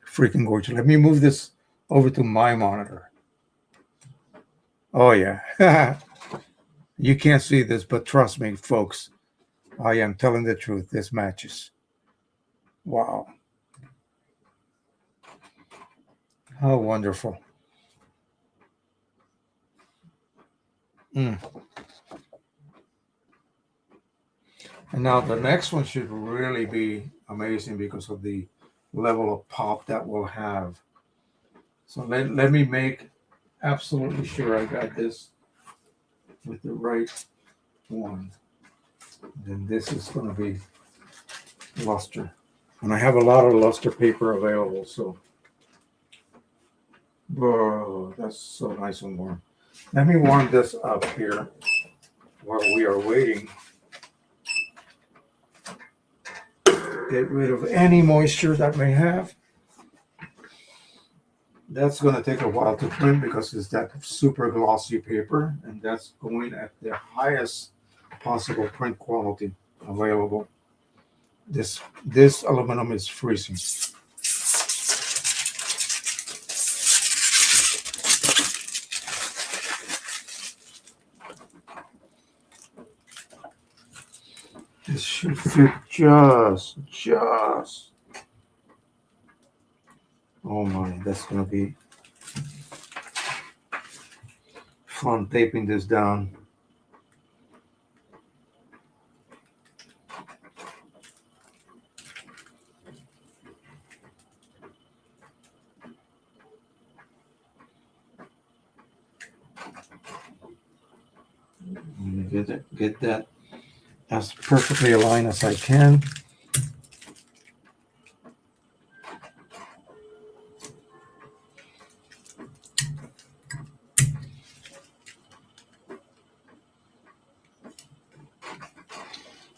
Freaking gorgeous. Let me move this over to my monitor. Oh, yeah. You can't see this, but trust me, folks. I am telling the truth. This matches. Wow. How wonderful. And now the next one should really be amazing because of the level of pop that we'll have. So let me make absolutely sure I got this with the right one. Then this is going to be luster. And I have a lot of luster paper available, so. Whoa, that's so nice and warm. Let me warm this up here while we are waiting. Get rid of any moisture that may have. That's going to take a while to print because it's that super glossy paper, and that's going at the highest possible print quality available. This aluminum is freezing. This should fit just. Oh my, that's gonna be fun taping this down. I'm gonna get that as perfectly aligned as I can.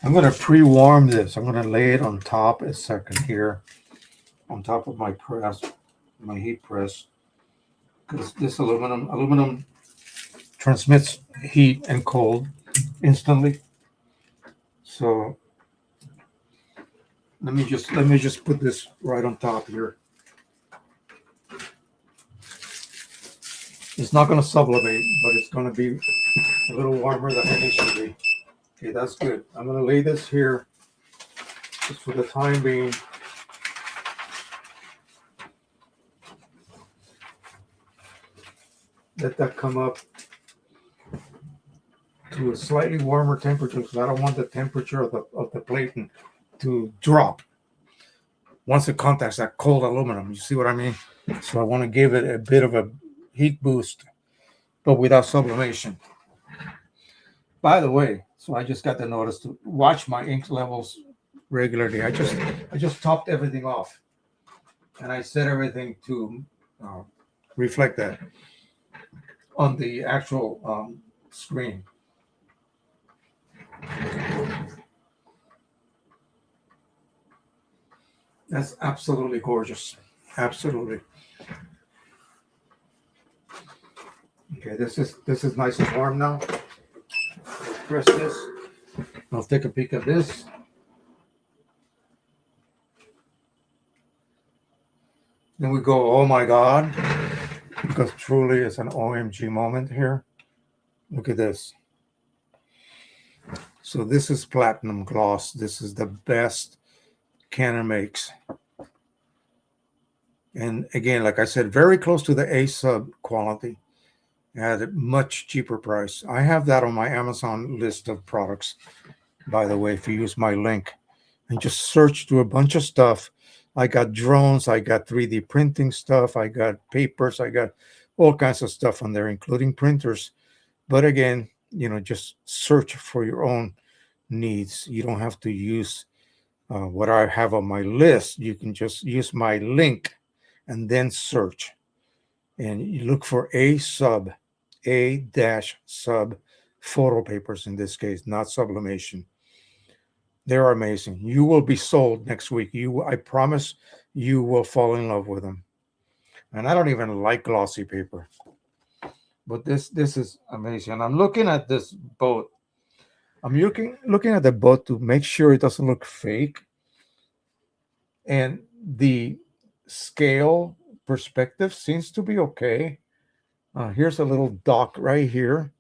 I'm going to pre-warm this. I'm going to lay it on top a second here, on top of my press, my heat press, because this aluminum transmits heat and cold instantly. So let me just put this right on top here. It's not going to sublimate, but it's going to be a little warmer than it needs to be. Okay, that's good. I'm going to lay this here just for the time being. Let that come up to a slightly warmer temperature because I don't want the temperature of the plate to drop once it contacts that cold aluminum. You see what I mean? So I want to give it a bit of a heat boost, but without sublimation. By the way, so I just got the notice to watch my ink levels regularly. I just topped everything off, and I set everything to reflect that on the actual screen. That's absolutely gorgeous. Absolutely. Okay, this is nice and warm now. Let's press this. I'll take a peek at this. Then we go, oh my God, because truly it's an OMG moment here. Look at this. So this is platinum gloss. This is the best Canon makes. And again, like I said, very close to the A sub quality at a much cheaper price. I have that on my Amazon list of products, by the way, if you use my link and just search through a bunch of stuff. I got drones, I got 3D printing stuff, I got papers, I got all kinds of stuff on there, including printers. But again, just search for your own needs. You don't have to use what I have on my list. You can just use my link and then search. And you look for A sub photo papers in this case, not sublimation. They're amazing. You will be sold next week. I promise you will fall in love with them. And I don't even like glossy paper, but this is amazing. And I'm looking at this boat. I'm looking at the boat to make sure it doesn't look fake. And the scale perspective seems to be okay. Here's a little dock right here.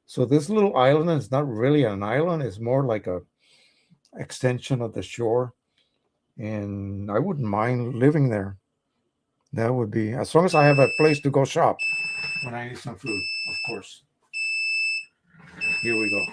So this little island is not really an island. It's more like a extension of the shore. And I wouldn't mind living there. That would be, as long as I have a place to go shop when I need some food, of course. Here we go.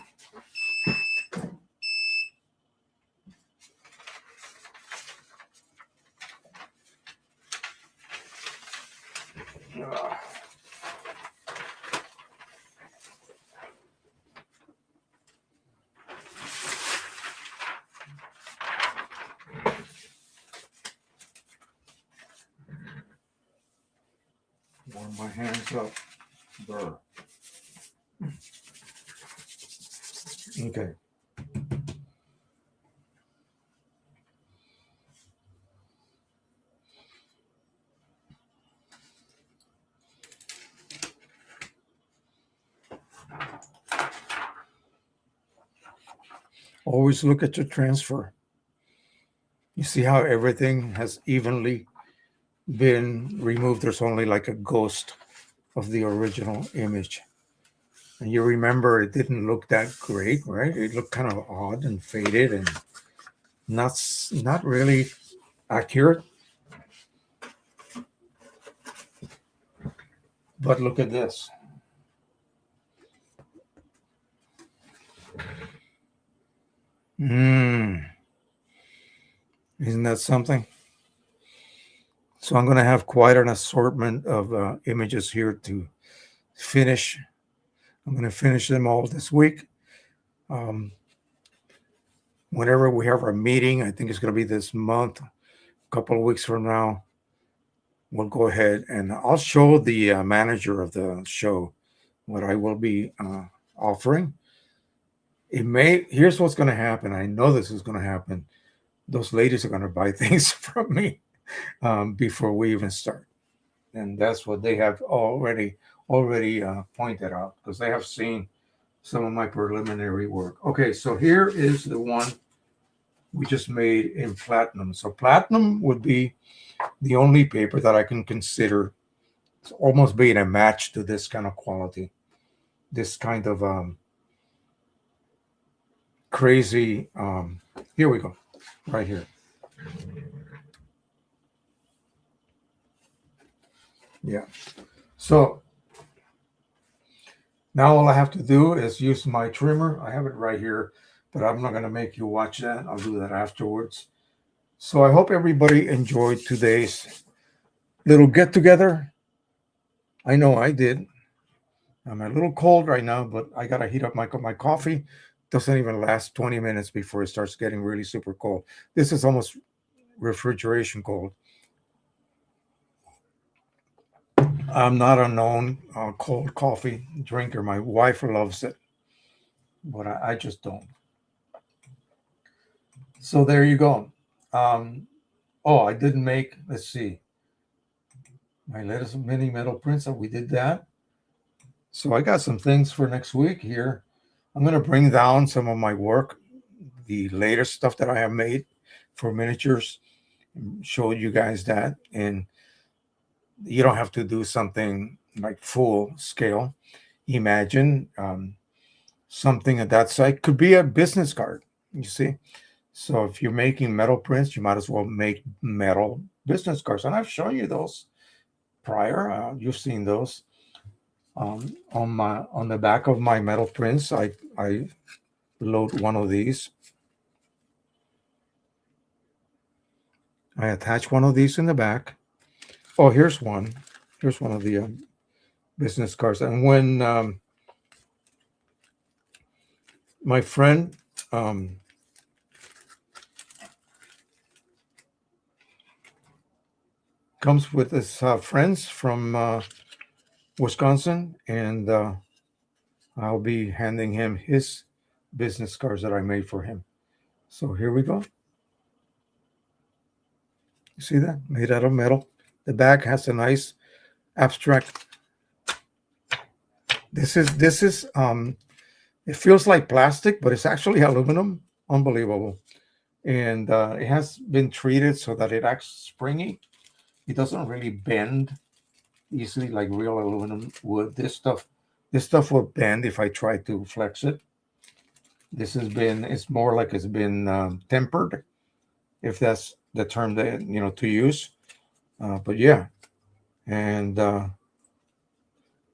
Warm my hands up. Burr. Okay. Always look at your transfer. You see how everything has evenly been removed. There's only like a ghost of the original image. And you remember it didn't look that great, right? It looked kind of odd and faded and not really accurate. But look at this. Isn't that something? So I'm going to have quite an assortment of images here to finish. I'm going to finish them all this week. Whenever we have our meeting, I think it's going to be this month, a couple of weeks from now, we'll go ahead and I'll show the manager of the show what I will be offering. Here's what's going to happen. I know this is going to happen. Those ladies are going to buy things from me before we even start. And that's what they have already pointed out, because they have seen some of my preliminary work. Okay, so here is the one we just made in platinum. So platinum would be the only paper that I can consider almost being a match to this kind of quality, this kind of crazy. Here we go, right here. Yeah. So now all I have to do is use my trimmer. I have it right here, but I'm not going to make you watch that. I'll do that afterwards. So I hope everybody enjoyed today's little get together. I know I did. I'm a little cold right now, but I got to heat up my coffee. Doesn't even last 20 minutes before it starts getting really super cold. This is almost refrigeration cold. I'm not a known cold coffee drinker. My wife loves it, but I just don't. So there you go. I didn't make, let's see, my latest mini metal prints. We did that. So I got some things for next week here. I'm going to bring down some of my work, the latest stuff that I have made for miniatures, show you guys that. And you don't have to do something like full scale. Imagine something at that size. Could be a business card, you see. So if you're making metal prints, you might as well make metal business cards. And I've shown you those prior. You've seen those. On the back of my metal prints, I load one of these. I attach one of these in the back. Oh, here's one. Here's one of the business cards. And when my friend comes with his friends from Wisconsin, and I'll be handing him his business cards that I made for him. So here we go. You see that? Made out of metal. The back has a nice abstract. This is it feels like plastic, but it's actually aluminum. Unbelievable. And it has been treated so that it acts springy. It doesn't really bend easily like real aluminum would. This stuff will bend if I try to flex it. It's more like it's been tempered, if that's the term that to use. But yeah, and I'm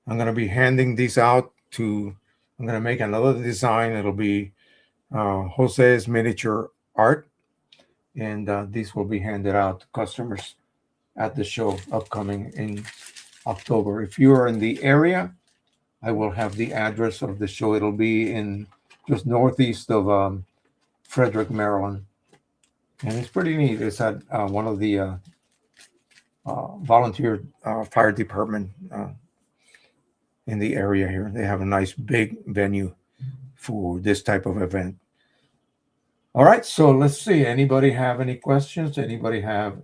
gonna be handing these out to. I'm gonna make another design. It'll be Jose's miniature art, and these will be handed out to customers at the show upcoming in October. If you are in the area, I will have the address of the show. It'll be in just northeast of Frederick, Maryland, and it's pretty neat. It's at one of the volunteer fire department in the area here. They have a nice big venue for this type of event. All right, so let's see. Anybody have any questions? Anybody have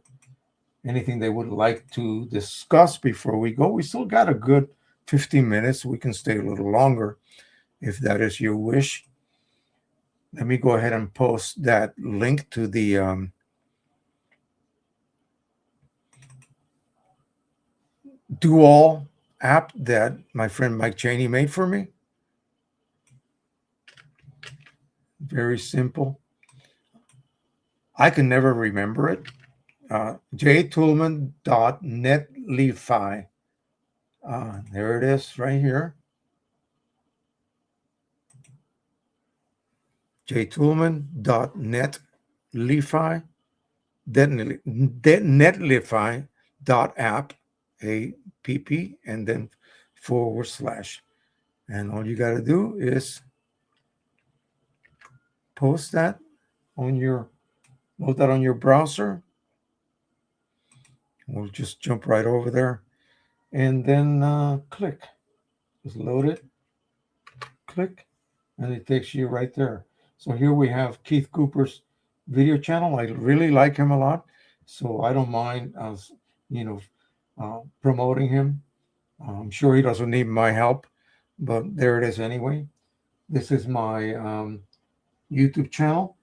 anything they would like to discuss before we go? We still got a good 15 minutes. We can stay a little longer if that is your wish. Let me go ahead and post that link to the Do-All app that my friend Mike Chaney made for me. Very simple. I can never remember it. jtoolman.netlify. There it is right here. jtoolman.netlify, netlify.app, A-P-P, and then /. And all you got to do is post that on your, load that on your browser. We'll just jump right over there and then click. Just load it, click, and it takes you right there. So here we have Keith Cooper's video channel. I really like him a lot, so I don't mind promoting him. I'm sure he doesn't need my help, but there it is anyway. This is my YouTube channel.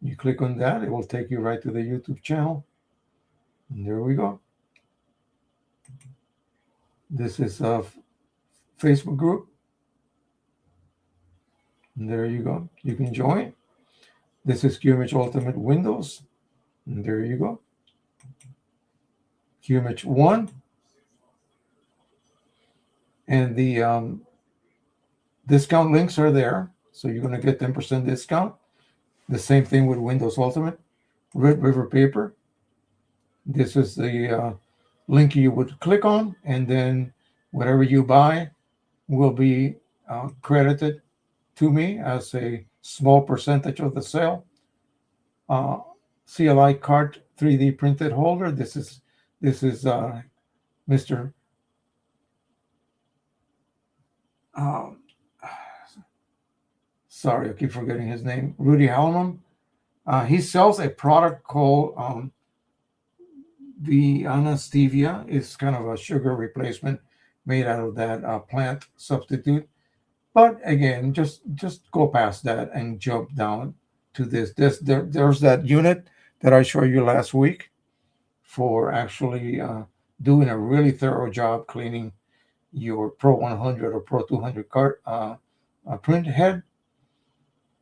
You click on that, it will take you right to the YouTube channel. And there we go. This is a Facebook group. And there you go. You can join. This is QMH Ultimate Windows. And there you go. QMH 1. And the discount links are there. So you're going to get 10% discount. The same thing with Windows Ultimate. Red River Paper. This is the link you would click on. And then whatever you buy will be credited to me as a small percentage of the sale. CLI card 3D printed holder. This is Mr. Sorry, I keep forgetting his name. Rudy Hallam. He sells a product called the Stevia. It's kind of a sugar replacement made out of that plant substitute. But again, just go past that and jump down to this. There's that unit that I showed you last week for actually doing a really thorough job cleaning your Pro 100 or Pro 200 card print head.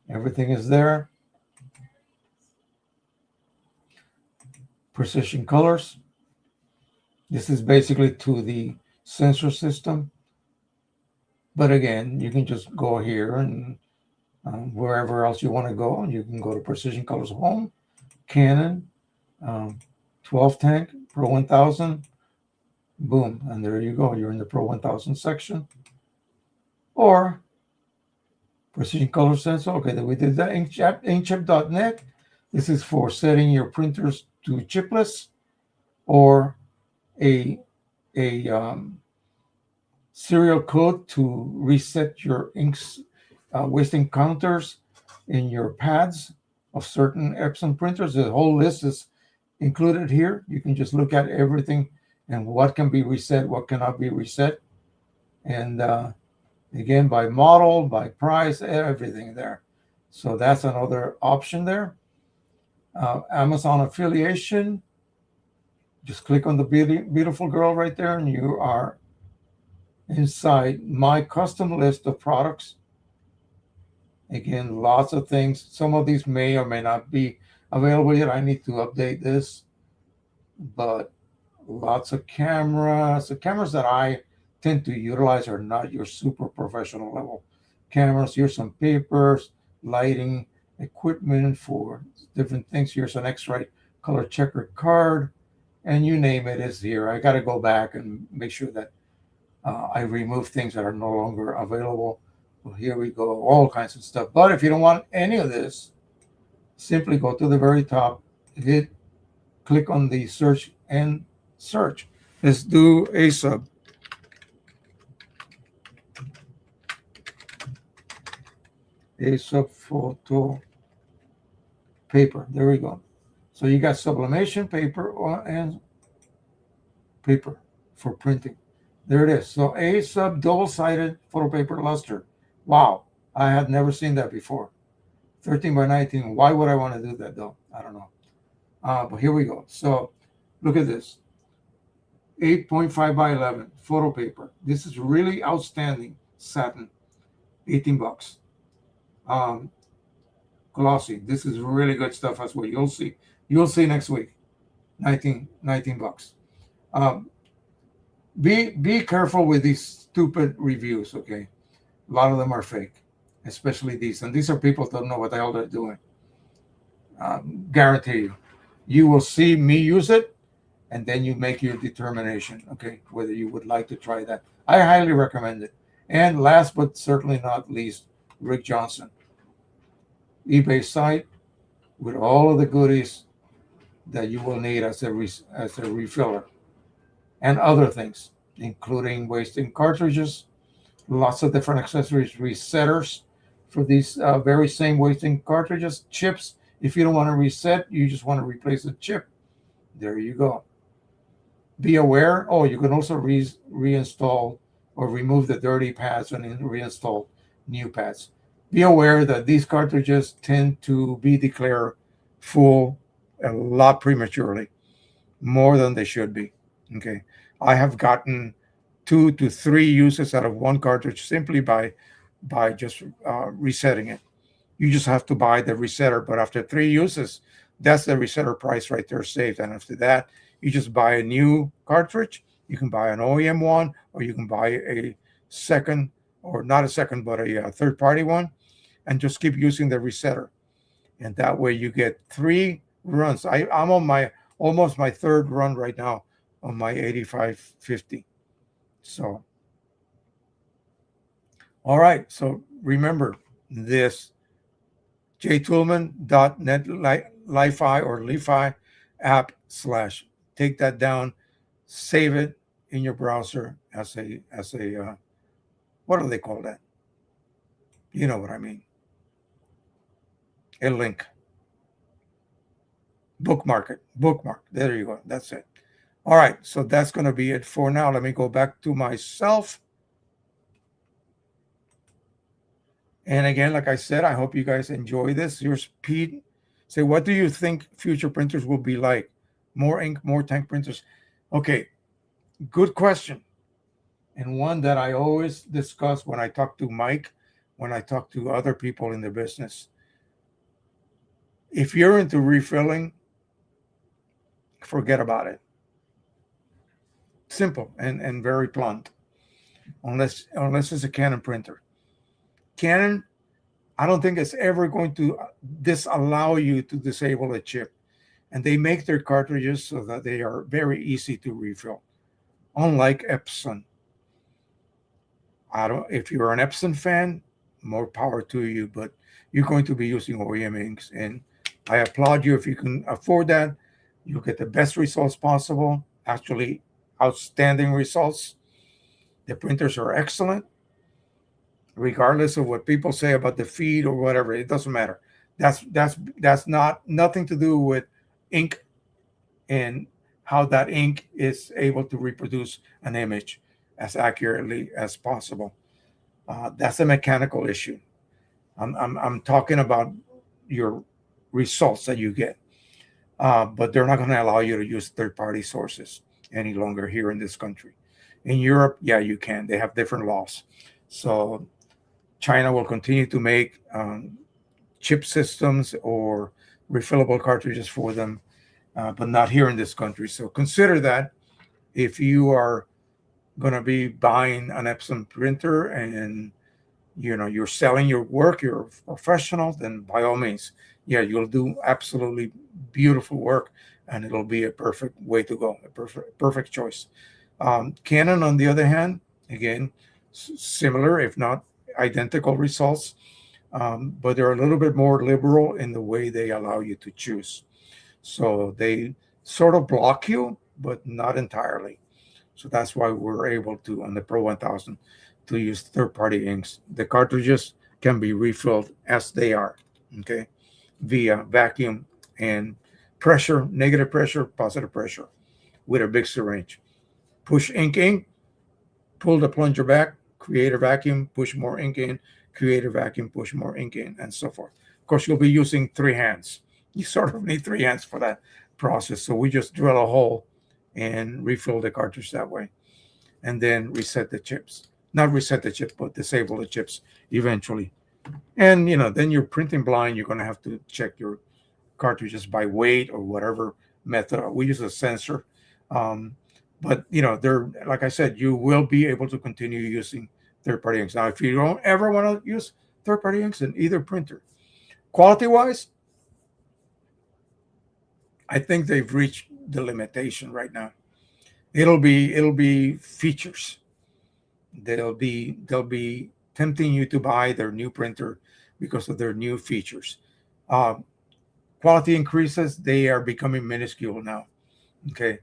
Everything is there. Precision colors. This is basically to the sensor system. But again, you can just go here and wherever else you want to go. You can go to Precision Colors Home, Canon, 12 tank, Pro 1000. Boom. And there you go. You're in the Pro 1000 section. Or Precision Color Sensor. Okay, we did that. Inkchip.net. This is for setting your printers to chipless or a serial code to reset your inks wasting counters in your pads of certain Epson printers. The whole list is included here. You can just look at everything and what can be reset, what cannot be reset. And again, by model, by price, everything there. So that's another option there. Amazon affiliation. Just click on the beautiful girl right there, and you are inside my custom list of products. Again, lots of things. Some of these may or may not be available yet. I need to update this, but lots of cameras. The cameras that I tend to utilize are not your super professional level cameras. Here's some papers, lighting, equipment for different things. Here's an X-ray color checker card, and you name it is here. I got to go back and make sure that I remove things that are no longer available. Well, here we go, all kinds of stuff. But if you don't want any of this, simply go to the very top, click on the search and search. Let's do a sub. A sub photo paper. There we go. So you got sublimation paper and paper for printing. There it is. So a sub double-sided photo paper luster. Wow, I had never seen that before. 13 by 19. Why would I want to do that though? I don't know. But here we go. So look at this. 8.5 by 11 photo paper. This is really outstanding satin. 18 bucks. Glossy. This is really good stuff as well. You'll see. You'll see next week. 19 bucks. Be careful with these stupid reviews, okay? A lot of them are fake, especially these. And these are people that don't know what the hell they're doing. Guarantee you. You will see me use it, and then you make your determination, okay, whether you would like to try that. I highly recommend it. And last but certainly not least, Rick Johnson. eBay site with all of the goodies that you will need as a refiller and other things, including wasting cartridges, lots of different accessories, resetters for these very same wasting cartridges, chips. If you don't want to reset, you just want to replace the chip. There you go. Be aware. Oh, you can also reinstall or remove the dirty pads and reinstall new pads. Be aware that these cartridges tend to be declared full a lot prematurely, more than they should be. Okay, I have gotten 2 to 3 uses out of one cartridge simply by just resetting it. You just have to buy the resetter, but after 3 uses, that's the resetter price right there saved. And after that, you just buy a new cartridge. You can buy an OEM one, or you can buy a second, or not a second, but a third party one, and just keep using the resetter. And that way you get 3 runs. I'm on my almost my 3rd run right now on my 8550. So, all right. So remember this jtoolman.netlify or Li-Fi app / take that down, save it in your browser as a what do they call that? You know what I mean. A link. Bookmark it. Bookmark. There you go. That's it. All right. So that's going to be it for now. Let me go back to myself. And again, like I said, I hope you guys enjoy this. Here's Pete. Say, what do you think future printers will be like? More ink, more tank printers? Okay, good question. And one that I always discuss when I talk to Mike, when I talk to other people in the business. If you're into refilling, forget about it. Simple and very blunt. Unless it's a Canon printer. Canon, I don't think it's ever going to disallow you to disable a chip. And they make their cartridges so that they are very easy to refill. Unlike Epson. If you're an Epson fan, more power to you, but you're going to be using OEM inks. And I applaud you if you can afford that. You'll get the best results possible. Actually, outstanding results. The printers are excellent, regardless of what people say about the feed or whatever. It doesn't matter. That's not nothing to do with ink and how that ink is able to reproduce an image as accurately as possible. That's a mechanical issue. I'm talking about your results that you get, but they're not going to allow you to use third-party sources any longer here in this country. In Europe, yeah, you can. They have different laws. So China will continue to make chip systems or refillable cartridges for them, but not here in this country. So consider that if you are going to be buying an Epson printer and you're selling your work, you're a professional, then by all means, yeah, you'll do absolutely beautiful work, and it'll be a perfect way to go, a perfect choice. Canon, on the other hand, again, similar if not identical results, but they're a little bit more liberal in the way they allow you to choose. So they sort of block you, but not entirely. So that's why we're able to, on the Pro 1000, to use third-party inks. The cartridges can be refilled as they are, okay, via vacuum and pressure, negative pressure, positive pressure, with a big syringe. Push ink in, pull the plunger back, create a vacuum, push more ink in, create a vacuum, push more ink in, and so forth. Of course, you'll be using 3 hands. You sort of need 3 hands for that process. So we just drill a hole and refill the cartridge that way, and then reset the chips. Not reset the chip, but disable the chips eventually. And then you're printing blind. You're going to have to check your cartridges by weight or whatever method. We use a sensor. Um, but they're, like I said, you will be able to continue using third-party inks. Now, if you don't ever want to use third-party inks in either printer, quality-wise, I think they've reached the limitation right now. It'll be features. They'll be tempting you to buy their new printer because of their new features. Uh, Quality increases, they are becoming minuscule now. Okay.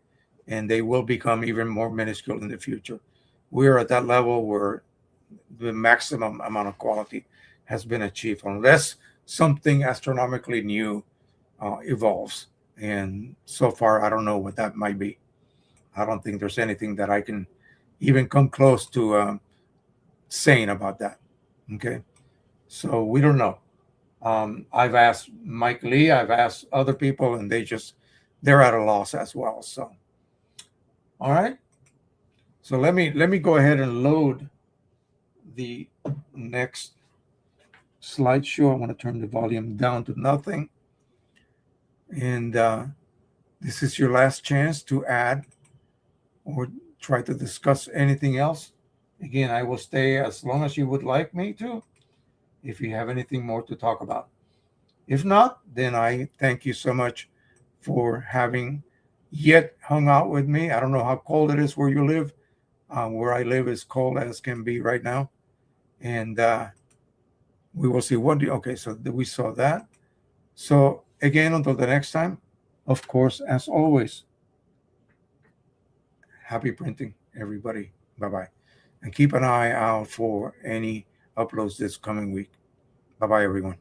And they will become even more minuscule in the future. We're at that level where the maximum amount of quality has been achieved, unless something astronomically new evolves. And so far, I don't know what that might be. I don't think there's anything that I can even come close to saying about that. Okay. So we don't know. I've asked Mike Lee, I've asked other people, and they're at a loss as well. So, all right. So let me go ahead and load the next slideshow. I want to turn the volume down to nothing. And this is your last chance to add or try to discuss anything else. Again, I will stay as long as you would like me to, if you have anything more to talk about. If not, then I thank you so much for having yet hung out with me. I don't know how cold it is where you live. Where I live is cold as can be right now. And we will see what okay, so we saw that. So again, until the next time, of course, as always, happy printing, everybody. Bye-bye. And keep an eye out for any uploads this coming week. Bye-bye, everyone.